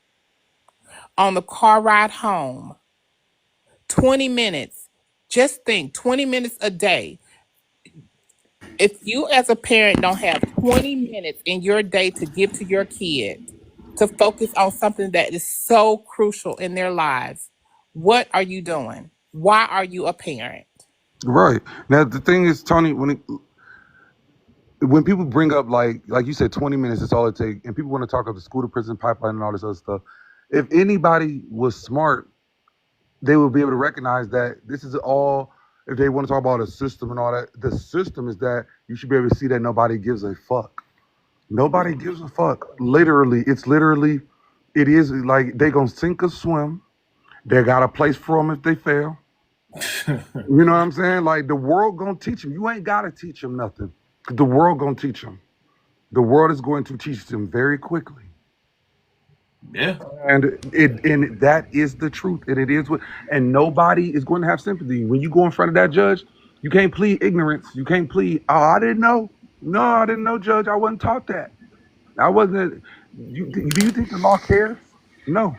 Speaker 17: on the car ride home, 20 minutes. Just think, 20 minutes a day. If you as a parent don't have 20 minutes in your day to give to your kid to focus on something that is so crucial in their lives, what are you doing? Why are you a parent?
Speaker 12: Right. Now, the thing is, Tony, when people bring up, like you said, 20 minutes is all it takes, and people want to talk about the school to prison pipeline and all this other stuff, if anybody was smart, they would be able to recognize that this is all, if they want to talk about a system and all that, the system is that you should be able to see that nobody gives a fuck. Nobody gives a fuck. It is like they gonna sink or swim. They got a place for them if they fail. You know what I'm saying? Like, the world gonna teach them. You ain't gotta teach them nothing. The world gonna teach them. The world is going to teach them very quickly.
Speaker 1: Yeah.
Speaker 12: And that is the truth. And it is what, and nobody is going to have sympathy. When you go in front of that judge, you can't plead ignorance. You can't plead, oh, I didn't know. No, I didn't know, Judge. I wasn't taught that. I wasn't. Do you think the law cares? No.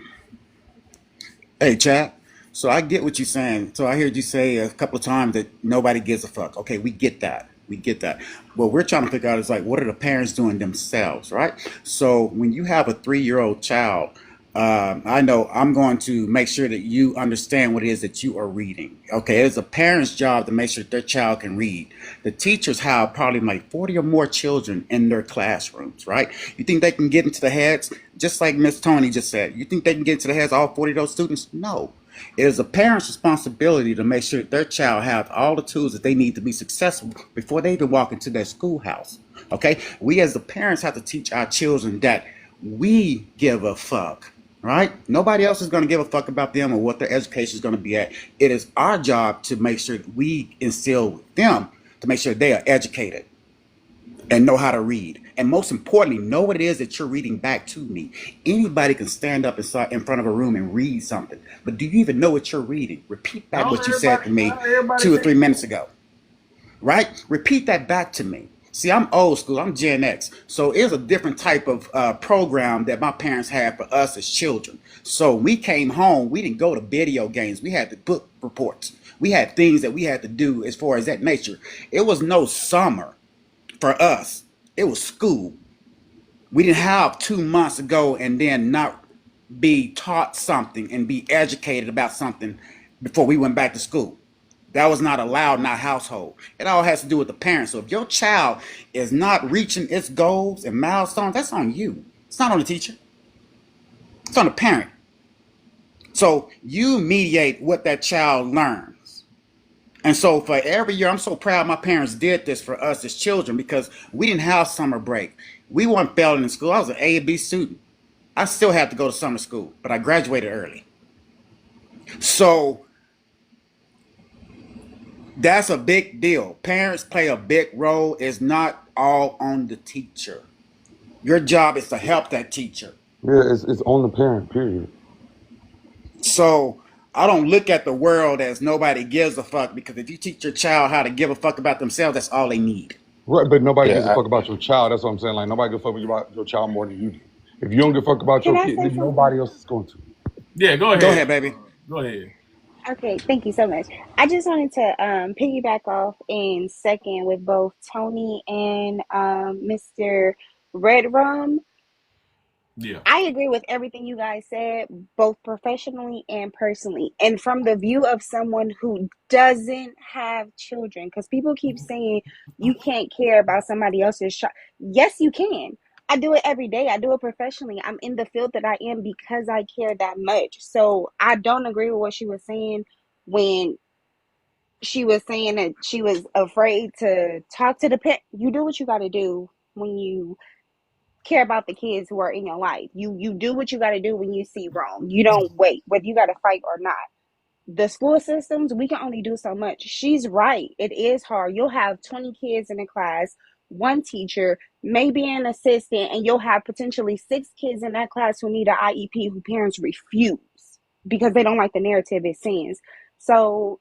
Speaker 18: Hey, chap. So I get what you're saying. So I heard you say a couple of times that nobody gives a fuck. Okay, we get that. We get that. What we're trying to figure out is like, what are the parents doing themselves, right? So when you have a 3-year-old child, I know I'm going to make sure that you understand what it is that you are reading. Okay, it's a parent's job to make sure that their child can read. The teachers have probably like 40 or more children in their classrooms, right? You think they can get into the heads, just like Miss Tony just said, you think they can get into the heads of all 40 of those students? No. It is a parent's responsibility to make sure that their child has all the tools that they need to be successful before they even walk into their schoolhouse. Okay? We as the parents have to teach our children that we give a fuck, right? Nobody else is going to give a fuck about them or what their education is going to be at. It is our job to make sure that we instill with them to make sure they are educated and know how to read. And most importantly, know what it is that you're reading back to me. Anybody can stand up in front of a room and read something, but do you even know what you're reading? Repeat back what you said to me 2 or 3 minutes ago, right? Repeat that back to me. See, I'm old school. I'm Gen X. So it's a different type of program that my parents had for us as children. So we came home. We didn't go to video games. We had the book reports. We had things that we had to do as far as that nature. It was no summer for us. It was school. We didn't have 2 months to go and then not be taught something and be educated about something before we went back to school. That was not allowed in our household. It all has to do with the parents. So if your child is not reaching its goals and milestones, that's on you. It's not on the teacher. It's on the parent. So you mediate what that child learns. And so for every year, I'm so proud my parents did this for us as children because we didn't have summer break. We weren't failing in school. I was an A and B student. I still had to go to summer school, but I graduated early. So that's a big deal. Parents play a big role. It's not all on the teacher. Your job is to help that teacher.
Speaker 12: Yeah, it's on the parent, period.
Speaker 18: So I don't look at the world as nobody gives a fuck because if you teach your child how to give a fuck about themselves, that's all they need.
Speaker 12: Right, but nobody gives a
Speaker 18: Yeah.
Speaker 12: fuck about your child. That's what I'm saying. Like, nobody gives a fuck about your child more than you do. If you don't give a fuck about
Speaker 19: Can
Speaker 12: your
Speaker 19: I
Speaker 12: kid,
Speaker 19: say
Speaker 12: then
Speaker 19: something?
Speaker 12: nobody else is going to.
Speaker 1: Yeah, go ahead.
Speaker 18: Go ahead, baby.
Speaker 1: Go ahead.
Speaker 19: Okay, thank you so much. I just wanted to piggyback off and second with both Tony and Mr. Red Rum.
Speaker 1: Yeah.
Speaker 19: I agree with everything you guys said, both professionally and personally. And from the view of someone who doesn't have children, because people keep saying you can't care about somebody else's child. Yes, you can. I do it every day. I do it professionally. I'm in the field that I am because I care that much. So I don't agree with what she was saying when she was saying that she was afraid to talk to the pet. You do what you got to do when you care about the kids who are in your life. You do what you got to do when you see wrong. You don't wait, whether you got to fight or not. The school systems, we can only do so much. She's right. It is hard. You'll have 20 kids in a class, one teacher, maybe an assistant, and you'll have potentially 6 kids in that class who need an IEP who parents refuse because they don't like the narrative it sends. So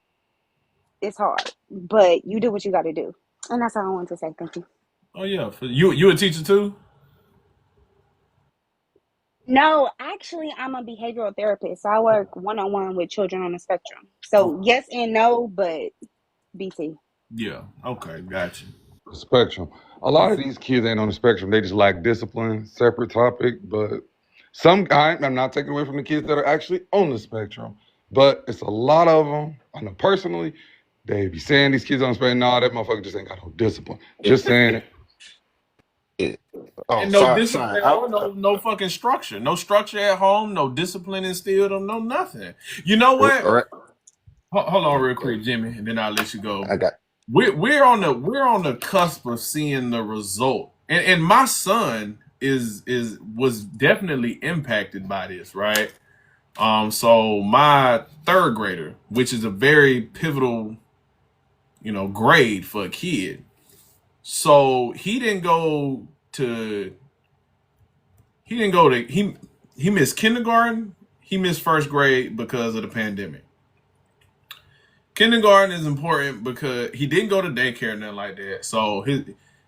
Speaker 19: it's hard, but you do what you got to do. And that's all I want to say. Thank you.
Speaker 1: Oh yeah. You a teacher too?
Speaker 19: No, actually, I'm a behavioral therapist. So I work one-on-one with children on the spectrum. So yes and no, but BT.
Speaker 1: Yeah. Okay. Gotcha.
Speaker 12: Spectrum. A lot of these kids ain't on the spectrum. They just lack discipline. Separate topic, but I'm not taking away from the kids that are actually on the spectrum, but it's a lot of them. I know personally, they be saying these kids on the spectrum. Nah, that motherfucker just ain't got no discipline. Just saying it.
Speaker 1: And no discipline, no fucking structure. No structure at home, no discipline instilled, no nothing. You know what?
Speaker 20: All right.
Speaker 1: Hold on real quick, Jimmy, and then I'll let you go.
Speaker 20: I got.
Speaker 1: We're on the cusp of seeing the result. And my son was definitely impacted by this, right? So my 3rd grader, which is a very pivotal, grade for a kid. So he missed kindergarten, he missed first grade because of the pandemic. Kindergarten is important because he didn't go to daycare or nothing like that. So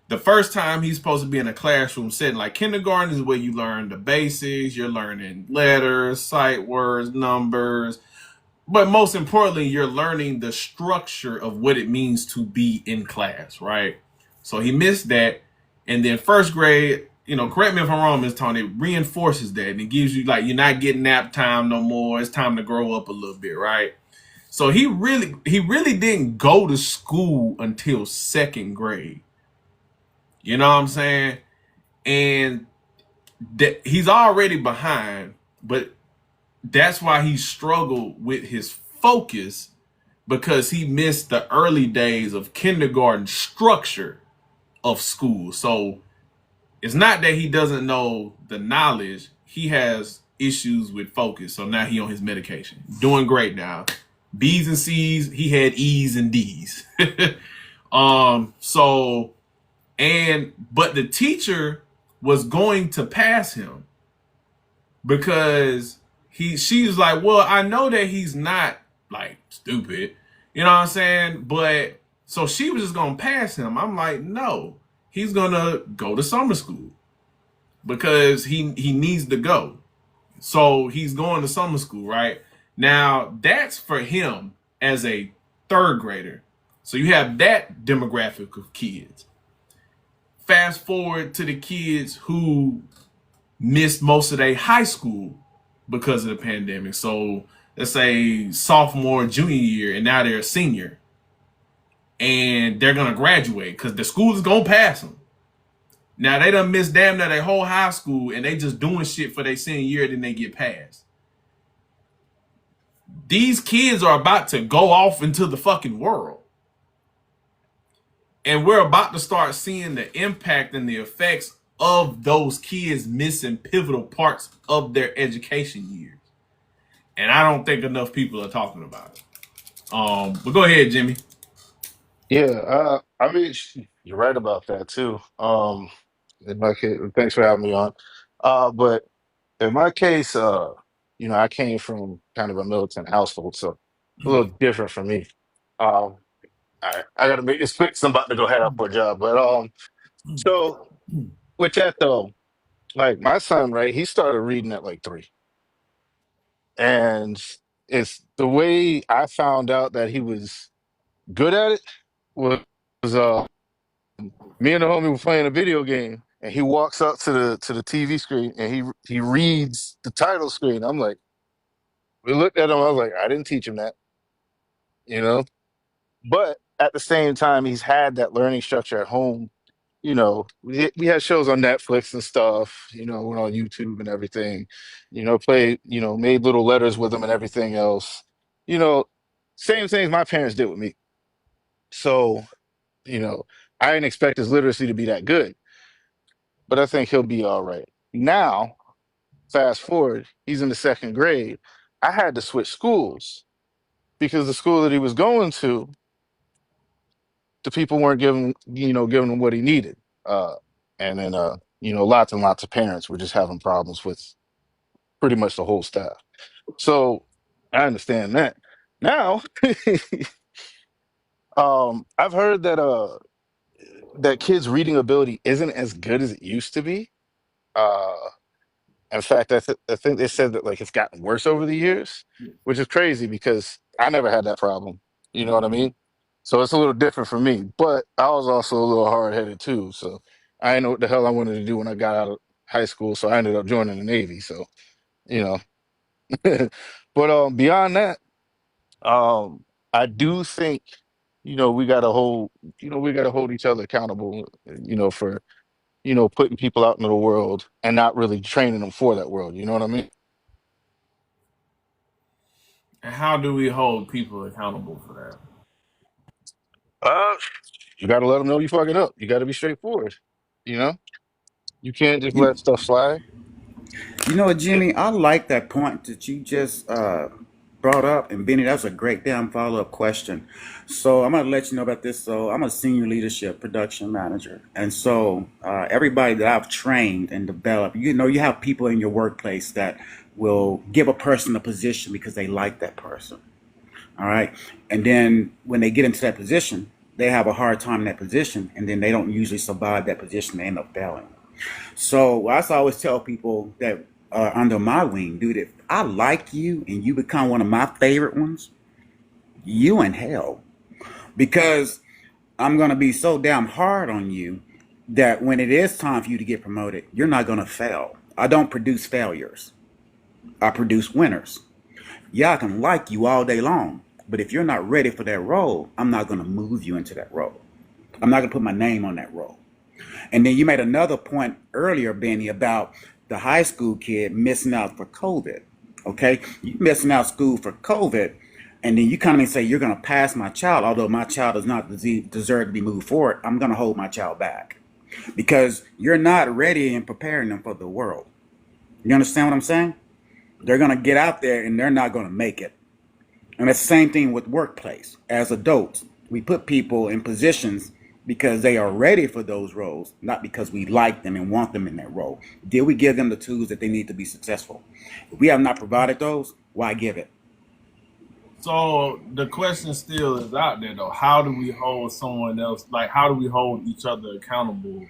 Speaker 1: the first time he's supposed to be in a classroom setting, like kindergarten is where you learn the basics, you're learning letters, sight words, numbers, but most importantly, you're learning the structure of what it means to be in class, right? So he missed that. And then first grade, correct me if I'm wrong, Ms. Tony, it reinforces that and it gives you like you're not getting nap time no more. It's time to grow up a little bit, right? So he really didn't go to school until second grade. You know what I'm saying? And he's already behind, but that's why he struggled with his focus because he missed the early days of kindergarten structure of school. So it's not that he doesn't know the knowledge. He has issues with focus. So now he on his medication. Doing great now. B's and C's, he had E's and D's. But the teacher was going to pass him because she was like, well, I know that he's not like stupid, you know what I'm saying? But so she was just gonna pass him. I'm like, no, he's gonna go to summer school because he needs to go. So he's going to summer school, right? Now that's for him as a third grader. So you have that demographic of kids. Fast forward to the kids who missed most of their high school because of the pandemic. So let's say sophomore, junior year, and now they're a senior. And they're going to graduate because the school is going to pass them. Now they done missed damn near their whole high school and they just doing shit for their senior year, then they get passed. These kids are about to go off into the fucking world. And we're about to start seeing the impact and the effects of those kids missing pivotal parts of their education years. And I don't think enough people are talking about it. But go ahead, Jimmy.
Speaker 20: Yeah, I mean, you're right about that too. In my case, thanks for having me on. But in my case, I came from kind of a militant household, so a little different for me. Um, I got to make this quick. 'Cause I'm about to go head out for a job. But so with that though, like my son, right? He started reading at like 3, and it's the way I found out that he was good at it was me and the homie were playing a video game, and he walks up to the TV screen and he reads the title screen. I'm like, we looked at him. I was like, I didn't teach him that, you know. But at the same time, he's had that learning structure at home. We had shows on Netflix and stuff. Went on YouTube and everything. Played. Made little letters with him and everything else. You know, Same things my parents did with me. So you know, I didn't expect his literacy to be that good, but I think he'll be all right. Now, fast forward, he's in the second grade. I had to switch schools because the school that he was going to, the people weren't giving him what he needed. And then, lots and lots of parents were just having problems with pretty much the whole staff. So I understand that. Now, I've heard that kids' reading ability isn't as good as it used to be. Uh, In fact, I think they said that like it's gotten worse over the years, which is crazy because I never had that problem. You know what I mean? So it's a little different for me. But I was also a little hard headed too. So I didn't know what the hell I wanted to do when I got out of high school. So I ended up joining the Navy. So you know, but beyond that, um, I do think we got to hold each other accountable. For putting people out into the world and not really training them for that world. You know what I mean?
Speaker 1: And how do we hold people accountable for that?
Speaker 20: Uh, you got to let them know you fucking up. You got to be straightforward. You know, you can't just
Speaker 18: You,
Speaker 20: let stuff slide.
Speaker 18: you know what, Jimmy? I like that point that you just brought up, and Benny, that's a great damn follow up question. So I'm gonna let you know about this. So I'm a senior leadership production manager, and so everybody that I've trained and developed, you know, you have people in your workplace that will give a person a position because they like that person. All right, and then when they get into that position, they have a hard time in that position, and then they don't usually survive that position. They end up failing. So I always tell people that under my wing, dude, if I like you and you become one of my favorite ones, you in hell. Because I'm going to be so damn hard on you that when it is time for you to get promoted, you're not going to fail. I don't produce failures. I produce winners. Yeah, I can like you all day long, but if you're not ready for that role, I'm not going to move you into that role. I'm not going to put my name on that role. And then you made another point earlier, Benny, about the high school kid missing out for COVID. Okay, you missing out school for COVID, and then you come and say you're going to pass my child, although my child does not deserve to be moved forward. I'm going to hold my child back because you're not ready and preparing them for the world. You understand what I'm saying? They're going to get out there and they're not going to make it. And it's the same thing with workplace. As adults, we put people in positions because they are ready for those roles, not because we like them and want them in that role. Did we give them the tools that they need to be successful? If we have not provided those, why give it?
Speaker 1: So the question still is out there though. How do we hold someone else? Like, how do we hold each other accountable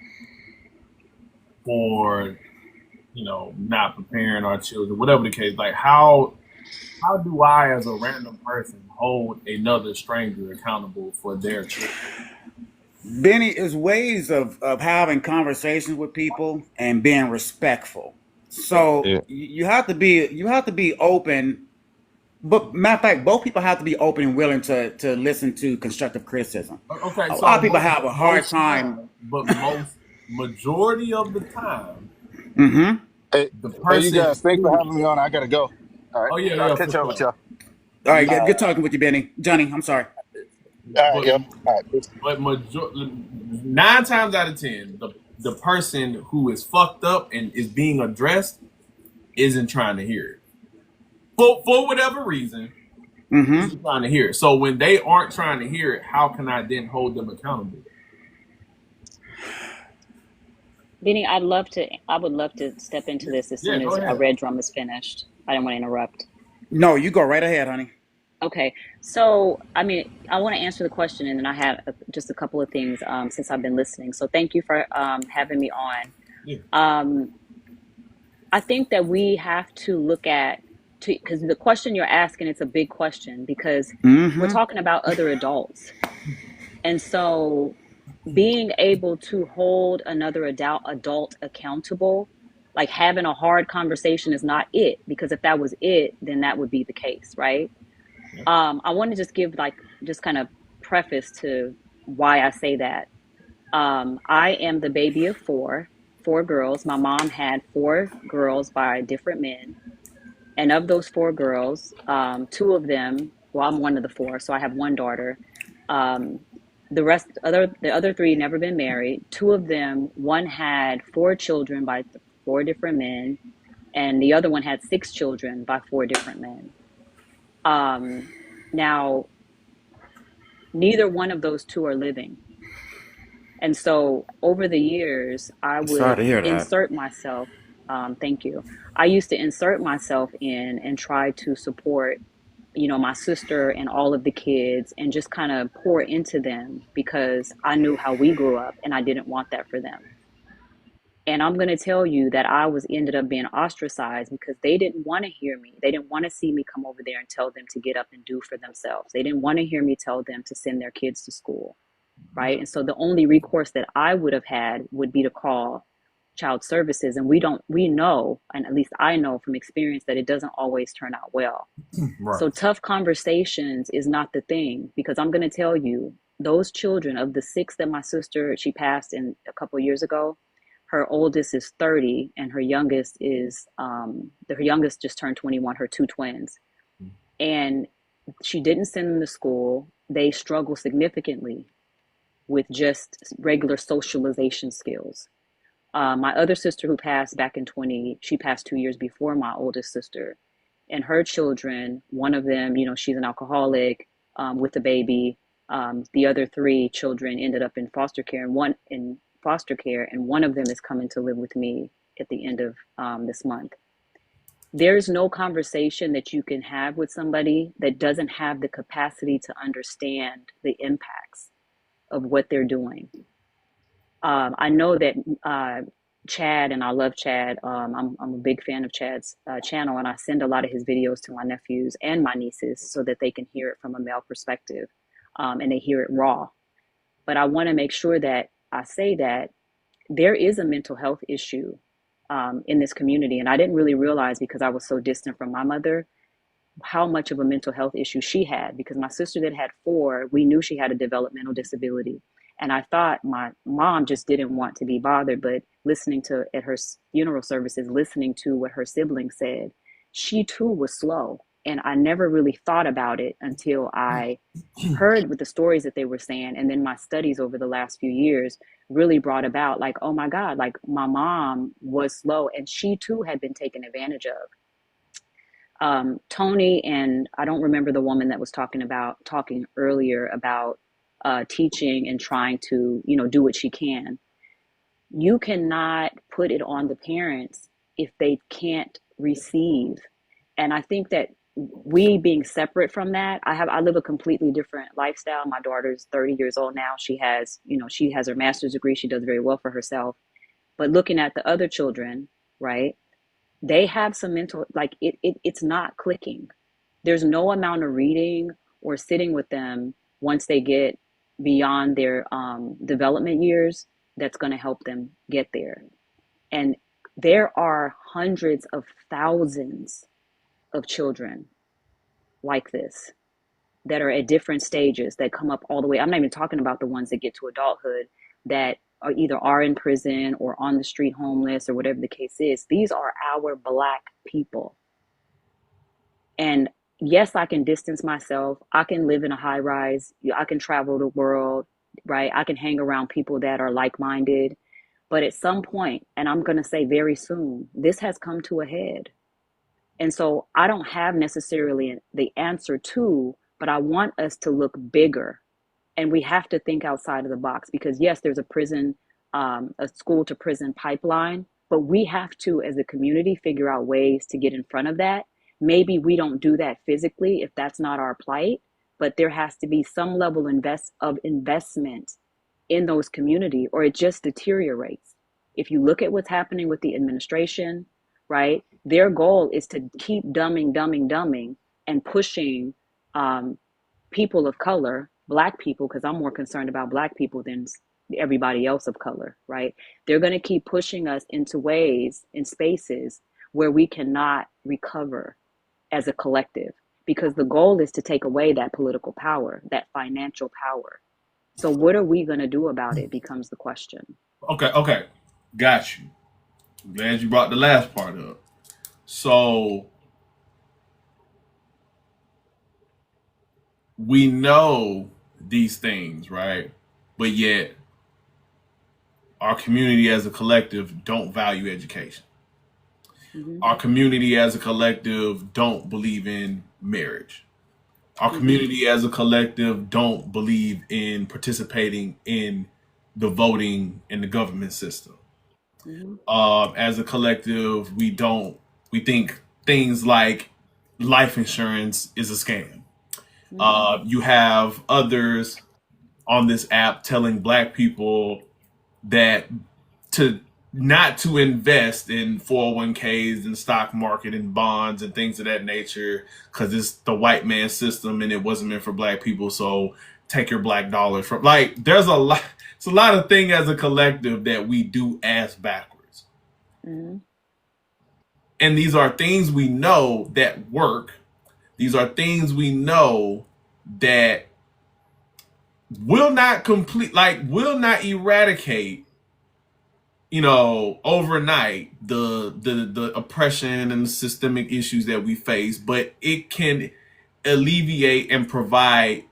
Speaker 1: for, you know, not preparing our children, whatever the case? Like, how do I, as a random person, hold another stranger accountable for their children?
Speaker 18: Benny, is ways of having conversations with people and being respectful. So
Speaker 20: Yeah.
Speaker 18: you have to be open. But matter of fact, both people have to be open and willing to listen to constructive criticism.
Speaker 1: Okay,
Speaker 18: A
Speaker 1: so
Speaker 18: lot of people have a hard
Speaker 1: most
Speaker 18: time.
Speaker 1: times, but majority of the time,
Speaker 18: Mm-hmm.
Speaker 20: Hey,
Speaker 1: the
Speaker 20: hey, you
Speaker 1: person
Speaker 20: guys, thanks for
Speaker 1: who,
Speaker 20: having me on. I gotta go. All right,
Speaker 1: oh yeah,
Speaker 20: I'll
Speaker 1: yeah, for
Speaker 20: catch up with
Speaker 1: sure.
Speaker 20: y'all.
Speaker 18: All right,
Speaker 1: Nah,
Speaker 18: good talking with you, Benny. Johnny, I'm sorry.
Speaker 20: All right,
Speaker 1: but
Speaker 20: yep. All right. Peace.
Speaker 1: but 9 times out of 10, the person who is fucked up and is being addressed isn't trying to hear it for whatever reason.
Speaker 18: Mm-hmm.
Speaker 1: Isn't trying to hear it. So when they aren't trying to hear it, how can I then hold them accountable?
Speaker 2: Benny, I would love to step into this as
Speaker 1: Yeah,
Speaker 2: soon
Speaker 1: go
Speaker 2: as our
Speaker 1: ahead.
Speaker 2: red drum is finished. I don't want to interrupt.
Speaker 18: No, you go right ahead, honey.
Speaker 2: Okay, so I mean, I want to answer the question, and then I have just a couple of things since I've been listening. So thank you for having me on.
Speaker 1: Yeah.
Speaker 2: I think that we have to look at, because the question you're asking, it's a big question because we're
Speaker 18: Mm-hmm.
Speaker 2: talking about other adults, and so being able to hold another adult accountable, like having a hard conversation, is not it. Because if that was it, then that would be the case, right? I want to just give just kind of preface to why I say that. I am the baby of four girls. My mom had 4 girls by different men, and of those 4 girls, 2 of them, well, I'm one of the 4, so I have one daughter. Um, the other 3 never been married. 2 of them, one had 4 children by 4 different men, and the other one had 6 children by 4 different men. Now, neither one of those 2 are living. And so over the years, I
Speaker 18: Sorry
Speaker 2: would
Speaker 18: to hear that.
Speaker 2: insert myself. Thank you. I used to insert myself in and try to support, my sister and all of the kids, and just kind of pour into them because I knew how we grew up and I didn't want that for them. And I'm going to tell you that I ended up being ostracized because they didn't want to hear me. They didn't want to see me come over there and tell them to get up and do for themselves. They didn't want to hear me tell them to send their kids to school. Right. And so the only recourse that I would have had would be to call child services. And we know, and at least I know from experience, that it doesn't always turn out well.
Speaker 1: Right.
Speaker 2: So tough conversations is not the thing, because I'm going to tell you, those children, of the 6 that my sister, she passed in a couple of years ago, her oldest is 30 and her youngest just turned 21, her 2 twins. And she didn't send them to school. They struggle significantly with just regular socialization skills. My other sister, who passed back in she passed 2 years before my oldest sister.
Speaker 21: And her children, one of them, she's an alcoholic with a baby. The other three children ended up in foster care, and one of them is coming to live with me at the end of this month. There's no conversation that you can have with somebody that doesn't have the capacity to understand the impacts of what they're doing. I know that Chad, and I love Chad. I'm a big fan of Chad's channel, and I send a lot of his videos to my nephews and my nieces so that they can hear it from a male perspective, and they hear it raw. But I want to make sure that I say that there is a mental health issue in this community, and I didn't really realize, because I was so distant from my mother, how much of a mental health issue she had. Because my sister that had 4, we knew she had a developmental disability. And I thought my mom just didn't want to be bothered, but listening to, at her funeral services, listening to what her siblings said, she too was slow. And I never really thought about it until I heard with the stories that they were saying. And then my studies over the last few years really brought about, like, oh my God, like my mom was slow and she too had been taken advantage of. Tony, and I don't remember the woman that was talking earlier about teaching and trying to, do what she can. You cannot put it on the parents if they can't receive. And I think that we being separate from that, I live a completely different lifestyle. My daughter's 30 years old now. She has her master's degree. She does very well for herself. But looking at the other children, right? They have some mental, like it's not clicking. There's no amount of reading or sitting with them once they get beyond their development years that's going to help them get there. And there are hundreds of thousands of children like this that are at different stages that come up all the way. I'm not even talking about the ones that get to adulthood that are either in prison or on the street homeless or whatever the case is. These are our Black people. And yes, I can distance myself. I can live in a high rise. I can travel the world, right? I can hang around people that are like-minded. But at some point, and I'm going to say very soon, this has come to a head. And so I don't have necessarily the answer to, but I want us to look bigger. And we have to think outside of the box, because yes, there's a school to prison pipeline, but we have to, as a community, figure out ways to get in front of that. Maybe we don't do that physically if that's not our plight, but there has to be some level of investment in those community, or it just deteriorates. If you look at what's happening with the administration, right? Their goal is to keep dumbing, and pushing people of color, Black people, because I'm more concerned about Black people than everybody else of color, right? They're going to keep pushing us into ways, in spaces where we cannot recover as a collective, because the goal is to take away that political power, that financial power. So what are we going to do about it becomes the question.
Speaker 1: Okay. Got you. I'm glad you brought the last part up. So we know these things, right? But yet our community as a collective don't value education. Mm-hmm. Our community as a collective don't believe in marriage. Our community as a collective don't believe in participating in the voting in the government system. Mm-hmm. As a collective, we think things like life insurance is a scam. Mm-hmm. You have others on this app telling Black people that not to invest in 401ks and stock market and bonds and things of that nature, because it's the white man system and it wasn't meant for Black people. So take your Black dollars from, like, there's a lot. It's a lot of things as a collective that we do ass backwards. Mm-hmm. And these are things we know that work. These are things we know that will not eradicate, overnight the oppression and the systemic issues that we face, but it can alleviate and provide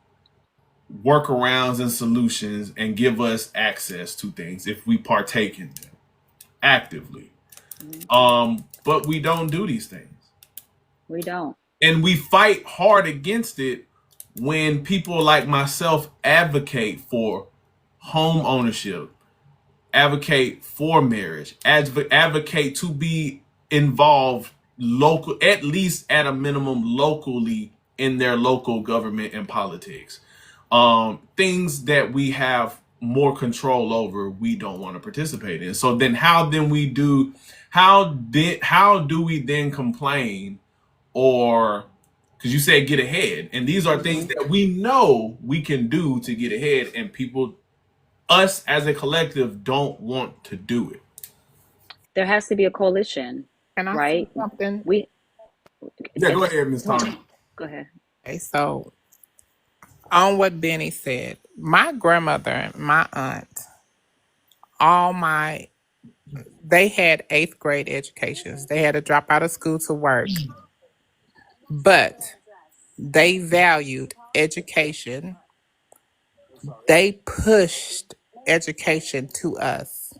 Speaker 1: workarounds and solutions and give us access to things if we partake in them actively. Mm-hmm. But we don't do these things.
Speaker 21: We don't.
Speaker 1: And we fight hard against it when people like myself advocate for home ownership, advocate for marriage, advocate to be involved local, at least at a minimum locally in their local government and politics. Things that we have more control over, we don't want to participate in. So then how do we then complain, or because you said get ahead, and these are things that we know we can do to get ahead, and people, us as a collective, don't want to do it.
Speaker 21: There has to be a coalition,
Speaker 17: Can I say
Speaker 21: right?
Speaker 17: something?
Speaker 1: Go ahead, Ms. Thomas.
Speaker 21: Go ahead.
Speaker 17: Okay, so on what Benny said, my grandmother, my aunt, they had 8th grade educations. They had to drop out of school to work, but they valued education. They pushed education to us.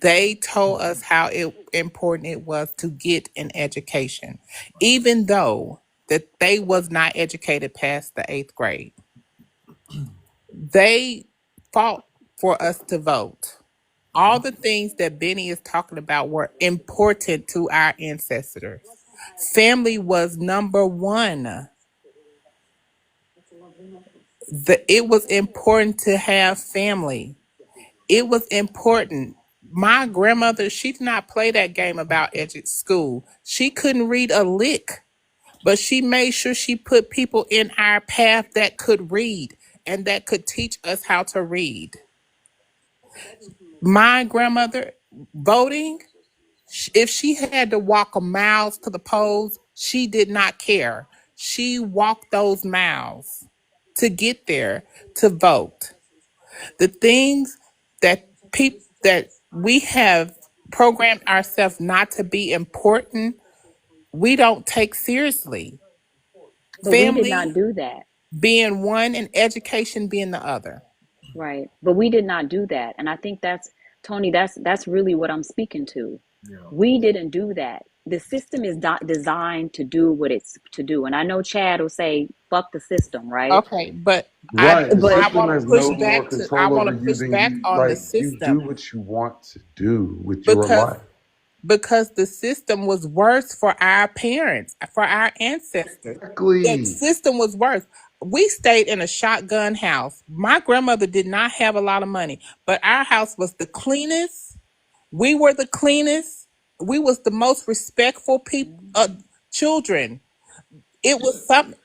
Speaker 17: They told us how important it was to get an education, even though that they was not educated past the 8th grade. They fought for us to vote. All the things that Benny is talking about were important to our ancestors. Family was number one. It was important to have family. It was important. My grandmother, she did not play that game about school. She couldn't read a lick, but she made sure she put people in our path that could read and that could teach us how to read. My grandmother, voting, if she had to walk miles to the polls, she did not care. She walked those miles to get there to vote. The things that we have programmed ourselves not to be important, we don't take seriously.
Speaker 21: But
Speaker 17: Family
Speaker 21: we did not do that.
Speaker 17: being one and education being the other.
Speaker 21: Right. But we did not do that. And I think Tony, that's really what I'm speaking to. Yeah. We didn't do that. The system is not designed to do what it's to do. And I know Chad will say, fuck the system, right?
Speaker 17: Okay, but
Speaker 12: Right. The
Speaker 17: I
Speaker 12: system
Speaker 17: want
Speaker 12: has
Speaker 17: to push
Speaker 12: no more
Speaker 17: back to
Speaker 12: control over you than you.
Speaker 17: on the
Speaker 12: Like, you do
Speaker 17: system
Speaker 12: what you want to do with your
Speaker 17: because
Speaker 12: life.
Speaker 17: because the system was worse for our parents, for our ancestors. The
Speaker 12: Exactly.
Speaker 17: system was worse. We stayed in a shotgun house. My grandmother did not have a lot of money, but our house was the cleanest. We were the cleanest. We was the most respectful children. It was something.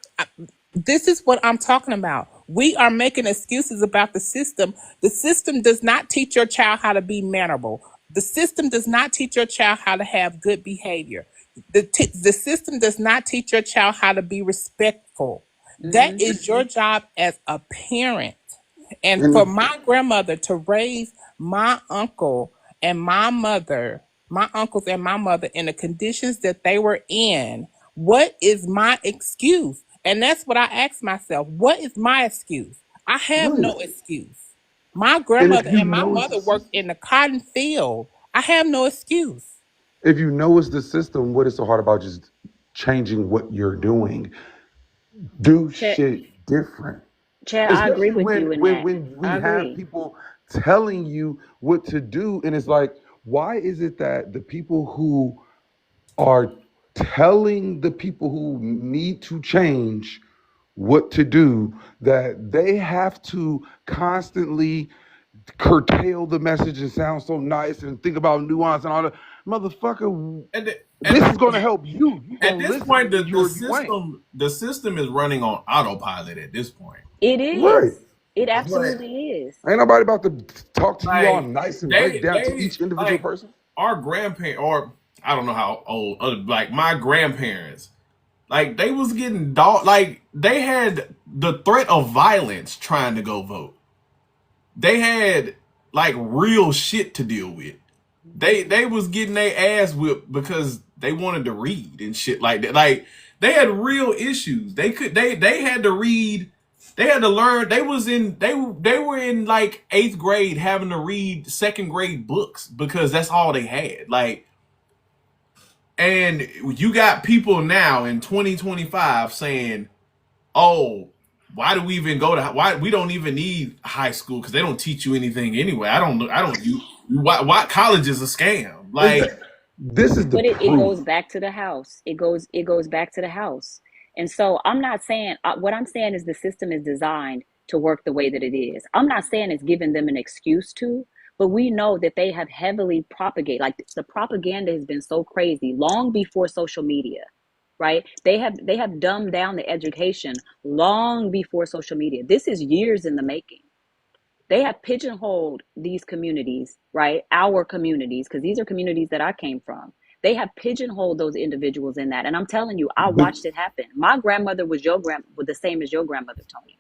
Speaker 17: This is what I'm talking about. We are making excuses about the system. The system does not teach your child how to be mannerable. The system does not teach your child how to have good behavior. The system does not teach your child how to be respectful. That is your job as a parent. And for my grandmother to raise my uncle and my mother, my uncles and my mother in the conditions that they were in, what is my excuse? And that's what I asked myself. What is my excuse? I have no excuse. My grandmother and my mother worked in the cotton field. I have no excuse.
Speaker 12: If you know it's the system, what is so hard about just changing what you're doing? Do shit different.
Speaker 21: Chad, I agree with you in that.
Speaker 12: When we have people telling you what to do, and it's like, why is it that the people who are telling the people who need to change what to do, that they have to constantly curtail the message and sound so nice and think about nuance and all that? Motherfucker, this is going to help you.
Speaker 1: At this point, the system is running on autopilot at this point.
Speaker 21: It is.
Speaker 12: Right.
Speaker 21: It absolutely is.
Speaker 12: Ain't nobody about to talk to you all nice and break down to each individual person.
Speaker 1: Our grandparents, or I don't know how old, like my grandparents, like they was getting like they had the threat of violence trying to go vote. They had like real shit to deal with. They was getting their ass whipped because they wanted to read and shit like that. Like they had real issues. They had to read. They had to learn. They were in like 8th grade having to read 2nd grade books because that's all they had. Like, And you got people now in 2025 saying, "Oh, why do we even go to why we don't even need high school because they don't teach you anything anyway." I don't why college is a scam. Like
Speaker 11: This is the
Speaker 21: But it
Speaker 11: proof.
Speaker 21: goes back to the house. It goes back to the house. And so I'm not saying what I'm saying is the system is designed to work the way that it is. I'm not saying it's giving them an excuse to, but we know that they have heavily propagated, like the propaganda has been so crazy long before social media, right? They have dumbed down the education long before social media. This is years in the making. They have pigeonholed these communities, right? Our communities, because these are communities that I came from. They have pigeonholed those individuals in that. And I'm telling you, I
Speaker 11: But
Speaker 21: watched it happen. My grandmother was the same as your grandmother, Tony.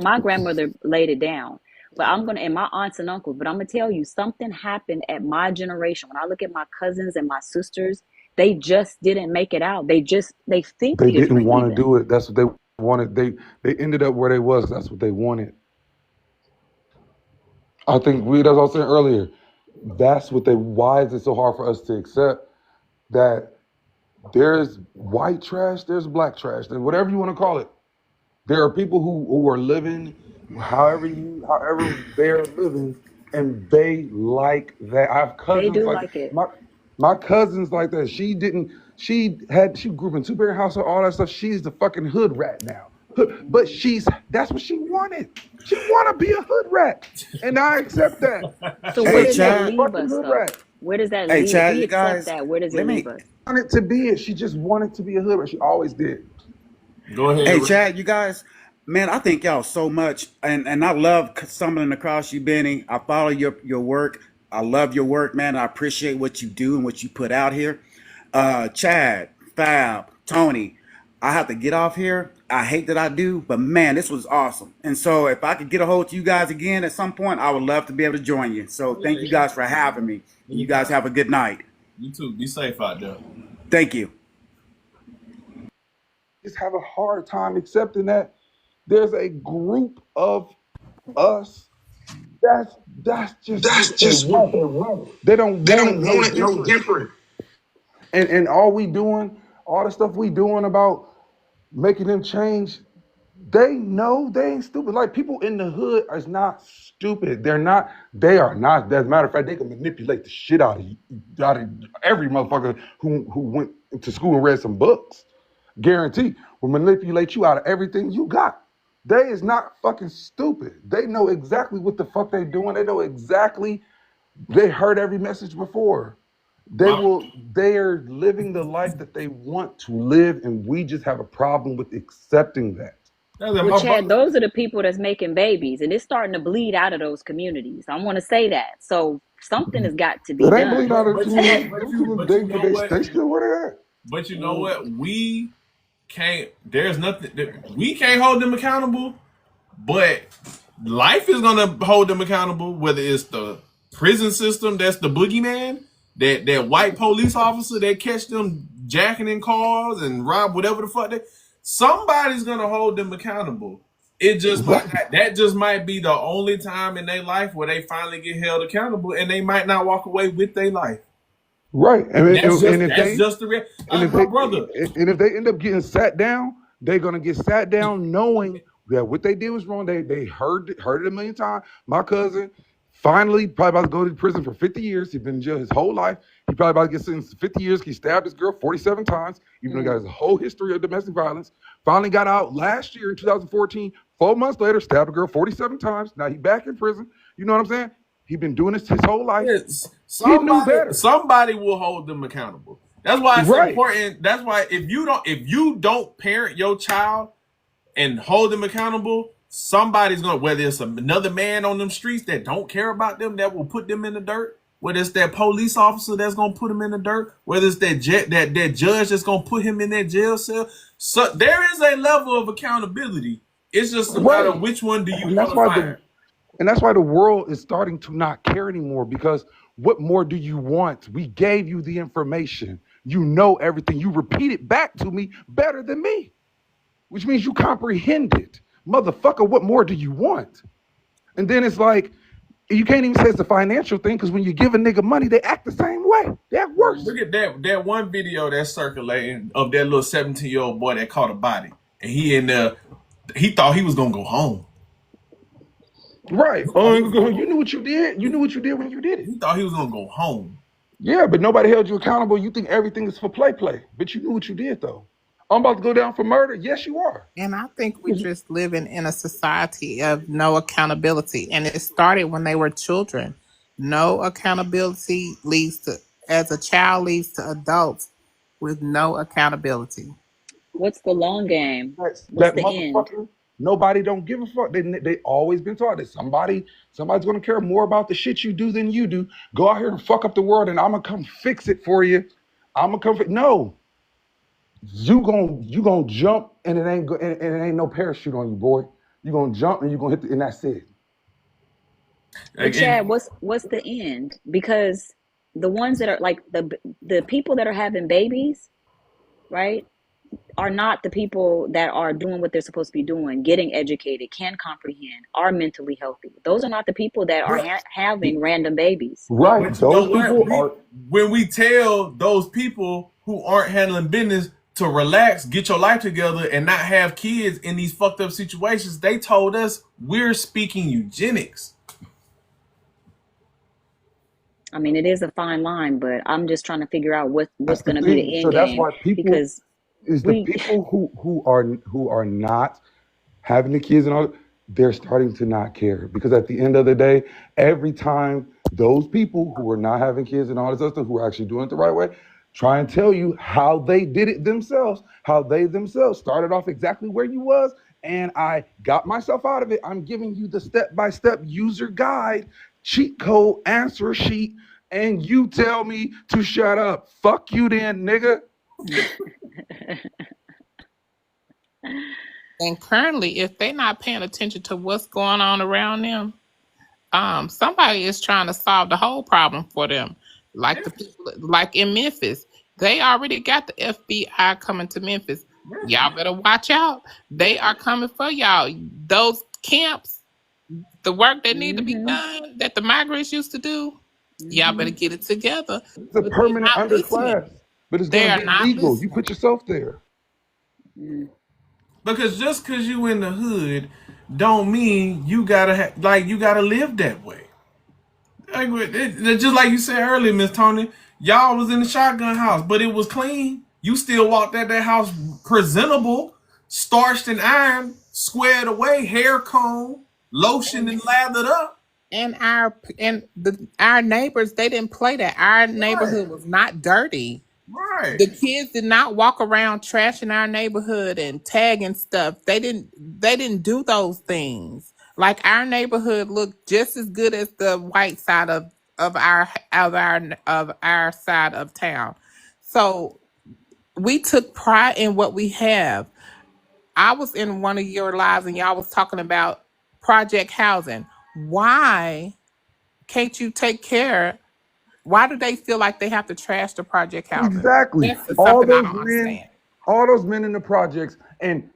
Speaker 21: My grandmother laid it down. But and my aunts and uncles, but I'm gonna tell you, something happened at my generation. When I look at my cousins and my sisters, they just didn't make it out. They think
Speaker 12: they didn't
Speaker 21: different
Speaker 12: want to
Speaker 21: even.
Speaker 12: do it. That's what they wanted. They ended up where they was. That's what they wanted. I think that's what I was saying earlier. That's what why is it so hard for us to accept that there's white trash, there's black trash, there's whatever you want to call it. There are people who are living however they're living, and they like that. I have
Speaker 21: They
Speaker 12: cousins
Speaker 21: do
Speaker 12: like
Speaker 21: like it.
Speaker 12: my cousins like that. She grew up in two-parent household, all that stuff. She's the fucking hood rat now. But that's what she wanted. She want to be a hood rat, and I accept that.
Speaker 21: So
Speaker 12: She
Speaker 21: where
Speaker 18: Hey,
Speaker 21: does
Speaker 12: is a
Speaker 21: that
Speaker 18: Chad.
Speaker 21: leave
Speaker 12: fucking
Speaker 21: us
Speaker 12: hood
Speaker 21: though?
Speaker 12: rat.
Speaker 21: Where does that
Speaker 18: Hey,
Speaker 21: leave? If
Speaker 18: Chad,
Speaker 21: we
Speaker 18: you
Speaker 21: accept
Speaker 18: guys,
Speaker 21: that, where does it
Speaker 18: let
Speaker 21: leave
Speaker 18: me.
Speaker 21: us?
Speaker 12: Wanted to be it. She just wanted to be a hood rat. She always did.
Speaker 1: go ahead,
Speaker 18: Hey,
Speaker 1: Rick.
Speaker 18: Chad, you guys. Man, I thank y'all so much, and I love stumbling across you, Benny. I follow your work. I love your work, man. I appreciate what you do and what you put out here. Chad, Fab, Tony, I have to get off here. I hate that I do, but man, this was awesome. And so if I could get a hold of you guys again at some point, I would love to be able to join you. So thank you guys for having me. And you guys have a good night.
Speaker 1: You too. Be safe out there.
Speaker 18: Thank you.
Speaker 12: Just have a hard time accepting that there's a group of us that's just what they want. They don't want it no different. And all the stuff we doing about making them change, they know they ain't stupid. Like people in the hood is not stupid. They are not. As a matter of fact, they can manipulate the shit out of every motherfucker who went to school and read some books. Guarantee will manipulate you out of everything you got. They is not fucking stupid. They know exactly what the fuck they doing. They know exactly. They heard every message before. They are living the life that they want to live, and we just have a problem with accepting that.
Speaker 21: Well, Chad, those are the people that's making babies, and it's starting to bleed out of those communities. I want to say that. So something has got to be
Speaker 12: It ain't bleed
Speaker 21: done.
Speaker 12: out of the community. They still where they at.
Speaker 1: But you know what? We can't. There's nothing. We can't hold them accountable. But life is gonna hold them accountable. Whether it's the prison system, that's the boogeyman. That white police officer that catch them jacking in cars and rob whatever the fuck somebody's gonna hold them accountable. It just that just might be the only time in their life where they finally get held accountable, and they might not walk away with their life.
Speaker 12: Right, and
Speaker 1: brother.
Speaker 12: And if they end up getting sat down, they're gonna get sat down knowing that what they did was wrong. They heard it a million times. My cousin finally probably about to go to prison for 50 years. He's been in jail his whole life. He probably about to get sentenced to 50 years. He stabbed his girl 47 times, even though he got his whole history of domestic violence. Finally got out last year in 2014. 4 months later, stabbed a girl 47 times. Now he back in prison. You know what I'm saying? He been doing this his whole life. He knew better.
Speaker 1: Somebody will hold them accountable. That's why it's important. That's why if you don't parent your child and hold them accountable, somebody's gonna, whether it's another man on them streets that don't care about them, that will put them in the dirt, whether it's that police officer that's gonna put him in the dirt, whether it's that judge that's gonna put him in that jail cell. So there is a level of accountability. It's just a matter of which one do you want to find.
Speaker 12: And that's why the world is starting to not care anymore, because what more do you want? We gave you the information. You know everything. You repeat it back to me better than me, which means you comprehend it. Motherfucker, what more do you want? And then it's like, You can't even say it's a financial thing because when you give a nigga money, they act the same way. They act worse.
Speaker 1: Look at that one video that's circulating of that little 17-year-old boy that caught a body, and he in there. He thought he was gonna go home.
Speaker 12: Right. You knew what you did. You knew what you did when you did it.
Speaker 1: He thought he was gonna go home.
Speaker 12: Yeah, but nobody held you accountable. You think everything is for play. But you knew what you did, though. I'm about to go down for murder. Yes, you are.
Speaker 17: And I think we're just living in a society of no accountability. And it started when they were children. No accountability as a child leads to adults with no accountability.
Speaker 21: What's the long game? What's
Speaker 12: That
Speaker 21: the end?
Speaker 12: motherfucker, nobody don't give a fuck. They always been taught that somebody's gonna care more about the shit you do than you do. Go out here and fuck up the world, and I'm gonna come fix it for you. No. You gonna jump, and it ain't no parachute on you, boy. You gonna jump and you gonna hit and that's it.
Speaker 21: But Chad, what's the end? Because the ones that are like the people that are having babies, right, are not the people that are doing what they're supposed to be doing, getting educated, can comprehend, are mentally healthy. Those are not the people that are having random babies.
Speaker 12: Right.
Speaker 1: When we tell those people who aren't handling business to relax, get your life together, and not have kids in these fucked up situations, they told us we're speaking eugenics.
Speaker 21: I mean, it is a fine line, but I'm just trying to figure out what's going to be the end
Speaker 12: so that's
Speaker 21: game.
Speaker 12: why people
Speaker 21: Because
Speaker 12: the people who are not having the kids and all, they're starting to not care, because at the end of the day, every time those people who are not having kids and all this other stuff, who are actually doing it the right way, try and tell you how they did it themselves, how they themselves started off exactly where you was, and I got myself out of it. I'm giving you the step-by-step user guide, cheat code, answer sheet, and you tell me to shut up. Fuck you then, nigga.
Speaker 17: And currently, if they're not paying attention to what's going on around them, somebody is trying to solve the whole problem for them. Like the people, like in Memphis, they already got the FBI coming to Memphis. Y'all better watch out. They are coming for y'all. Those camps, the work that need to be done, that the migrants used to do, y'all better get it together.
Speaker 12: It's a permanent underclass, but it's going to be legal. You put yourself there.
Speaker 1: Because just because you in the hood don't mean you gotta you gotta live that way. Just like you said earlier, Miss Tony, y'all was in the shotgun house, but it was clean. You still walked out that house presentable, starched and ironed, squared away, hair comb, lotion and lathered up.
Speaker 17: And our neighbors, they didn't play that. Our neighborhood was not dirty.
Speaker 1: Right.
Speaker 17: The kids did not walk around trashing our neighborhood and tagging stuff. They didn't do those things. Like, our neighborhood looked just as good as the white side of our side of town. So we took pride in what we have. I was in one of your lives and y'all was talking about project housing. Why can't you take care? Why do they feel like they have to trash the project housing?
Speaker 12: Exactly. All those men in the projects, and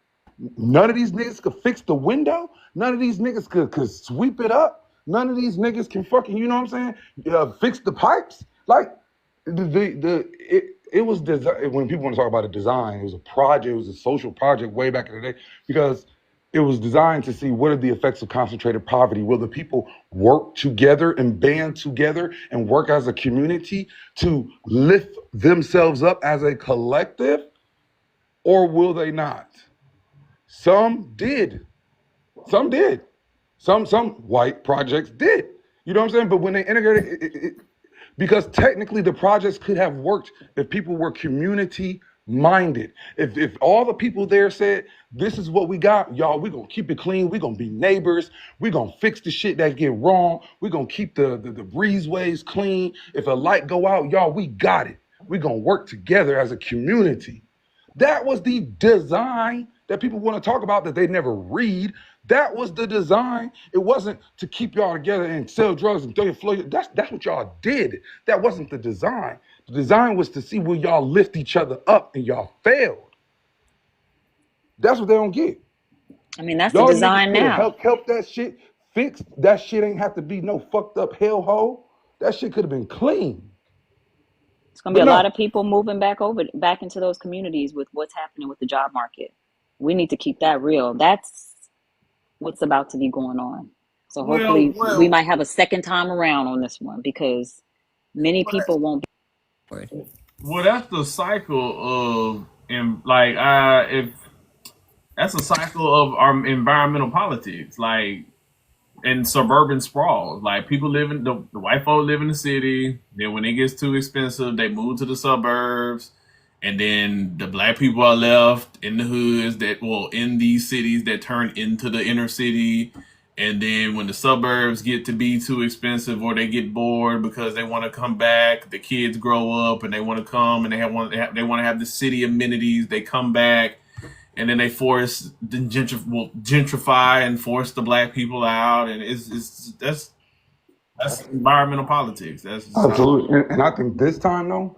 Speaker 12: none of these niggas could fix the window. None of these niggas could sweep it up. None of these niggas can fucking, you know what I'm saying? Fix the pipes. Like, it was designed. When people want to talk about a design, it was a project. It was a social project way back in the day, because it was designed to see what are the effects of concentrated poverty. Will the people work together and band together and work as a community to lift themselves up as a collective, or will they not? Some did. Some did. Some white projects did. You know what I'm saying? But when they integrated because technically the projects could have worked if people were community minded. If all the people there said, this is what we got, y'all, we're gonna keep it clean, we're gonna be neighbors, we're gonna fix the shit that get wrong, we're gonna keep the breezeways clean. If a light go out, y'all, we got it. We're gonna work together as a community. That was the design that people want to talk about that they never read. That was the design. It wasn't to keep y'all together and sell drugs and throw your flow. That's what y'all did. That wasn't the design. The design was to see will y'all lift each other up, and y'all failed. That's what they don't get.
Speaker 21: I mean, that's
Speaker 12: y'all
Speaker 21: the design now.
Speaker 12: Help that shit fixed. That shit ain't have to be no fucked up hellhole. That shit could have been clean.
Speaker 21: It's gonna be
Speaker 12: But
Speaker 21: a lot
Speaker 12: no.
Speaker 21: of people moving back into those communities with what's happening with the job market. We need to keep that real. That's what's about to be going on. So hopefully we might have a second time around on this one because many people won't be.
Speaker 1: Well, that's the cycle of, and like, if that's a cycle of our environmental politics, like, and suburban sprawl. Like, people live in the white folk live in the city. Then when it gets too expensive, they move to the suburbs, and then the black people are left in the hoods in these cities that turn into the inner city. And then when the suburbs get to be too expensive or they get bored because they want to come back, the kids grow up and they want to come and they want to have the city amenities. They come back, and then they force the gentrify and force the black people out, and that's environmental politics. That's
Speaker 12: Absolutely. And I think this time though,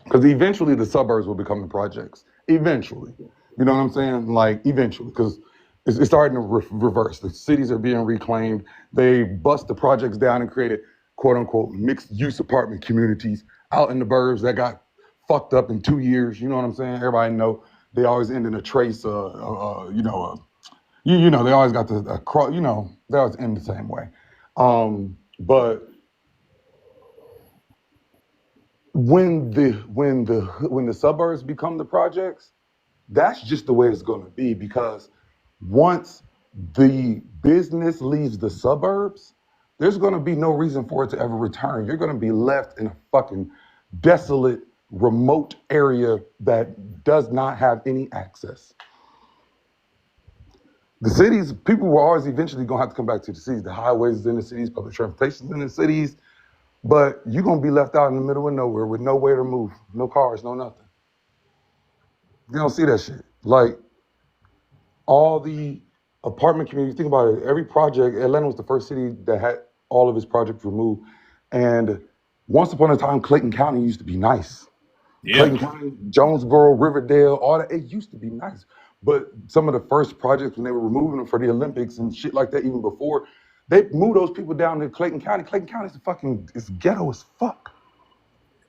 Speaker 12: because eventually the suburbs will become the projects. Eventually, you know what I'm saying? Like eventually, because it's starting to reverse. The cities are being reclaimed. They bust the projects down and created quote unquote mixed use apartment communities out in the burbs that got fucked up in 2 years. You know what I'm saying? Everybody know they always end in a trace. They always got they always end the same way. But when the suburbs become the projects, that's just the way it's going to be, because once the business leaves the suburbs, there's going to be no reason for it to ever return. You're going to be left in a fucking desolate, remote area that does not have any access. The cities, people were always eventually going to have to come back to the cities. The highways is in the cities, public transportation is in the cities, but you're going to be left out in the middle of nowhere with nowhere to move, no cars, no nothing. You don't see that shit. Like, all the apartment communities, think about it, every project, Atlanta was the first city that had all of its projects removed. And once upon a time, Clayton County used to be nice. Yeah. Clayton County, Jonesboro, Riverdale, all that, it used to be nice. But some of the first projects, when they were removing them for the Olympics and shit like that, even before, they moved those people down to Clayton County. Clayton County is it's ghetto as fuck.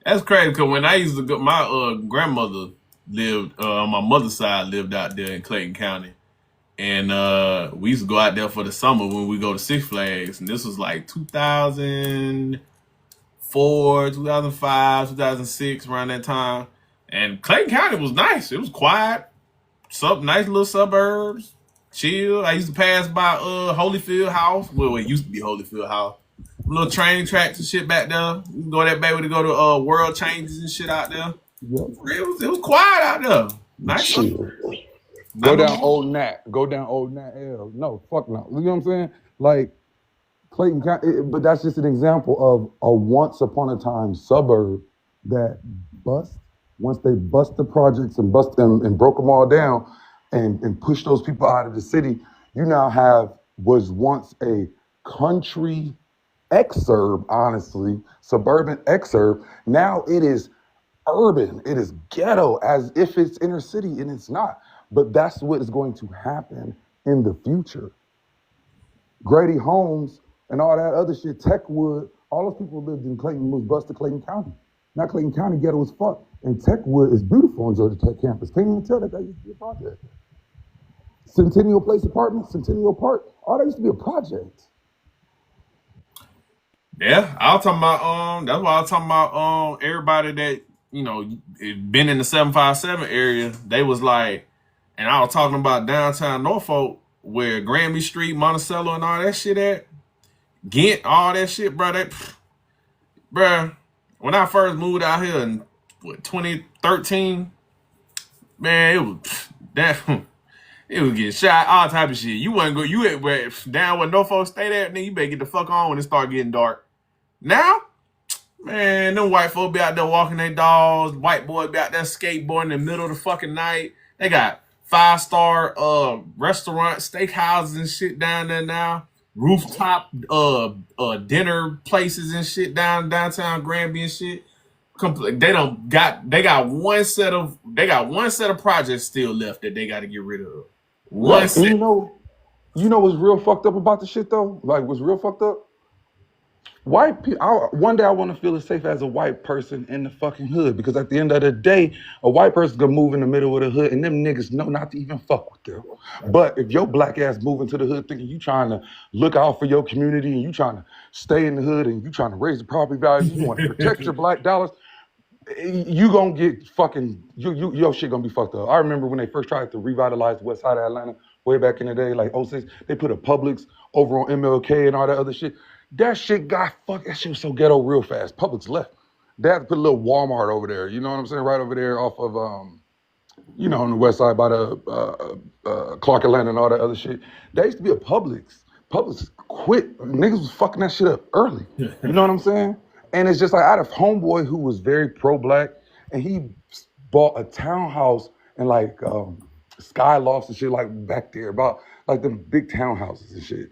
Speaker 1: That's crazy, because when I used to go, my grandmother lived, on my mother's side, lived out there in Clayton County. And we used to go out there for the summer when we go to Six Flags. And this was like 2004, 2005, 2006, around that time. And Clayton County was nice. It was quiet. Nice little suburbs. Chill. I used to pass by Holyfield House. Well, it used to be Holyfield House. Little training tracks and shit back there. You can go that baby to go to World Changes and shit out there. Yep. It was quiet out there. Nice.
Speaker 12: Go down Old Nat. L. No, fuck no. You know what I'm saying? Like, Clayton County, but that's just an example of a once upon a time suburb that bust. Once they bust the projects and bust them and broke them all down and pushed those people out of the city, you now have was once a country exurb, honestly, suburban exurb. Now it is urban. It is ghetto, as if it's inner city, and it's not. But that's what is going to happen in the future. Grady Holmes and all that other shit, Techwood, all those people who lived in Clayton was bused to Clayton County. Now Clayton County ghetto as fuck. And Techwood is beautiful on Georgia Tech campus. Can't even tell that used to be a project. Centennial Place Apartments, Centennial Park, all that used to be a project.
Speaker 1: Yeah, I was talking about that's why I was talking about everybody that, been in the 757 area. They was like, and I was talking about downtown Norfolk, where Granby Street, Monticello, and all that shit at. Ghent, all that shit, bro. When I first moved out here in 2013, man, it was getting shot, all type of shit. You wasn't go, you at down where Norfolk stayed at, then you better get the fuck on when it start getting dark. Now, man, them white folk be out there walking their dogs. White boys be out there skateboarding in the middle of the fucking night. They got 5-star restaurants, steakhouses and shit down there now. Rooftop dinner places and shit downtown Granby and shit. They got one set of projects still left that they got to get rid of. One set.
Speaker 12: You know what's real fucked up about the shit though? Like what's real fucked up? White people. One day I want to feel as safe as a white person in the fucking hood, because at the end of the day, a white person gonna move in the middle of the hood, and them niggas know not to even fuck with them. But if your black ass move into the hood thinking you trying to look out for your community and you trying to stay in the hood and you trying to raise the property values, you want to protect your black dollars, you gonna get fucking your shit gonna be fucked up. I remember when they first tried to revitalize the west side of Atlanta way back in the day, like 06, they put a Publix over on MLK and all that other shit. That shit got fucked. That shit was so ghetto real fast. Publix left. They had to put a little Walmart over there. You know what I'm saying? Right over there off of you know, on the west side by the Clark Atlanta and all that other shit. There used to be a Publix. Publix quit. Niggas was fucking that shit up early. You know what I'm saying? And it's just like I had a homeboy who was very pro-black, and he bought a townhouse and like sky lofts and shit like back there, about like them big townhouses and shit.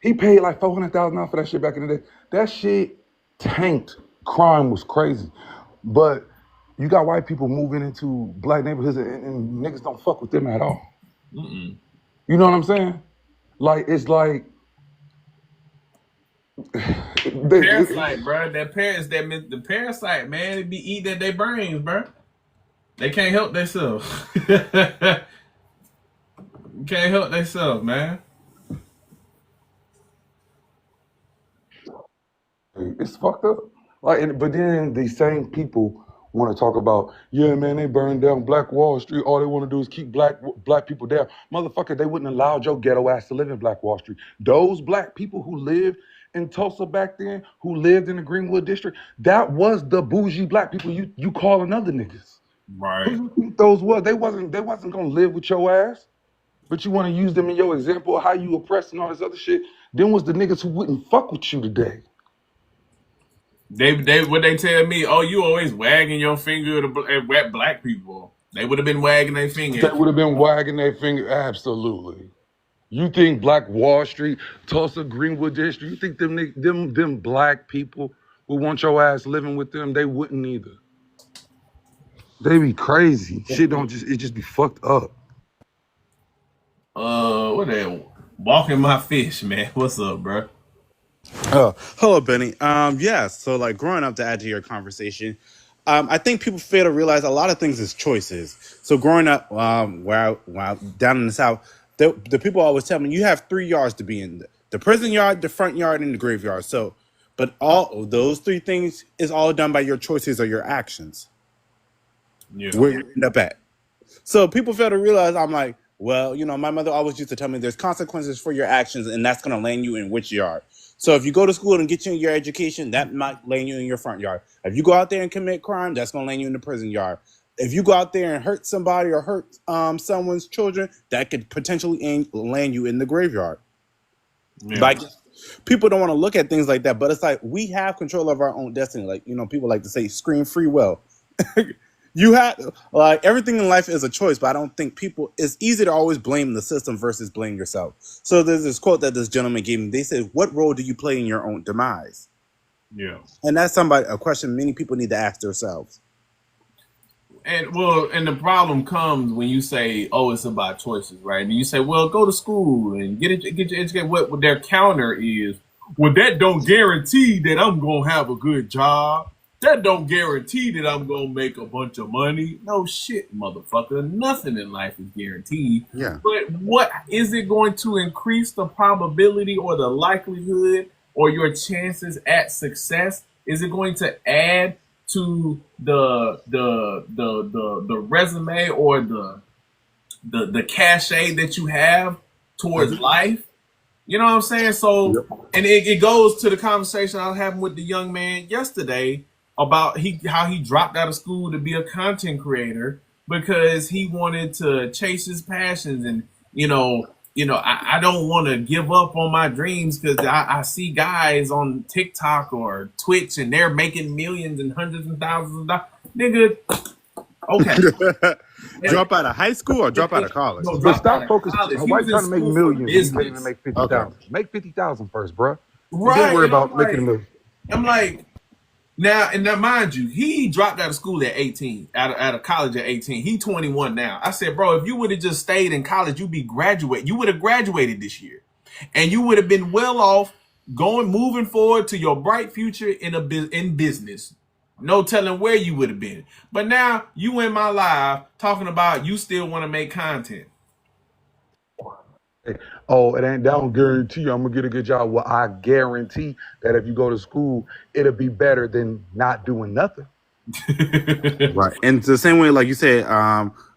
Speaker 12: He paid like $400,000 for that shit back in the day. That shit tanked. Crime was crazy. But you got white people moving into black neighborhoods and niggas don't fuck with them at all.
Speaker 1: Mm-mm.
Speaker 12: You know what I'm saying? Like, it's like...
Speaker 1: Parasite, bro. The parasite, man, it be eating at their brains, bro. They can't help themselves. Can't help themselves, man.
Speaker 12: It's fucked up. Like, but then these same people want to talk about, yeah, man, they burned down Black Wall Street. All they want to do is keep black people down. Motherfucker, they wouldn't allow your ghetto ass to live in Black Wall Street. Those black people who lived in Tulsa back then, who lived in the Greenwood district, that was the bougie black people you calling other niggas.
Speaker 1: Right.
Speaker 12: Who you think those was? They wasn't gonna live with your ass. But you want to use them in your example of how you oppressed and all this other shit. Them was the niggas who wouldn't fuck with you today.
Speaker 1: They what they tell me? Oh, you always wagging your finger at black people. They would have been wagging their finger.
Speaker 12: They would have been wagging their finger. Absolutely. You think Black Wall Street, Tulsa, Greenwood District? You think them black people who want your ass living with them? They wouldn't either. They be crazy. Shit it just be fucked up.
Speaker 1: What they walking my fish, man? What's up, bro?
Speaker 3: Oh, hello, Benny. Yeah, so like growing up, to add to your conversation, I think people fail to realize a lot of things is choices. So growing up, where down in the South, the people always tell me you have 3 yards to be in: the prison yard, the front yard, and the graveyard. So, but all of those 3 things is all done by your choices or your actions.
Speaker 1: Yeah.
Speaker 3: Where you end up at. So people fail to realize, I'm like, well, you know, my mother always used to tell me there's consequences for your actions, and that's going to land you in which yard. So if you go to school and get you in your education, that might land you in your front yard. If you go out there and commit crime, that's going to land you in the prison yard. If you go out there and hurt somebody or hurt someone's children, that could potentially land you in the graveyard.
Speaker 1: Yeah.
Speaker 3: Like, people don't want to look at things like that, but it's like we have control of our own destiny. Like, you know, people like to say, scream free will. You have, like, everything in life is a choice, but I don't think it's easy to always blame the system versus blame yourself. So there's this quote that this gentleman gave me. They said, what role do you play in your own demise?
Speaker 1: Yeah.
Speaker 3: And that's a question many people need to ask themselves.
Speaker 1: And the problem comes when you say, oh, it's about choices, right? And you say, well, go to school and get your education. What their counter is, well, that don't guarantee that I'm going to have a good job. That don't guarantee that I'm going to make a bunch of money. No shit, motherfucker. Nothing in life is guaranteed.
Speaker 3: Yeah.
Speaker 1: But what is it going to increase the probability or the likelihood or your chances at success? Is it going to add to the resume or the cachet that you have towards life? You know what I'm saying? So, and it goes to the conversation I was having with the young man yesterday about how he dropped out of school to be a content creator because he wanted to chase his passions. And, I don't want to give up on my dreams because I see guys on TikTok or Twitch and they're making millions and hundreds and thousands of dollars. Nigga, okay.
Speaker 3: Drop out of high school or drop out of college?
Speaker 12: No, but stop focusing. Why you trying to make millions? You can't even make 50,000. Okay. Make 50,000 first, bro.
Speaker 1: Right.
Speaker 12: Don't worry about making a million.
Speaker 1: I'm like, Now, and now, mind you, he dropped out of school at 18, out of college at 18. He 21 now. I said, bro, if you would have just stayed in college, you would have graduated this year. And you would have been well off moving forward to your bright future in business. No telling where you would have been. But now you in my live talking about you still want to make content.
Speaker 12: Oh, that don't guarantee you I'm gonna get a good job. Well, I guarantee that if you go to school, it'll be better than not doing nothing.
Speaker 3: Right. And it's the same way, like you said,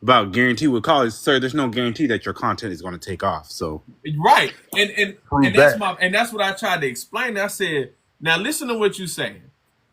Speaker 3: about guarantee with college, sir, there's no guarantee that your content is going to take off. So
Speaker 1: right. And that's what I tried to explain. I said, now listen to what you're saying.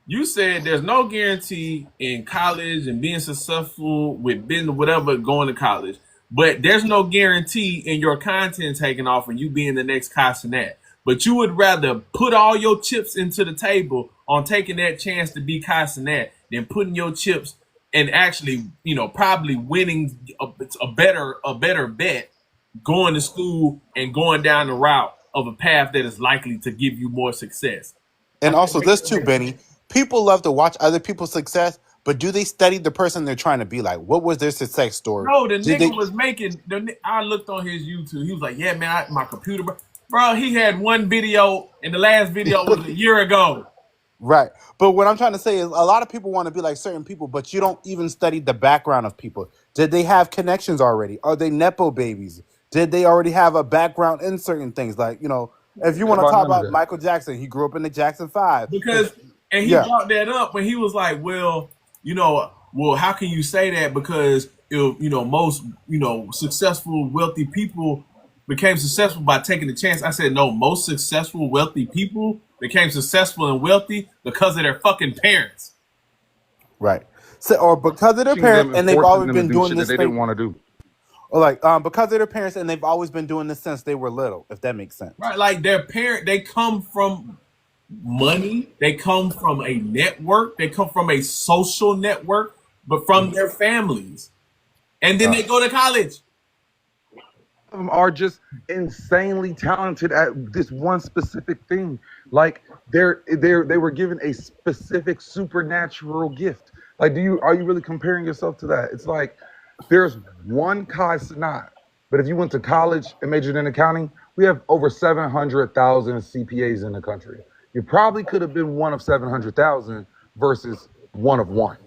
Speaker 1: You said there's no guarantee in college and being successful with business, whatever, going to college. But there's no guarantee in your content taking off and you being the next Kai Cenat. But you would rather put all your chips into the table on taking that chance to be Kai Cenat than putting your chips and actually, probably winning a better bet, going to school and going down the route of a path that is likely to give you more success.
Speaker 3: And also this too, Benny. People love to watch other people's success, but do they study the person they're trying to be like? What was their success story?
Speaker 1: No, the nigga was making. I looked on his YouTube. He was like, "Yeah, man, my computer, bro. He had one video, and the last video was a year ago."
Speaker 3: Right, but what I'm trying to say is, a lot of people want to be like certain people, but you don't even study the background of people. Did they have connections already? Are they nepo babies? Did they already have a background in certain things? Like, if you want to talk about Michael Jackson, he grew up in the Jackson 5.
Speaker 1: And he brought that up when he was like, well, how can you say that? Because, most, successful, wealthy people became successful by taking a chance. I said, no, most successful, wealthy people became successful and wealthy because of their fucking parents.
Speaker 3: Right. So, or because of their parents, and they've always been doing this
Speaker 12: they
Speaker 3: thing.
Speaker 12: Didn't want to do.
Speaker 3: Or because of their parents, and they've always been doing this since they were little, if that makes sense.
Speaker 1: Right, like their parent, they come from money, they come from a network, they come from a social network, but from their families. And then they go to college.
Speaker 12: Some of them are just insanely talented at this one specific thing. Like they were given a specific supernatural gift. Like, are you really comparing yourself to that? It's like there's one Kai Cenat, but if you went to college and majored in accounting, we have over 700,000 CPAs in the country. You probably could have been one of 700,000 versus one of one.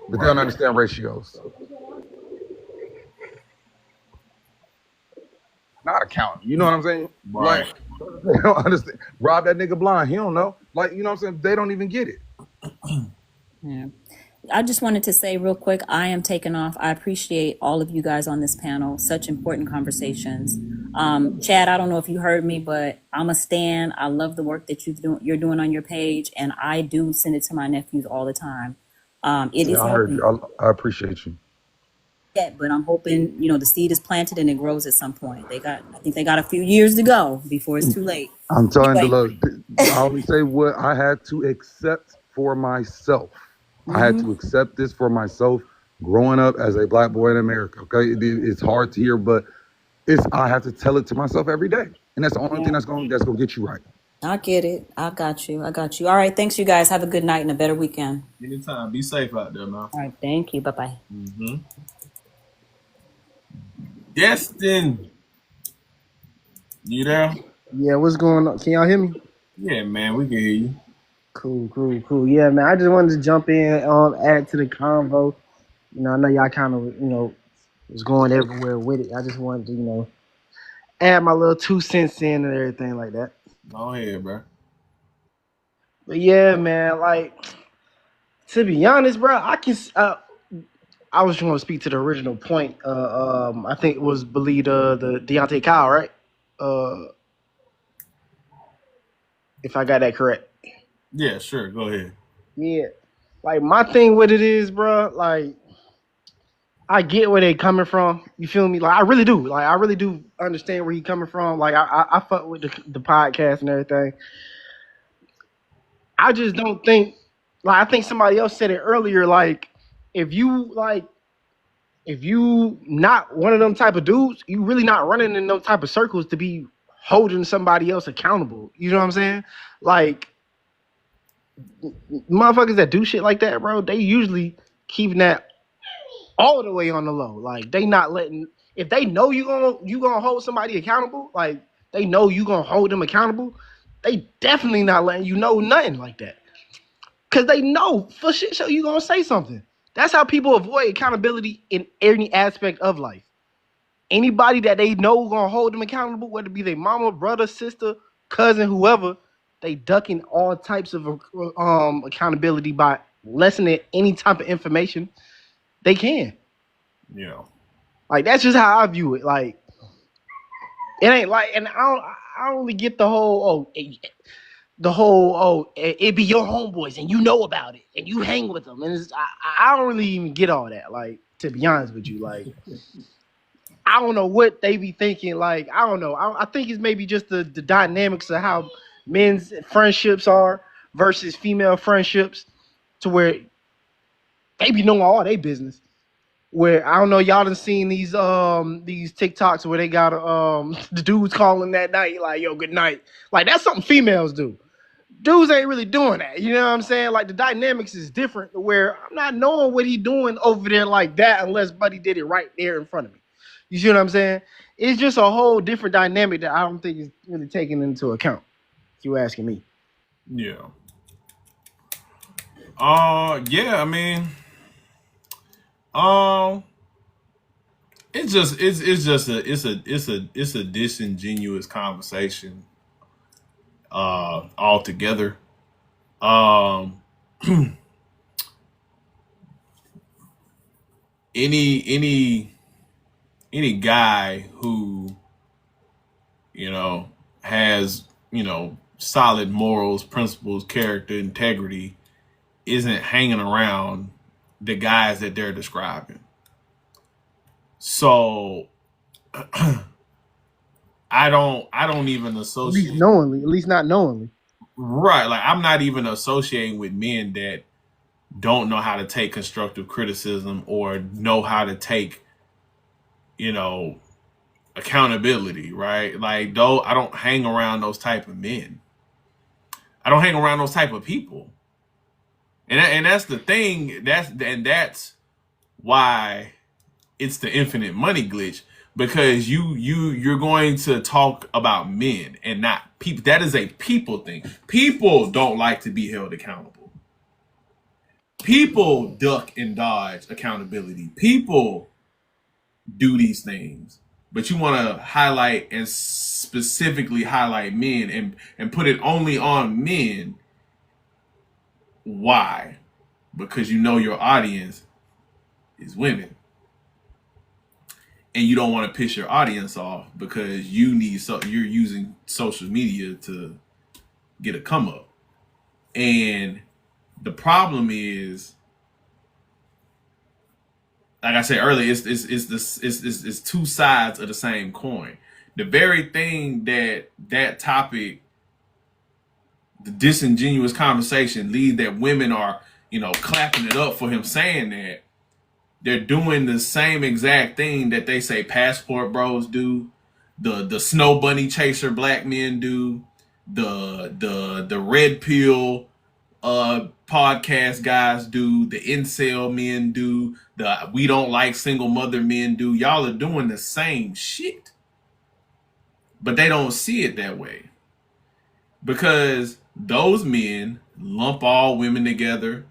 Speaker 12: But they don't understand ratios. Not accounting. You know what I'm saying?
Speaker 1: Right.
Speaker 12: Like, they don't understand. Rob that nigga blind. He don't know. Like, you know what I'm saying? They don't even get it.
Speaker 21: Yeah. I just wanted to say real quick, I am taking off. I appreciate all of you guys on this panel. Such important conversations. Chad, I don't know if you heard me, but I'm a stan. I love the work that you're doing on your page, and I do send it to my nephews all the time. It is
Speaker 12: I heard you. I appreciate you.
Speaker 21: Yeah, but I'm hoping, the seed is planted and it grows at some point. I think they got a few years to go before it's too late.
Speaker 12: I'm telling you, look, I always say what I had to accept for myself. I had to accept this for myself growing up as a black boy in America. Okay, it's hard to hear, but I have to tell it to myself every day, and that's the only thing that's gonna get you right.
Speaker 21: I get it. I got you. All right, thanks you guys. Have a good night and a better weekend.
Speaker 1: Anytime. Be safe out there, man.
Speaker 21: All right, thank you. Bye-bye.
Speaker 1: Destin, you there?
Speaker 5: Yeah, what's going on? Can y'all hear me?
Speaker 1: Yeah, man, we can hear you.
Speaker 5: Cool. Yeah, man, I just wanted to jump in, add to the convo. I know y'all kind of, was going everywhere with it. I just wanted to, add my little 2 cents in and everything like that.
Speaker 1: Go ahead, bro.
Speaker 5: But yeah, man, like, to be honest, bro, I was just going to speak to the original point. I think it was believed the Deontay Kyle, right? If I got that correct.
Speaker 1: Yeah, sure. Go ahead.
Speaker 5: Yeah. Like, my thing with it is, bro, like, I get where they coming from. You feel me? Like, I really do. Like, I really do understand where he coming from. Like, I fuck with the podcast and everything. I just don't think, like, I think somebody else said it earlier, like, if you not one of them type of dudes, you really not running in those type of circles to be holding somebody else accountable. You know what I'm saying? Like, motherfuckers that do shit like that, bro, they usually keeping that all the way on the low. Like they not letting, if they know you gonna hold somebody accountable, like they know you gonna hold them accountable, they definitely not letting you know nothing like that. Cause they know for shit show you gonna say something. That's how people avoid accountability in any aspect of life. Anybody that they know gonna hold them accountable, whether it be their mama, brother, sister, cousin, whoever, they ducking all types of accountability by lessening any type of information they can.
Speaker 1: Yeah.
Speaker 5: Like that's just how I view it. Like it ain't like, and I don't really get the whole it be your homeboys and you know about it and you hang with them, and I don't really even get all that. Like to be honest with you, like I don't know what they be thinking. Like I don't know. I think it's maybe just the dynamics of how men's friendships are versus female friendships, to where they be knowing all their business. Where I don't know, y'all done seen these TikToks where they got the dudes calling that night like, yo, good night. Like that's something females do. Dudes ain't really doing that. You know what I'm saying? Like the dynamics is different, where I'm not knowing what he doing over there like that unless Buddy did it right there in front of me. You see what I'm saying? It's just a whole different dynamic that I don't think is really taken into account. If you asking me.
Speaker 1: Yeah. Yeah, I mean, it's a disingenuous conversation altogether. Any guy who, you know, has, you know, solid morals, principles, character, integrity isn't hanging around the guys that they're describing. So I don't even associate,
Speaker 5: at least not knowingly.
Speaker 1: right? Like I'm not even associating with men that don't know how to take constructive criticism or know how to take, you know, accountability, right? Like though I don't hang around those type of men. I don't hang around those type of people. And that's the thing. That's why it's the infinite money glitch, because you're going to talk about men and not people. That is a people thing. People don't like to be held accountable. People duck and dodge accountability. People do these things. But you want to highlight and specifically highlight men and put it only on men. Why? Because you know your audience is women. And you don't want to piss your audience off because you're using social media to get a come up. And the problem is, like I said earlier, it's two sides of the same coin. The very thing that topic, the disingenuous conversation, lead that women are, you know, clapping it up for him saying that, they're doing the same exact thing that they say passport bros do, the snow bunny chaser black men do, the red pill podcast guys do, the incel men do, the we don't like single mother men do. Y'all are doing the same shit. But they don't see it that way. Because those men lump all women together.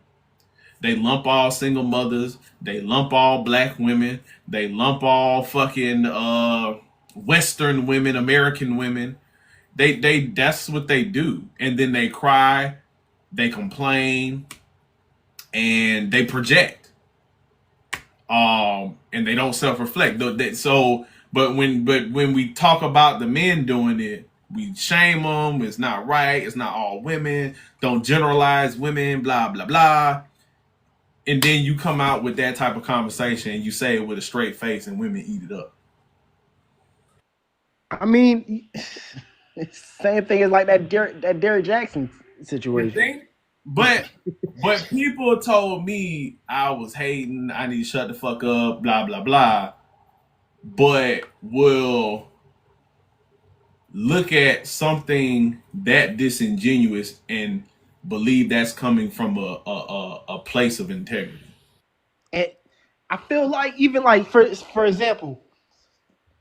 Speaker 1: They lump all single mothers. They lump all black women. They lump all fucking Western women, American women. They that's what they do. And then they cry, they complain, and they project. And they don't self-reflect. But when we talk about the men doing it, we shame them. It's not right. It's not all women. Don't generalize women. Blah blah blah. And then you come out with that type of conversation and you say it with a straight face and women eat it up.
Speaker 5: I mean, same thing as like that Derrick Jackson situation.
Speaker 1: But people told me I was hating, I need to shut the fuck up, blah, blah, blah. But will look at something that disingenuous and believe that's coming from a place of integrity.
Speaker 5: And I feel like even like for example,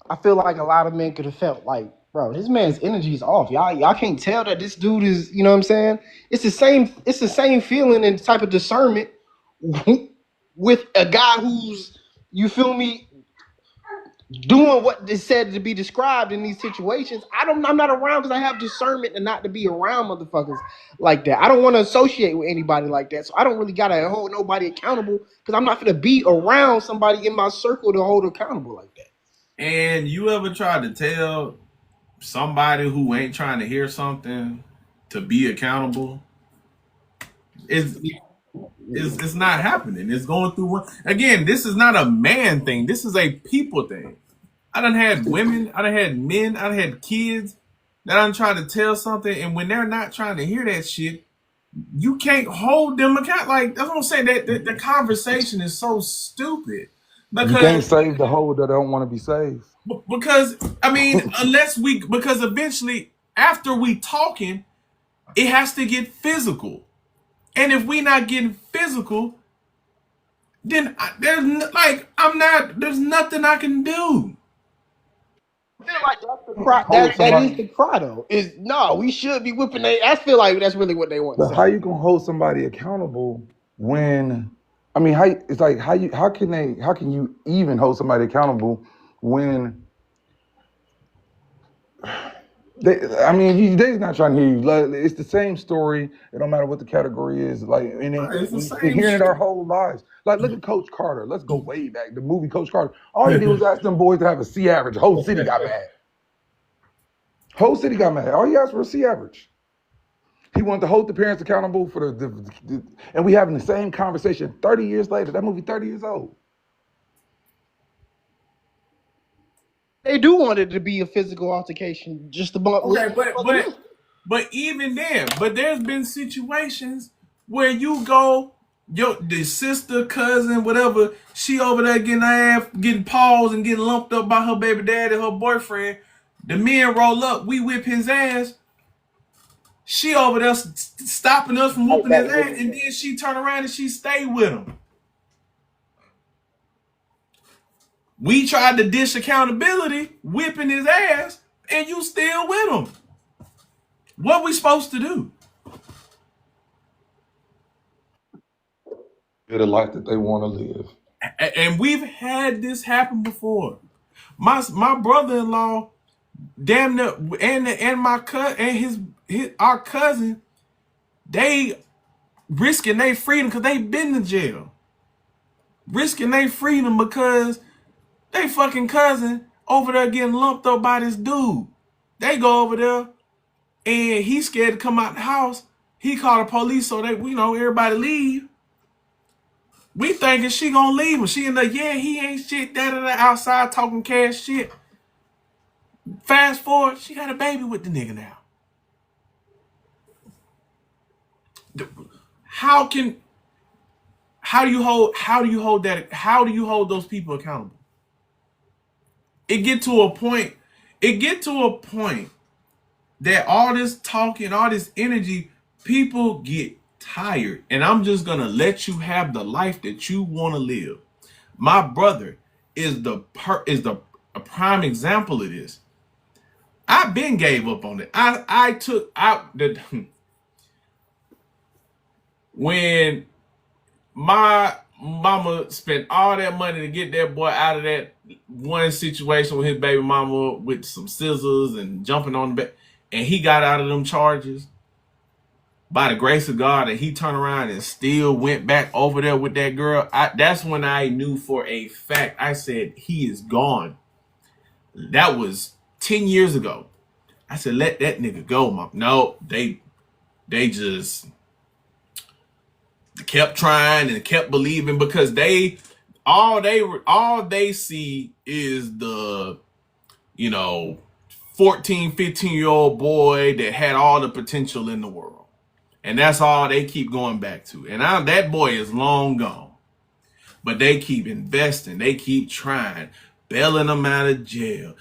Speaker 5: I feel like a lot of men could have felt like, bro, this man's energy is off. Y'all can't tell that this dude is, you know what I'm saying? It's the same feeling and type of discernment with a guy who's, you feel me, doing what is said to be described in these situations. I'm not around because I have discernment and not to be around motherfuckers like that. I don't want to associate with anybody like that. So I don't really gotta hold nobody accountable because I'm not gonna be around somebody in my circle to hold accountable like that.
Speaker 1: And you ever try to tell somebody who ain't trying to hear something to be accountable? It's not happening. It's going through one. Again, this is not a man thing. This is a people thing. I done had women, I done had men, I done had kids that I'm trying to tell something, and when they're not trying to hear that shit, you can't hold them account. Like, that's what I'm saying. That the conversation is so stupid.
Speaker 12: You can't
Speaker 1: Because
Speaker 12: save the hoe that don't want to be saved.
Speaker 1: because I mean, because eventually after we talking, it has to get physical. And if we not getting physical, then there's nothing I can do.
Speaker 5: I feel like that's the cry. That is the cry though. Is no, we should be whipping their. I feel like that's really what they want.
Speaker 12: But how you gonna hold somebody accountable when? I mean, how can you even hold somebody accountable when they're not trying to hear you. Like, it's the same story. It don't matter what the category is. Like, and we're hearing it our whole lives. Like, look at Coach Carter. Let's go way back. The movie Coach Carter. All he did was ask them boys to have a C average. The whole city got mad. Whole city got mad. All he asked for a C average. He wanted to hold the parents accountable for and we having the same conversation 30 years later. That movie 30 years old.
Speaker 5: They do want it to be a physical altercation, just about.
Speaker 1: Okay, but even then, there's been situations where you go, the sister, cousin, whatever, she over there getting paused and getting lumped up by her baby dad and her boyfriend. The men roll up, we whip his ass. She over there stopping us from whooping his ass, and then she turn around and she stay with him. We tried to dish accountability, whipping his ass, and you still with him. What we supposed to do?
Speaker 12: Live the life that they want to live.
Speaker 1: And we've had this happen before. My brother-in-law, damn near, and my cousin and our cousin, they risking their freedom because they been to jail. Risking their freedom because they fucking cousin over there getting lumped up by this dude. They go over there and he's scared to come out the house. He called the police so that everybody leave. We thinking she gonna leave him. She in there, yeah, he ain't shit, outside talking cash shit. Fast forward, she got a baby with the nigga now. How do you hold those people accountable? It get to a point that all this talking, all this energy, people get tired. And I'm just gonna let you have the life that you want to live. My brother is a prime example of this. I been gave up on it. I took out the when my mama spent all that money to get that boy out of that one situation with his baby mama with some scissors and jumping on the bed, and he got out of them charges by the grace of God, and he turned around and still went back over there with that girl. That's when I knew for a fact. I said, he is gone. That was 10 years ago. I said, let that nigga go, mom. No, they just kept trying and kept believing because all they see is the 14, 15-year-old boy that had all the potential in the world. And that's all they keep going back to. And that boy is long gone. But they keep investing. They keep trying, bailing him out of jail,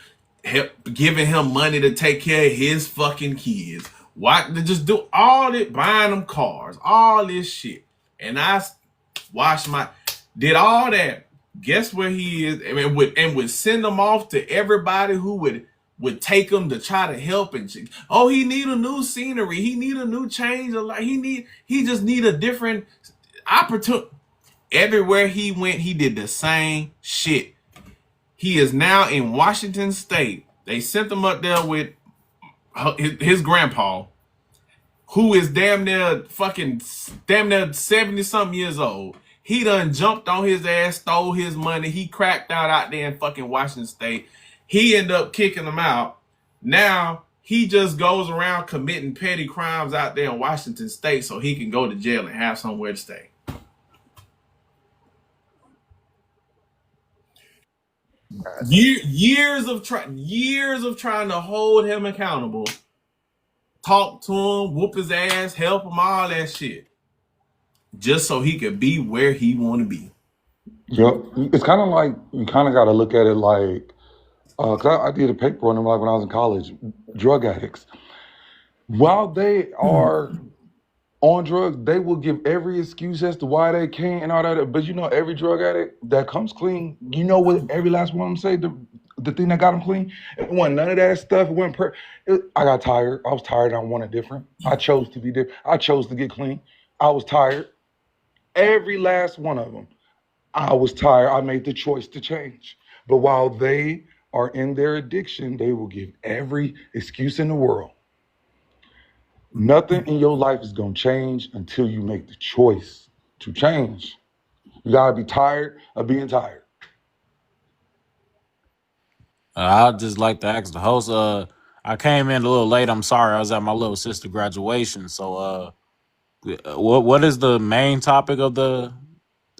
Speaker 1: giving him money to take care of his fucking kids, Why they just do all it, buying them cars, all this shit, and I did all that. Guess where he is, and would send them off to everybody who would take him to try to help and oh, he need a new scenery, he need a new change of life, he just need a different opportunity. Everywhere he went, he did the same shit. He is now in Washington State. They sent him up there with his grandpa, who is damn near 70 something years old. He done jumped on his ass, stole his money. He cracked out there in fucking Washington State. He ended up kicking him out. Now he just goes around committing petty crimes out there in Washington State so he can go to jail and have somewhere to stay. Years of trying to hold him accountable, talk to him, whoop his ass, help him, all that shit, just so he could be where he want to be.
Speaker 12: Yep, it's kind of like you kind of got to look at it like, cause I did a paper on them like when I was in college. Drug addicts, while they are on drugs, they will give every excuse as to why they can't and all that. But you know, every drug addict that comes clean, you know what every last one of them say? The thing that got them clean, it wasn't none of that stuff. It wasn't I got tired. I was tired. I wanted different. I chose to be different. I chose to get clean. I was tired. Every last one of them. I was tired. I made the choice to change. But while they are in their addiction, they will give every excuse in the world. Nothing in your life is going to change until you make the choice to change. You got to be tired of being tired.
Speaker 6: I'd just like to ask the host. I came in a little late. I'm sorry. I was at my little sister graduation. So, what is the main topic of the?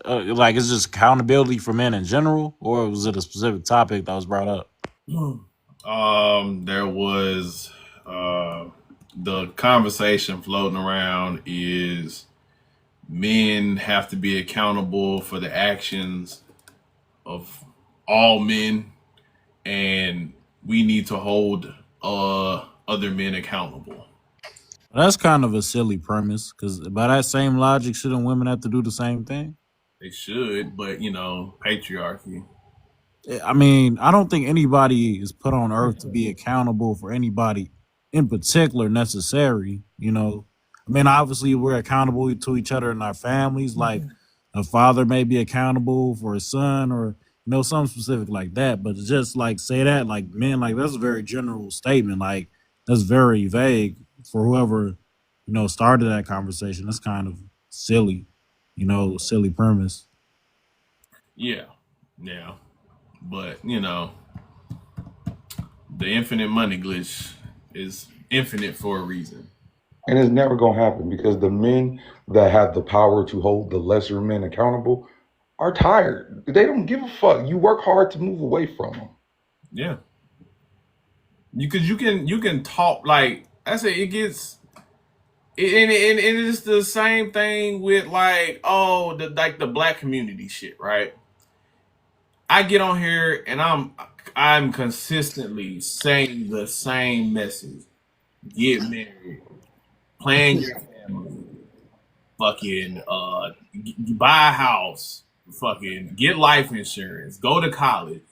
Speaker 6: Like, is it just accountability for men in general, or was it a specific topic that was brought up?
Speaker 1: There was the conversation floating around is men have to be accountable for the actions of all men, and we need to hold other men accountable.
Speaker 6: That's kind of a silly premise, because by that same logic, shouldn't women have to do the same thing?
Speaker 1: They should, but you know, patriarchy.
Speaker 6: I mean, I don't think anybody is put on earth to be accountable for anybody in particular necessary. You know, I mean, obviously we're accountable to each other in our families. Like a father may be accountable for his son, or something specific like that. But to just like say that, like men, like that's a very general statement. Like that's very vague for whoever started that conversation. That's kind of silly, silly premise.
Speaker 1: Yeah. But, the infinite money glitch is infinite for a reason.
Speaker 12: And it's never going to happen because the men that have the power to hold the lesser men accountable are tired. They don't give a fuck. You work hard to move away from them.
Speaker 1: Yeah. Because you can talk like, I say it gets... And it's the same thing with like, the black community shit, right? I get on here and I'm consistently saying the same message. Get married, plan your family, fucking buy a house, fucking get life insurance, go to college.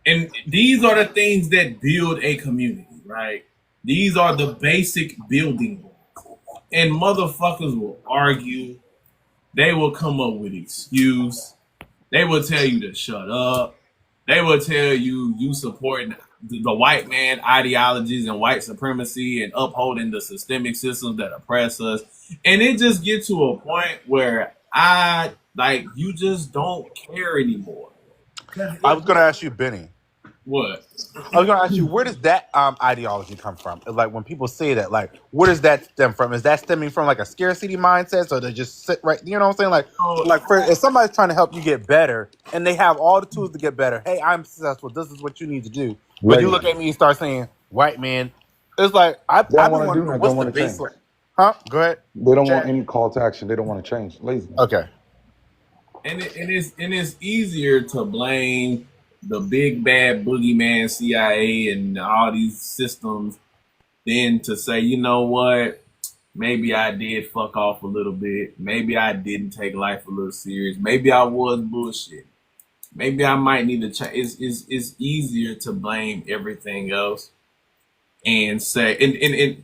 Speaker 1: And these are the things that build a community, right? These are the basic building blocks. And motherfuckers will argue. They will come up with excuse. They will tell you to shut up. They will tell you supporting the white man ideologies and white supremacy and upholding the systemic systems that oppress us. And it just gets to a point where you just don't care anymore.
Speaker 3: I was going to ask you, Benny.
Speaker 1: What?
Speaker 3: I was going to ask you, where does that ideology come from? Like when people say that, like, where does that stem from? Is that stemming from like a scarcity mindset? So they just sit right, you know what I'm saying? Like if somebody's trying to help you get better and they have all the tools to get better, hey, I'm successful. This is what you need to do. But you look at me and start saying, white man. It's like, I've been wondering what's the baseline. Huh? Go ahead.
Speaker 12: They don't want any call to action. They don't want to change. Laziness.
Speaker 3: Okay.
Speaker 1: And it's easier to blame the big bad boogeyman CIA and all these systems then to say, you know what, maybe I did fuck off a little bit. Maybe I didn't take life a little serious. Maybe I was bullshit. Maybe I might need to change. It's easier to blame everything else and say, and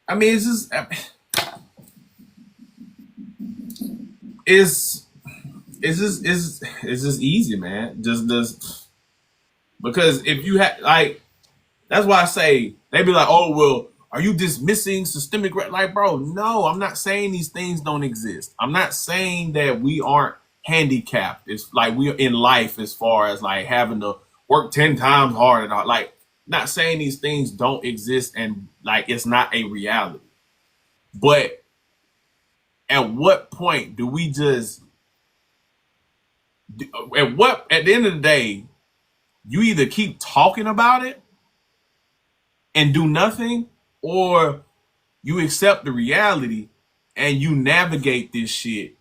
Speaker 1: I mean, it's it's just easy, man. Just because if you have like, that's why I say they be like, oh well, are you dismissing systemic like, bro? No, I'm not saying these things don't exist. I'm not saying that we aren't handicapped. It's like we're in life as far as like having to work 10 times harder. Like, not saying these things don't exist and like it's not a reality. But at what point do we just at the end of the day, you either keep talking about it and do nothing, or you accept the reality and you navigate this shit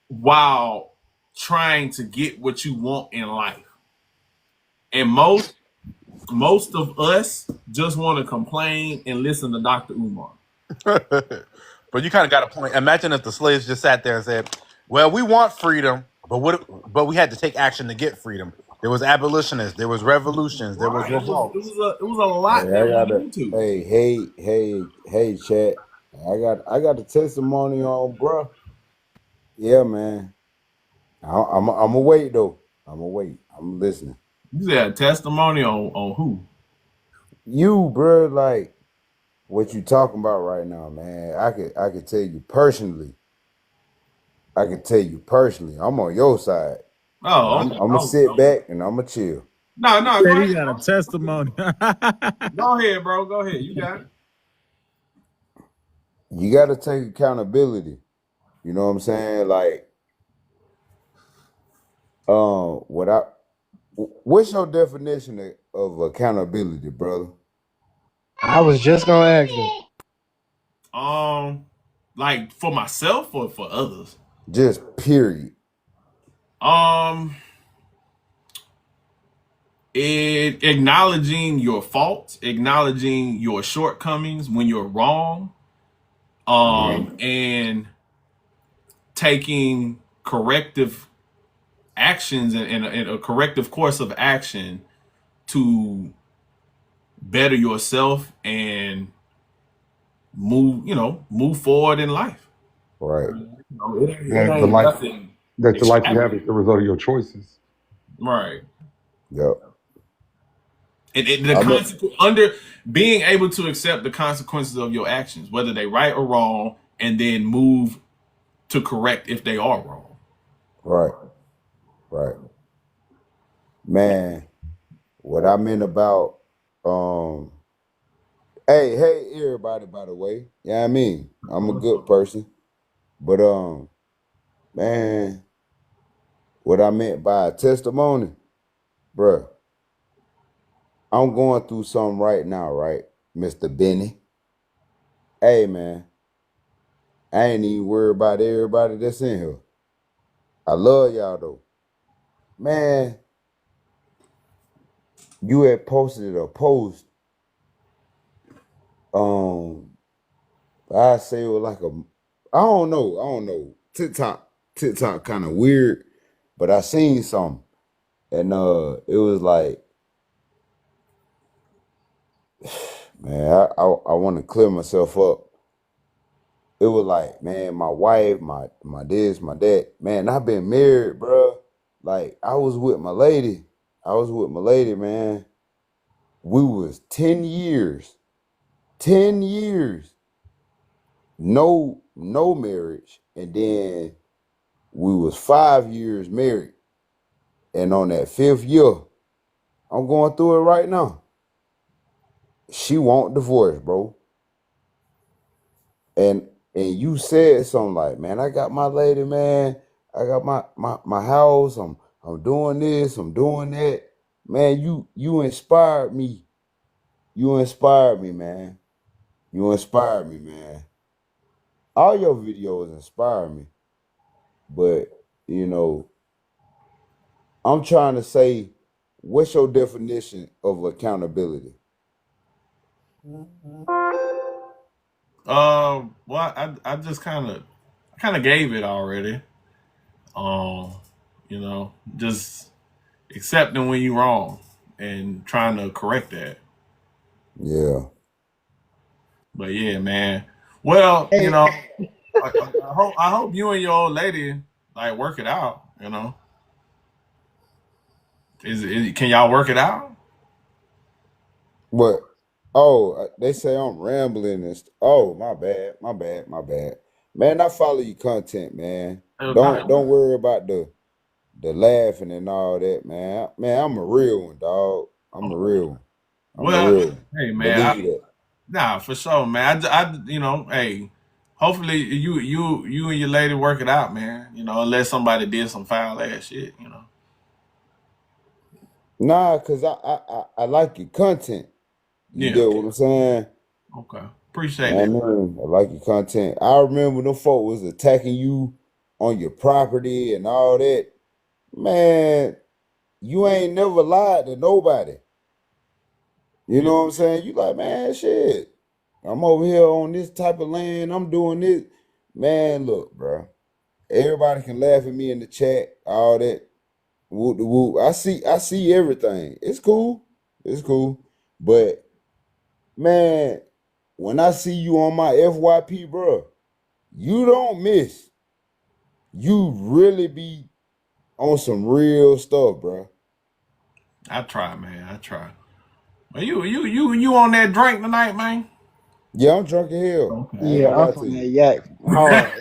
Speaker 1: while trying to get what you want in life. And most of us just want to complain and listen to Dr. Umar.
Speaker 3: But you kind of got a point. Imagine if the slaves just sat there and said, "Well, we want freedom, but we had to take action to get freedom. There was abolitionists, there was revolutions, there was
Speaker 1: Right.
Speaker 3: revolts."
Speaker 1: It was a lot
Speaker 8: Hey, I
Speaker 1: that went
Speaker 8: got a
Speaker 1: into.
Speaker 8: hey, chat. I got a testimony on, bruh. Yeah, man. I'm a wait though. I'm a wait. I'm listening.
Speaker 1: You said a testimony on who?
Speaker 8: You, bruh, like what you talking about right now, man. I could tell you personally. I can tell you personally. I'm on your side.
Speaker 1: Oh,
Speaker 8: I'm
Speaker 1: okay.
Speaker 8: gonna sit back and I'm gonna chill.
Speaker 1: No, go
Speaker 6: Said he
Speaker 1: ahead,
Speaker 6: got
Speaker 1: bro.
Speaker 6: a testimony.
Speaker 1: Go ahead, bro. Go ahead. You got it.
Speaker 8: You got to take accountability. You know what I'm saying? Like, what I what's your definition of accountability, brother?
Speaker 5: I was just gonna ask that.
Speaker 1: Like for myself or for others?
Speaker 8: Just period.
Speaker 1: Acknowledging your faults, acknowledging your shortcomings when you're wrong, and taking corrective actions and a corrective course of action to better yourself and move forward in life.
Speaker 8: Right.
Speaker 1: It
Speaker 12: That the
Speaker 1: ain't
Speaker 12: life
Speaker 1: nothing
Speaker 12: that the life you have
Speaker 1: extravagant.
Speaker 12: is the result of your choices.
Speaker 1: Right.
Speaker 8: Yep.
Speaker 1: The consequence under being able to accept the consequences of your actions, whether they right or wrong, and then move to correct if they are wrong.
Speaker 8: Right. Man, what I meant about hey, everybody, by the way. Yeah, I mean, I'm a good person. But man, what I meant by a testimony, bruh, I'm going through something right now, right, Mr. Benny? Hey man, I ain't even worried about everybody that's in here. I love y'all though. Man, you had posted a post, I say it was like I don't know. TikTok kind of weird, but I seen something. And it was like, man, I want to clear myself up. It was like, man, my wife, my this, my that. Man, I've been married, bro. Like I was with my lady. Man. We was 10 years. 10 years. No marriage. And then we was 5 years married. And on that 5th year, I'm going through it right now. She want divorce, bro. And you said something like, man, I got my lady, man. I got my house. I'm doing this. I'm doing that. Man, you inspired me. You inspired me, man. You inspired me, man. All your videos inspire me. But, you know, I'm trying to say, what's your definition of accountability?
Speaker 1: Well, I just kind of gave it already. Um, you know, just accepting when you're wrong and trying to correct that.
Speaker 8: Yeah.
Speaker 1: But yeah, man. Well, you
Speaker 5: Hey,
Speaker 1: know, I hope you and your old lady like work it out. You know, can y'all work it out?
Speaker 8: But oh, they say I'm rambling and oh, my bad, my bad, my bad. Man, I follow your content, man. Don't worry about the laughing and all that, man. Man, I'm a real one, dog. I'm a real one. I'm a
Speaker 1: Well,
Speaker 8: real one.
Speaker 1: hey man,
Speaker 8: Believe that.
Speaker 1: nah, for sure, man. You know, hey, hopefully you and your lady work it out, man. You know, unless somebody did some foul ass shit, you know.
Speaker 8: Nah, cause I like your content. You
Speaker 1: Yeah.
Speaker 8: get what I'm saying?
Speaker 1: Okay. Appreciate
Speaker 8: I
Speaker 1: that.
Speaker 8: mean, I like your content. I remember them folk was attacking you on your property and all that. Man, you ain't never lied to nobody. You know what I'm saying? You like, man, shit. I'm over here on this type of land. I'm doing this. Man, look, bro. Everybody can laugh at me in the chat, all that. Whoop the whoop. I see everything. It's cool. It's cool. But man, when I see you on my FYP, bro, you don't miss. You really be on some real stuff, bro.
Speaker 1: I try, man. I try. Well, you on that drink tonight, man?
Speaker 8: Yeah, I'm drunk as hell.
Speaker 1: Okay.
Speaker 8: I ain't
Speaker 5: yeah,
Speaker 8: gonna
Speaker 5: I'm
Speaker 8: lie to
Speaker 5: from
Speaker 8: you.
Speaker 5: that yak hard.